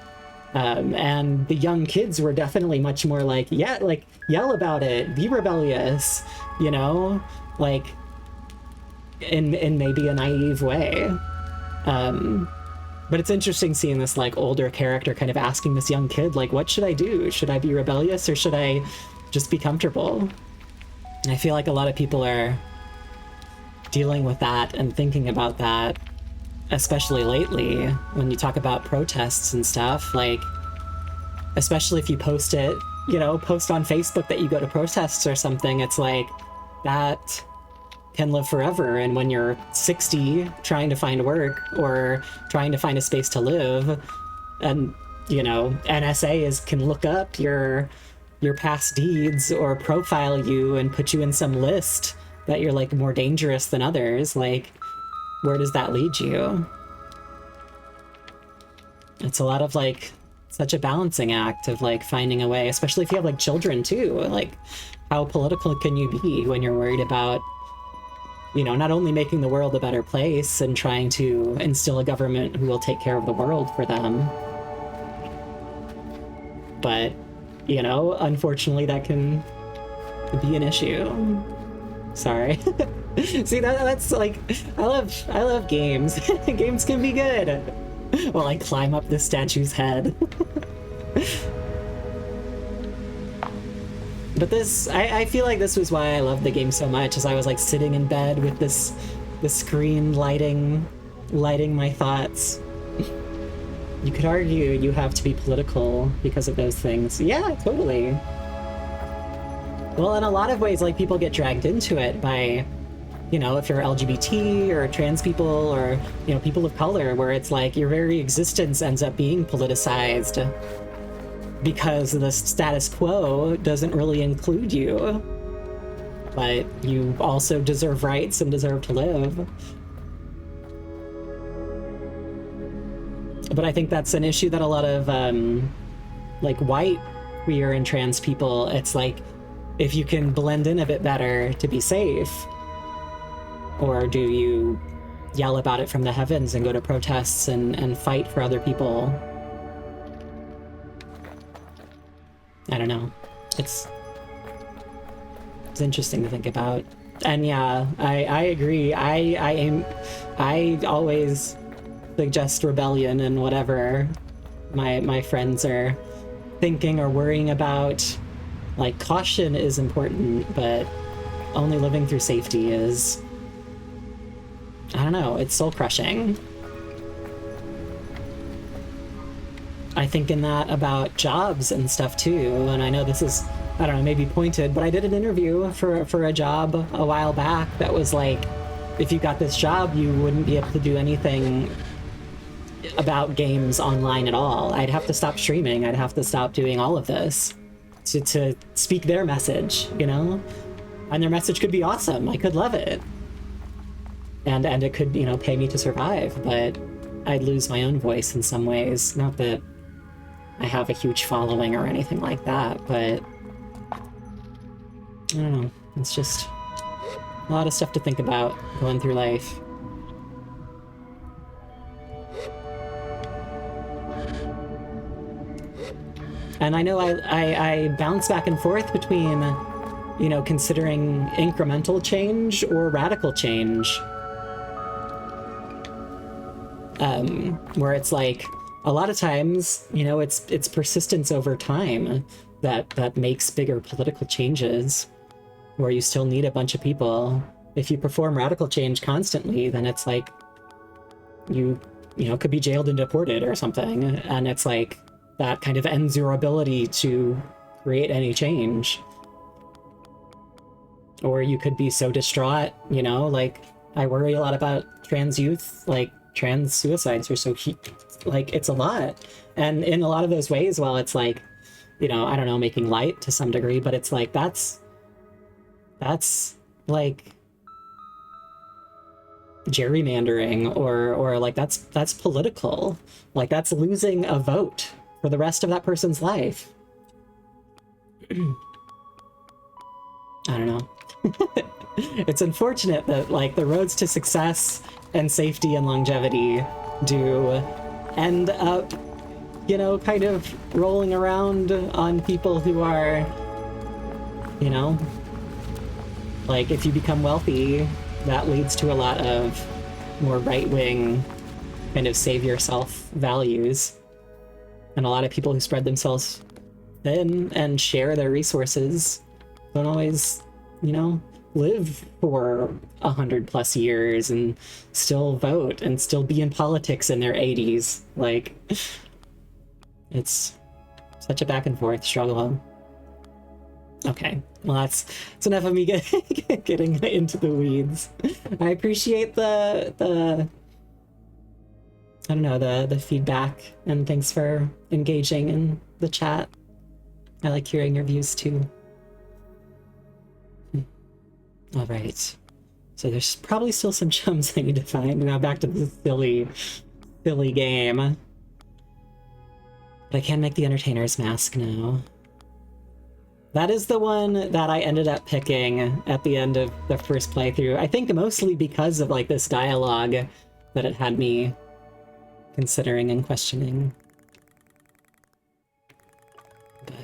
And the young kids were definitely much more like, yeah, like, yell about it, be rebellious, you know, like, in maybe a naive way. But it's interesting seeing this, like, older character kind of asking this young kid, like, what should I do? Should I be rebellious, or should I just be comfortable? And I feel like a lot of people are dealing with that and thinking about that, especially lately, when you talk about protests and stuff. Like, especially if you post it, you know, post on Facebook that you go to protests or something, it's like, that can live forever. And when you're 60 trying to find work, or trying to find a space to live, and, you know, NSA can look up your past deeds, or profile you and put you in some list that you're, like, more dangerous than others, like, where does that lead you? It's a lot of, like, such a balancing act of, like, finding a way, especially if you have, like, children too. Like, how political can you be when you're worried about, you know, not only making the world a better place and trying to instill a government who will take care of the world for them, but, you know, unfortunately that can be an issue. Sorry. See, that's like, I love games. Games can be good. While I climb up this statue's head. But this, I feel like this was why I loved the game so much, as I was like sitting in bed with the screen lighting my thoughts. You could argue you have to be political because of those things. Yeah, totally. Well, in a lot of ways, like, people get dragged into it by, you know, if you're LGBT or trans people, or, you know, people of color, where it's like your very existence ends up being politicized because the status quo doesn't really include you. But you also deserve rights and deserve to live. But I think that's an issue that a lot of like white queer and trans people, it's like if you can blend in a bit better to be safe, or do you yell about it from the heavens and go to protests and fight for other people? I don't know. It's interesting to think about. And yeah, I agree. I always suggest rebellion and whatever my friends are thinking or worrying about. Like, caution is important, but only living through safety is, I don't know, it's soul crushing. I think in that about jobs and stuff too, and I know this is, I don't know, maybe pointed, but I did an interview for a job a while back that was like, if you got this job, you wouldn't be able to do anything about games online at all. I'd have to stop streaming. I'd have to stop doing all of this to speak their message, you know? And their message could be awesome. I could love it. And it could, you know, pay me to survive, but I'd lose my own voice in some ways. Not that I have a huge following or anything like that, but I don't know. It's just a lot of stuff to think about going through life. And I know I bounce back and forth between, you know, considering incremental change or radical change. Where it's like, a lot of times, you know, it's persistence over time that makes bigger political changes, where you still need a bunch of people. If you perform radical change constantly, then it's like you know, could be jailed and deported or something, and it's like that kind of ends your ability to create any change. Or you could be so distraught, you know, like I worry a lot about trans youth, like trans suicides are so like it's a lot. And in a lot of those ways, well, it's like, you know, I don't know, making light to some degree, but it's like that's like gerrymandering, or like that's political. Like that's losing a vote for the rest of that person's life. I don't know. It's unfortunate that like the roads to success and safety and longevity do end up, you know, kind of rolling around on people who are, you know, like if you become wealthy, that leads to a lot of more right-wing kind of save yourself values. And a lot of people who spread themselves thin and share their resources don't always, you know, live for 100+ years and still vote and still be in politics in their 80s. Like, it's such a back and forth struggle. Okay, well that's enough of me getting into the weeds. I appreciate the I don't know, the feedback, and thanks for engaging in the chat. I like hearing your views too. All right, so there's probably still some gems I need to find. Now back to the silly game. But I can make the Entertainer's Mask now. That is the one that I ended up picking at the end of the first playthrough. I think mostly because of like this dialogue that it had me considering and questioning. But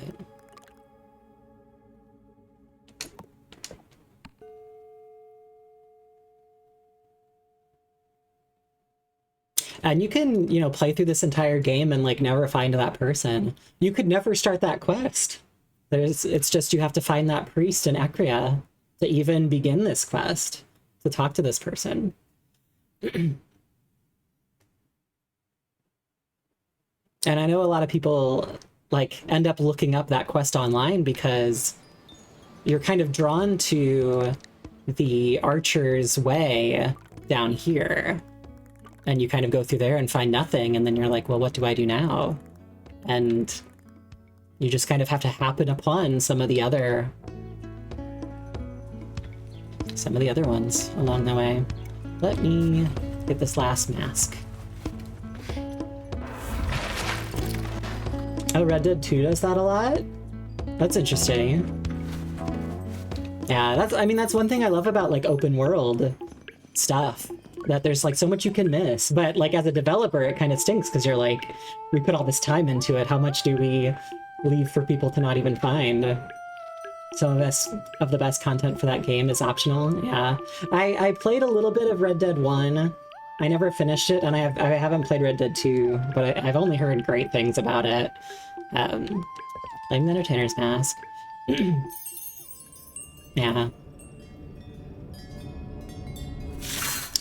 and you can, you know, play through this entire game and like never find that person. You could never start that quest. It's just you have to find that priest in Ekria to even begin this quest, to talk to this person. And I know a lot of people like end up looking up that quest online because you're kind of drawn to the Archer's Way down here. And you kind of go through there and find nothing, and then you're like, well, what do I do now? And you just kind of have to happen upon some of the other ones along the way. Let me get this last mask. Oh, Red Dead 2 does that a lot? That's interesting. Yeah, that's one thing I love about like open world stuff, that there's like so much you can miss. But like as a developer, it kind of stinks because you're like, we put all this time into it. How much do we leave for people to not even find? Some of the best content for that game is optional. Yeah, I played a little bit of Red Dead 1. I never finished it, and I haven't played Red Dead 2, but I've only heard great things about it. Blame the Entertainer's Mask. Yeah.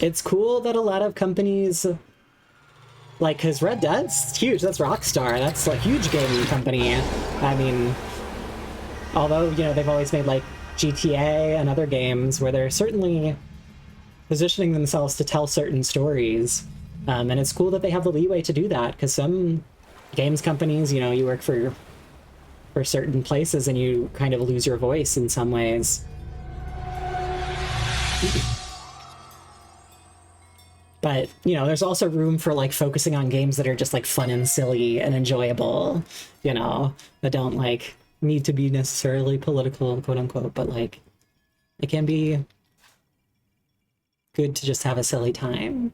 It's cool that a lot of companies, like, because Red Dead's huge, that's Rockstar, that's a huge gaming company. I mean, although, you know, they've always made, like, GTA and other games where they're certainly positioning themselves to tell certain stories. And it's cool that they have the leeway to do that, because some games companies, you know, you work for certain places and you kind of lose your voice in some ways. But, you know, there's also room for, like, focusing on games that are just, like, fun and silly and enjoyable, you know, that don't, like, need to be necessarily political, quote-unquote, but, like, it can be good to just have a silly time.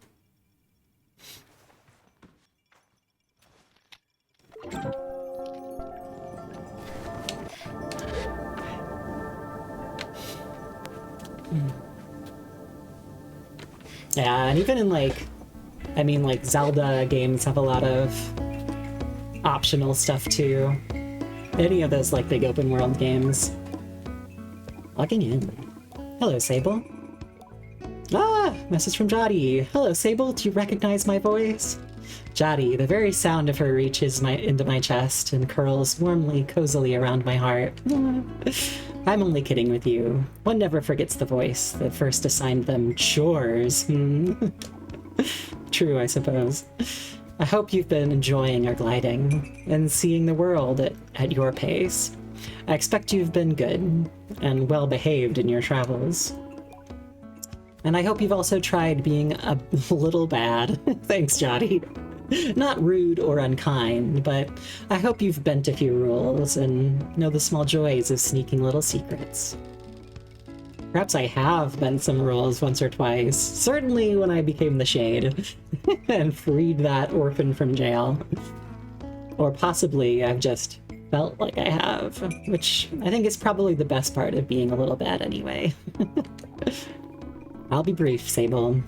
Yeah, and even in, like, I mean, like, Zelda games have a lot of optional stuff, too. Any of those, like, big open world games. Logging in. Hello, Sable. Ah, message from Jotty. Hello, Sable, do you recognize my voice? Jotty, the very sound of her reaches into my chest and curls warmly, cozily around my heart. I'm only kidding with you. One never forgets the voice that first assigned them chores. True, I suppose. I hope you've been enjoying your gliding and seeing the world at your pace. I expect you've been good and well behaved in your travels. And I hope you've also tried being a little bad. Thanks, Jotty. Not rude or unkind, but I hope you've bent a few rules and know the small joys of sneaking little secrets. Perhaps I have bent some rules once or twice, certainly when I became the Shade and freed that orphan from jail. Or possibly I've just felt like I have, which I think is probably the best part of being a little bad anyway. I'll be brief, Sable.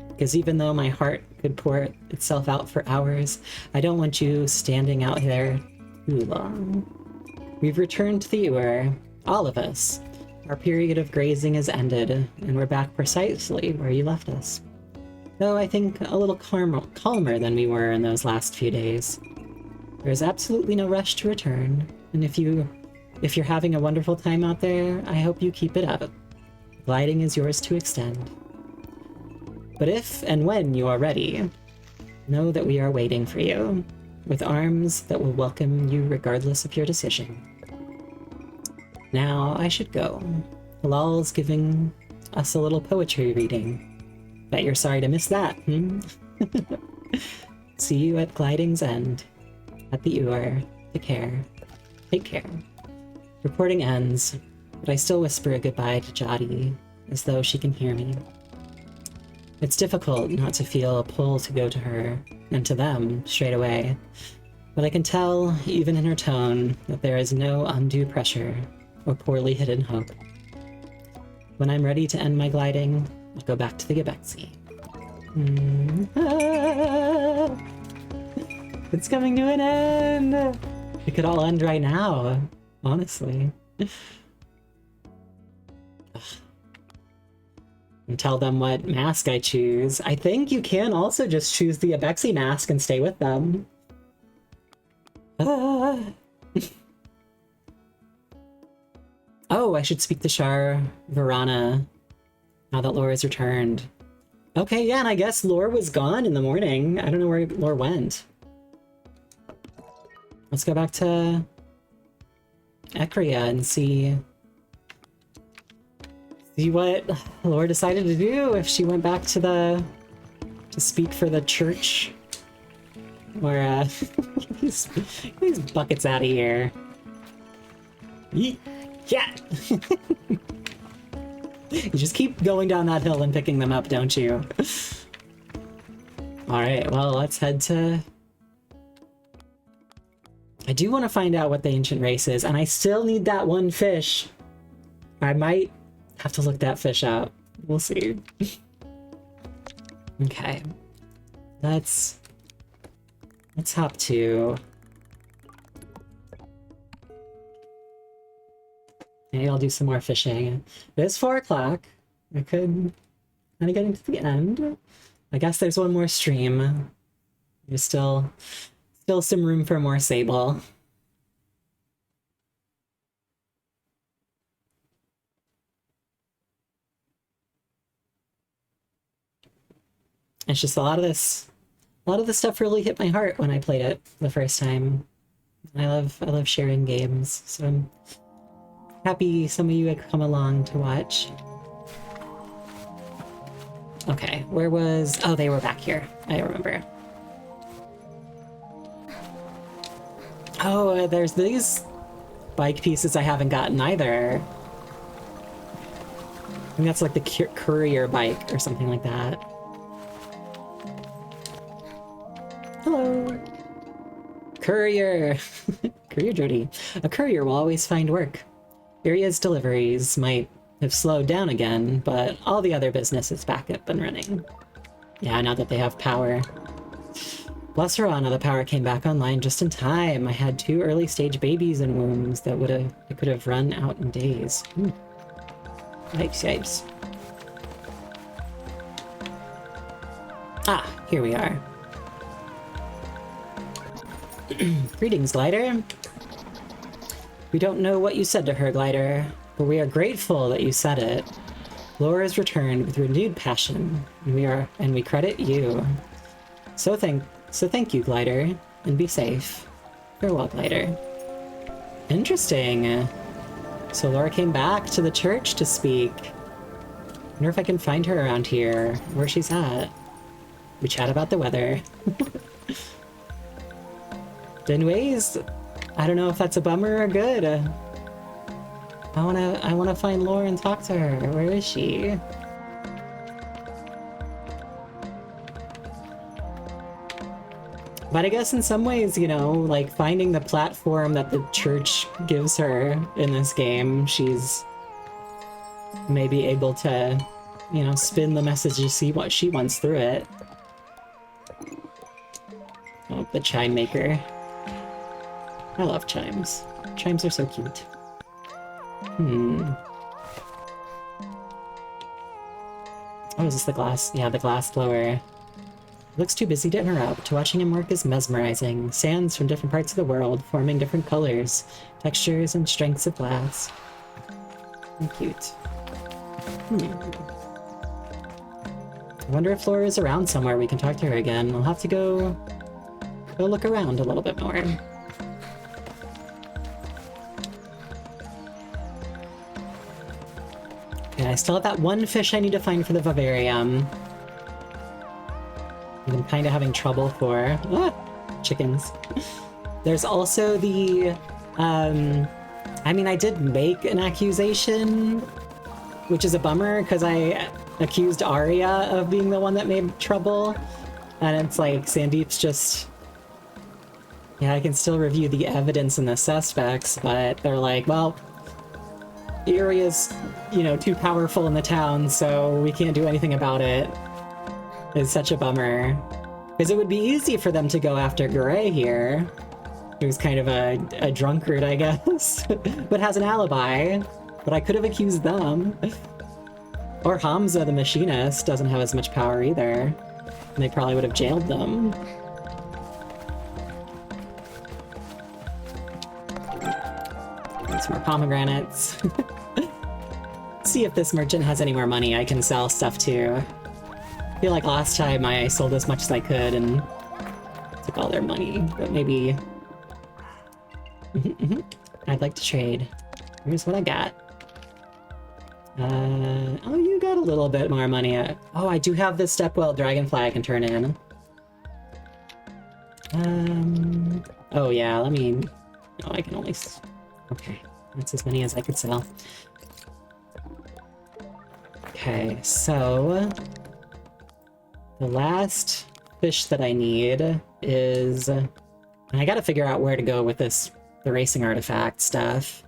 Because even though my heart could pour itself out for hours, I don't want you standing out there too long. We've returned to the Llhor, all of us. Our period of grazing has ended, and we're back precisely where you left us. Though I think a little calmer than we were in those last few days. There's absolutely no rush to return, and if you're having a wonderful time out there, I hope you keep it up. Gliding is yours to extend. But if and when you are ready, know that we are waiting for you, with arms that will welcome you regardless of your decision. Now I should go. Llhor's giving us a little poetry reading. Bet you're sorry to miss that, See you at Gliding's End, at the Llhor. Take care. Reporting ends, but I still whisper a goodbye to Jotty, as though she can hear me. It's difficult not to feel a pull to go to her, and to them, straight away. But I can tell, even in her tone, that there is no undue pressure, or poorly hidden hope. When I'm ready to end my gliding, I'll go back to the Gebexi. It's coming to an end! It could all end right now, honestly. And tell them what mask I choose. I think you can also just choose the Gebexi mask and stay with them. Oh, I should speak to Shar Varana now that Llhor has returned. Okay, yeah, and I guess Llhor was gone in the morning. I don't know where Llhor went. Let's go back to Ekria and see what Llhor decided to do, if she went back to speak for the church Or, these buckets out of here. Yeet. Yeah! You just keep going down that hill and picking them up, don't you? Alright, well, let's head to... I do want to find out what the ancient race is, and I still need that one fish. I might have to look that fish up. We'll see. Okay. Let's hop to... Maybe I'll do some more fishing. It is 4 o'clock. I could kind of get into the end. I guess there's one more stream. There's still some room for more Sable. It's just a lot of this stuff really hit my heart when I played it the first time. I love sharing games, so I'm happy some of you had come along to watch. Okay, where was... Oh, they were back here. I remember. Oh, there's these bike pieces I haven't gotten either. I think that's like the courier bike or something like that. Hello! Courier! Courier duty. A courier will always find work. Iria's deliveries might have slowed down again, but all the other business is back up and running. Yeah, now that they have power. Bless Rana, the power came back online just in time. I had 2 early-stage babies in wombs that could have run out in days. Yikes, yikes. Ah, here we are. Greetings, Glider. We don't know what you said to her, Glider, but we are grateful that you said it. Llhor has returned with renewed passion, and we credit you. So thank you, Glider, and be safe. Farewell, Glider. Interesting. So Llhor came back to the church to speak. Wonder if I can find her around here, where she's at. We chat about the weather. Anyways, I don't know if that's a bummer or good. I wanna find Llhor and talk to her. Where is she? But I guess in some ways, you know, like finding the platform that the church gives her in this game, she's maybe able to, you know, spin the message to see what she wants through it. Oh, the chime maker. I love chimes. Chimes are so cute. Oh, is this the glass? Yeah, the glass blower. Looks too busy to interrupt. Watching him work is mesmerizing. Sands from different parts of the world, forming different colors, textures, and strengths of glass. And cute. I wonder if Llhor is around somewhere we can talk to her again. I'll have to go look around a little bit more. Okay, I still have that one fish I need to find for the vivarium. I'm kind of having trouble for... chickens. There's also the... I mean, I did make an accusation, which is a bummer, because I accused Arya of being the one that made trouble. And it's like, Sandeep's just... Yeah, I can still review the evidence and the suspects, but they're like, well... Arya's, you know, too powerful in the town, so we can't do anything about it. It's such a bummer. Because it would be easy for them to go after Gray here, who's kind of a drunkard, I guess, but has an alibi. But I could have accused them. Or Hamza, the machinist, doesn't have as much power either. And they probably would have jailed them. Some more pomegranates. See if this merchant has any more money I can sell stuff to. I feel like last time I sold as much as I could and took all their money, but maybe... I'd like to trade. Here's what I got. Oh, you got a little bit more money. Oh, I do have this Stepwell Dragonfly I can turn in. Oh yeah, let me... Oh, I can only... Okay, that's as many as I could sell. Okay, so... The last fish that I need is... And I gotta figure out where to go with this, the racing artifact stuff.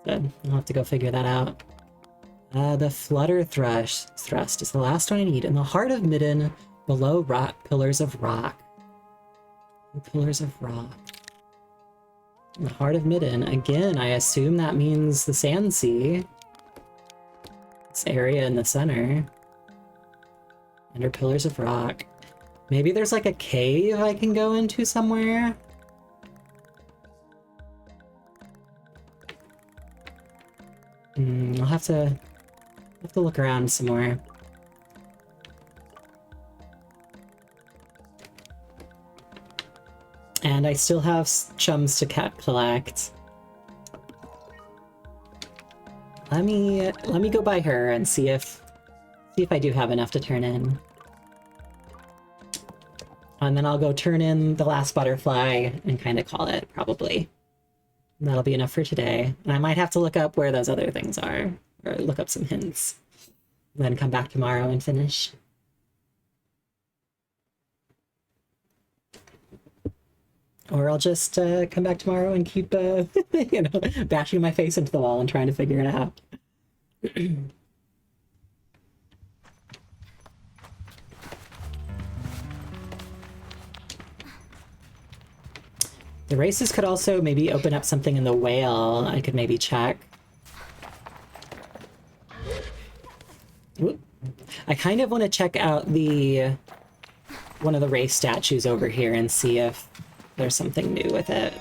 But I'll have to go figure that out. The flutter thrust is the last one I need. In the heart of Midden, below pillars of rock. Pillars of rock. In the heart of Midden. Again, I assume that means the Sand Sea. This area in the center. Under pillars of rock. Maybe there's like a cave I can go into somewhere? I'll have to look around some more. And I still have chums to collect. Let me go by her and see if I do have enough to turn in. And then I'll go turn in the last butterfly and kind of call it, probably. And that'll be enough for today. And I might have to look up where those other things are, or look up some hints. And then come back tomorrow and finish. Or I'll just come back tomorrow and keep, you know, bashing my face into the wall and trying to figure it out. The races could also maybe open up something in the whale I could maybe check. Oop. I kind of want to check out one of the race statues over here and see if there's something new with it.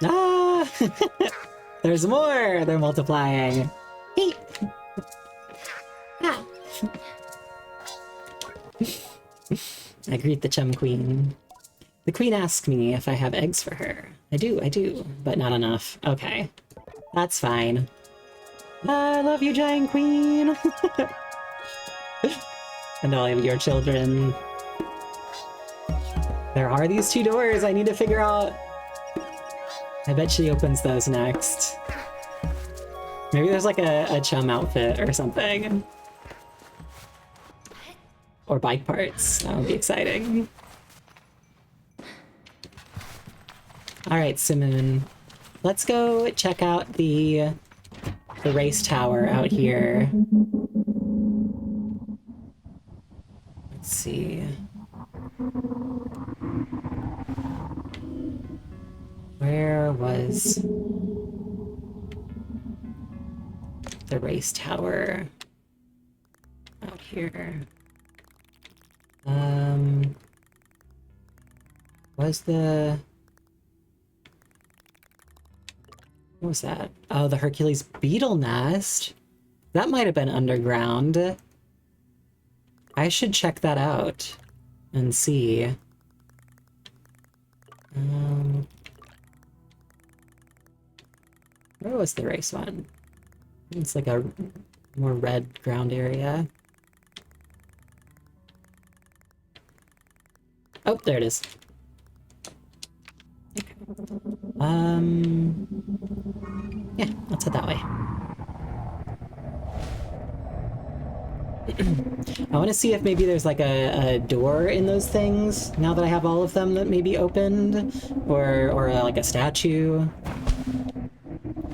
Ah! There's more! They're multiplying. Hey! Ah. I greet the Chum Queen. The queen asks me if I have eggs for her. I do, but not enough. Okay. That's fine. I love you, giant queen! And all of your children. There are these two doors I need to figure out. I bet she opens those next. Maybe there's like a chum outfit or something. Or bike parts. That would be exciting. Alright, Simoon. Let's go check out the race tower out here. Let's see. Where was the race tower? Out here. Was the... What was that? Oh, the Hercules beetle nest. That might have been underground. I should check that out and see. Where was the race one? It's like a more red ground area. Oh, there it is. Okay. Yeah, let's head that way. I want to see if maybe there's like a door in those things, now that I have all of them that may be opened, or like a statue.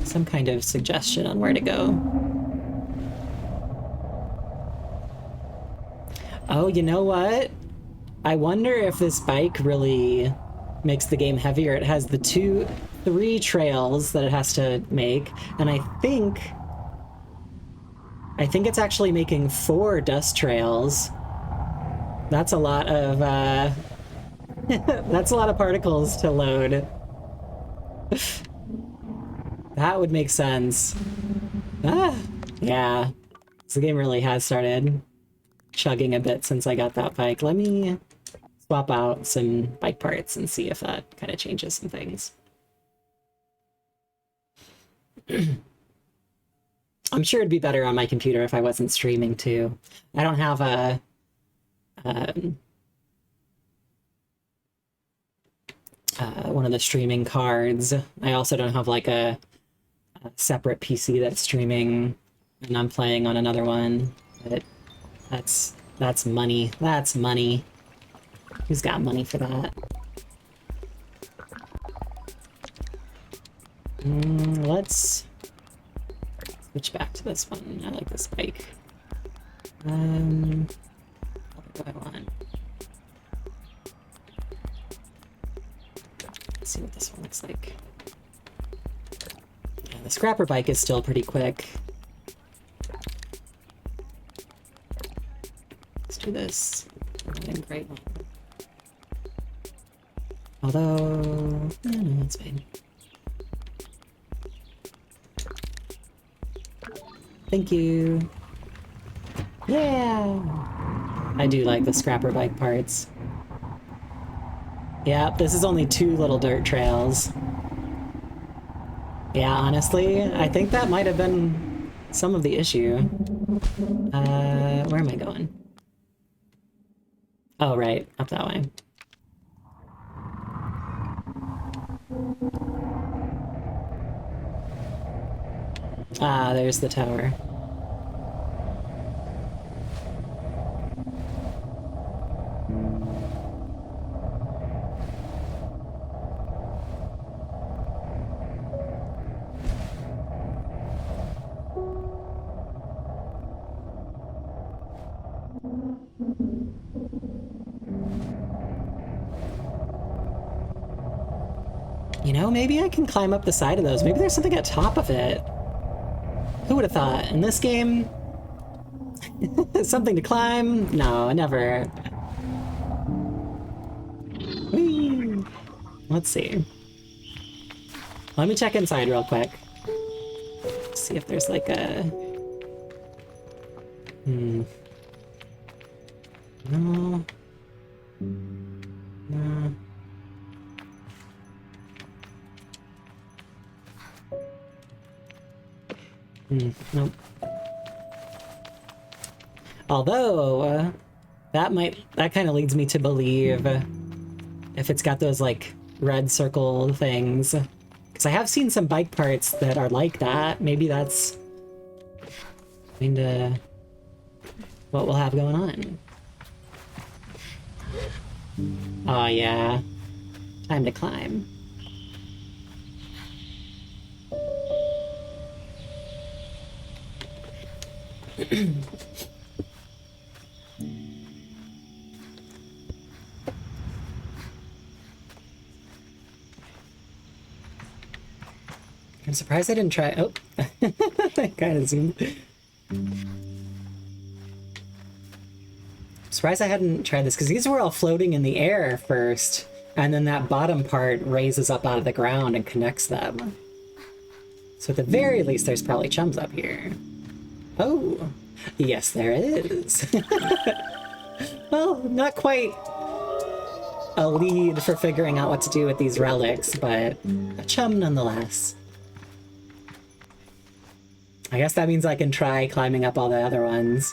Some kind of suggestion on where to go. Oh, you know what? I wonder if this bike really makes the game heavier. It has the 3 trails that it has to make, and I think it's actually making 4 dust trails. That's a lot of that's a lot of particles to load. That would make sense. Ah, yeah. So the game really has started chugging a bit since I got that bike. Let me swap out some bike parts and see if that kind of changes some things. I'm sure it'd be better on my computer if I wasn't streaming too. I don't have a one of the streaming cards. I also don't have like a separate PC that's streaming, and I'm playing on another one. But that's money. That's money. Who's got money for that? Let's switch back to this one. I like this bike. What do I want? Let's see what this one looks like. Yeah, the scrapper bike is still pretty quick. Let's do this. Great one. Although, no, that's fine. Thank you. Yeah! I do like the scrapper bike parts. Yeah, this is only 2 little dirt trails. Yeah, honestly, I think that might have been some of the issue. Where am I going? Oh, right, up that way. Ah, there's the tower. You know, maybe I can climb up the side of those. Maybe there's something at top of it. Who would have thought? In this game, something to climb? No, never. Whee! Let's see. Let me check inside real quick. See if there's like a... No. No. Nope. Although, that kind of leads me to believe if it's got those, like, red circle things. Because I have seen some bike parts that are like that. Maybe that's kind of what we'll have going on. Oh, yeah. Time to climb. I'm surprised I didn't try. Oh, I kind of zoomed. I'm surprised I hadn't tried this because these were all floating in the air first, and then that bottom part raises up out of the ground and connects them. So at the very least, there's probably chums up here. Oh, yes, there is. Well, not quite a lead for figuring out what to do with these relics, but a chum nonetheless. I guess that means I can try climbing up all the other ones.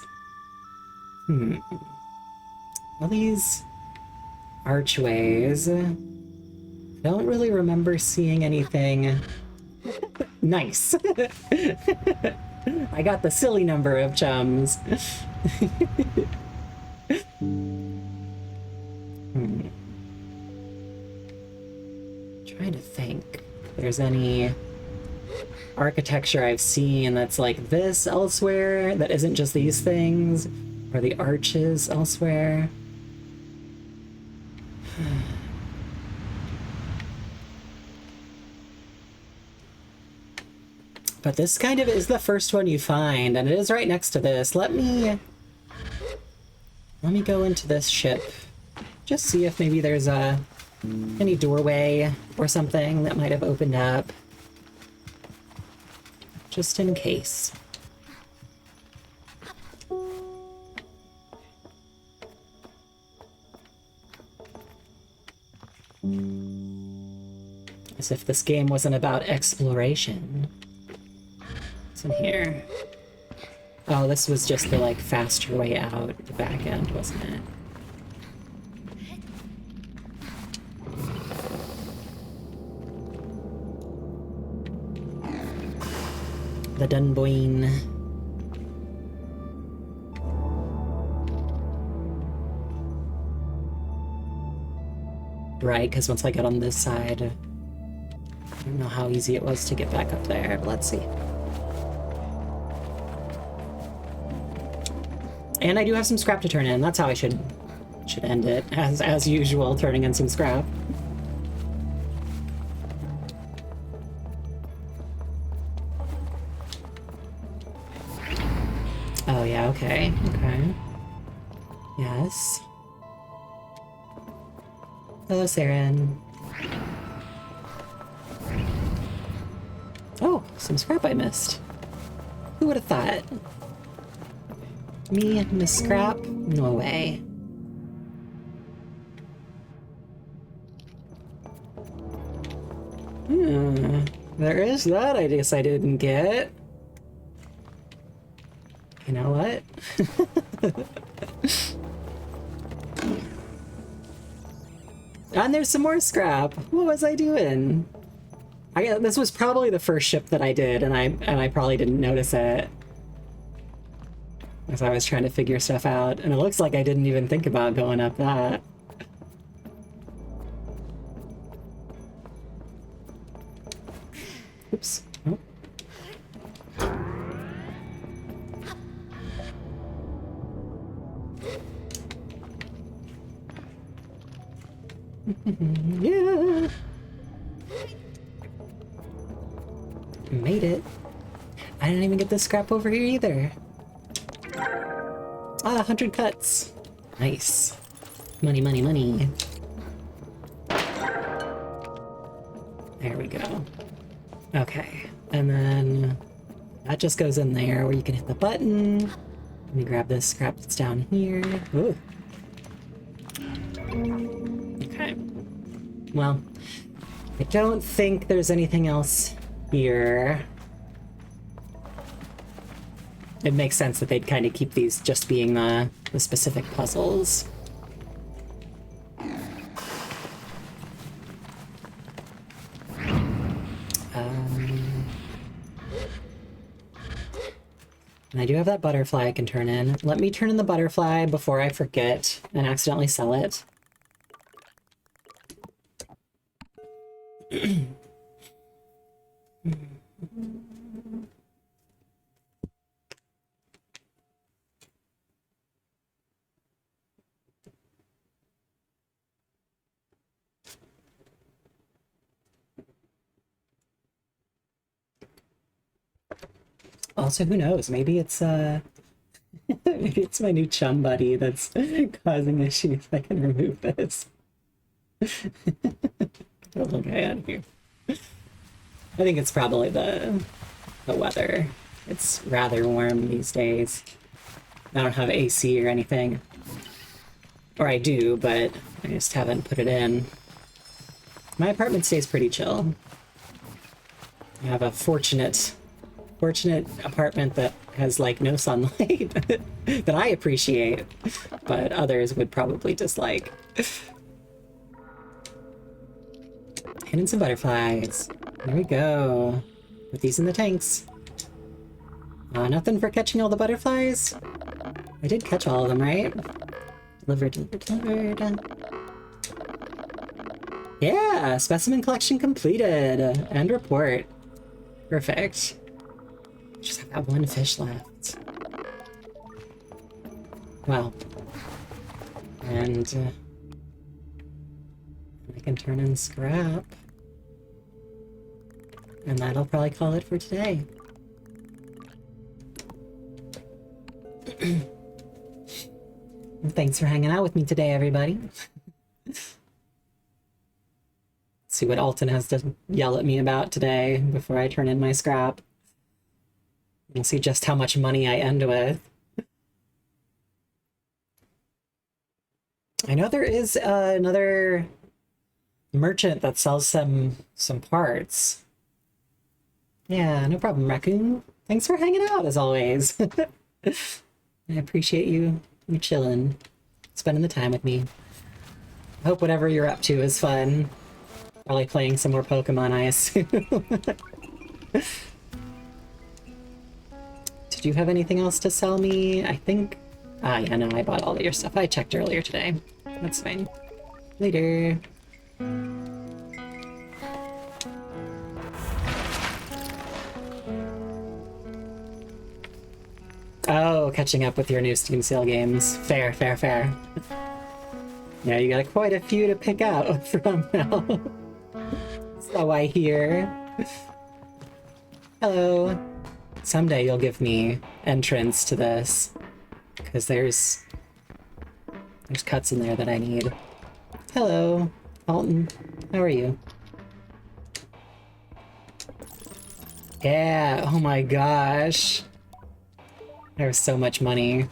Well, these archways... I don't really remember seeing anything... Nice! I got the silly number of chums. Trying to think if there's any architecture I've seen that's like this elsewhere that isn't just these things, or the arches elsewhere. But this kind of is the first one you find, and it is right next to this. Let me go into this ship. Just see if maybe there's any doorway or something that might have opened up. Just in case. As if this game wasn't about exploration. What's in here? Oh, this was just the, like, faster way out the back end, wasn't it? The Dunboyne. Right, because once I got on this side, I don't know how easy it was to get back up there, but let's see. And I do have some scrap to turn in. That's how I should end it, as usual, turning in some scrap. Oh yeah, okay. Yes. Hello, Sarin. Oh, some scrap I missed. Who would have thought? Me miss scrap? No way. There is that I guess I didn't get. You know what? And there's some more scrap. What was I doing? This was probably the first ship that I did, and I probably didn't notice it. As I was trying to figure stuff out, and it looks like I didn't even think about going up that. Oops. Oh. Yeah. Made it. I didn't even get this scrap over here either. Ah, 100 cuts. Nice. Money, money, money. There we go. Okay, and then that just goes in there where you can hit the button. Let me grab this scrap that's down here. Ooh. Okay. Well, I don't think there's anything else here. It makes sense that they'd kind of keep these just being the specific puzzles. And I do have that butterfly I can turn in. Let me turn in the butterfly before I forget and accidentally sell it. Also, who knows? Maybe it's maybe it's my new chum buddy that's causing issues. I can remove this. Get the little guy out of here. I think it's probably the weather. It's rather warm these days. I don't have AC or anything. Or I do, but I just haven't put it in. My apartment stays pretty chill. I have a fortunate apartment that has like no sunlight that I appreciate, but others would probably dislike. Hitting some butterflies. There we go. Put these in the tanks. Nothing for catching all the butterflies. I did catch all of them, right? Delivered. Yeah, specimen collection completed. End report. Perfect. Just have that one fish left. Well. And I can turn in scrap. And that'll probably call it for today. Thanks for hanging out with me today, everybody. See what Alton has to yell at me about today before I turn in my scrap. We'll see just how much money I end with. I know there is another merchant that sells some parts. Yeah, no problem, Raccoon. Thanks for hanging out, as always. I appreciate you chilling, spending the time with me. I hope whatever you're up to is fun. Probably playing some more Pokemon, I assume. Did you have anything else to sell me? I think... Ah, yeah, no, I bought all of your stuff. I checked earlier today. That's fine. Later. Oh, catching up with your new Steam sale games. Fair, fair, fair. Yeah, you got quite a few to pick out from now. So I hear. Hello. Someday you'll give me entrance to this, because there's cuts in there that I need. Hello, Alton. How are you? Yeah, oh my gosh. There's so much money.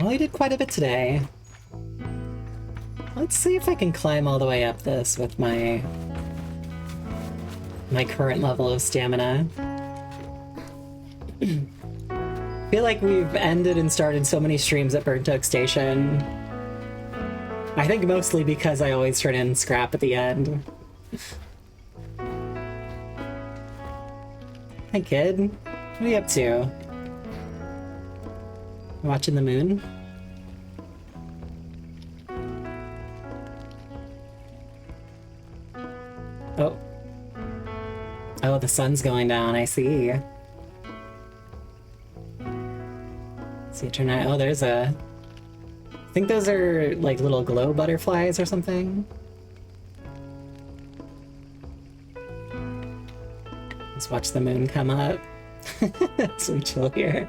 Well, I did quite a bit today. Let's see if I can climb all the way up this with my current level of stamina. I feel like we've ended and started so many streams at Burnt Oak Station. I think mostly because I always turn in scrap at the end. Hi, kid. What are you up to? Watching the moon? Oh. Oh, the sun's going down, I see. See, turn out. Oh, there's a... I think those are like little glow butterflies or something. Let's watch the moon come up. Some chill here.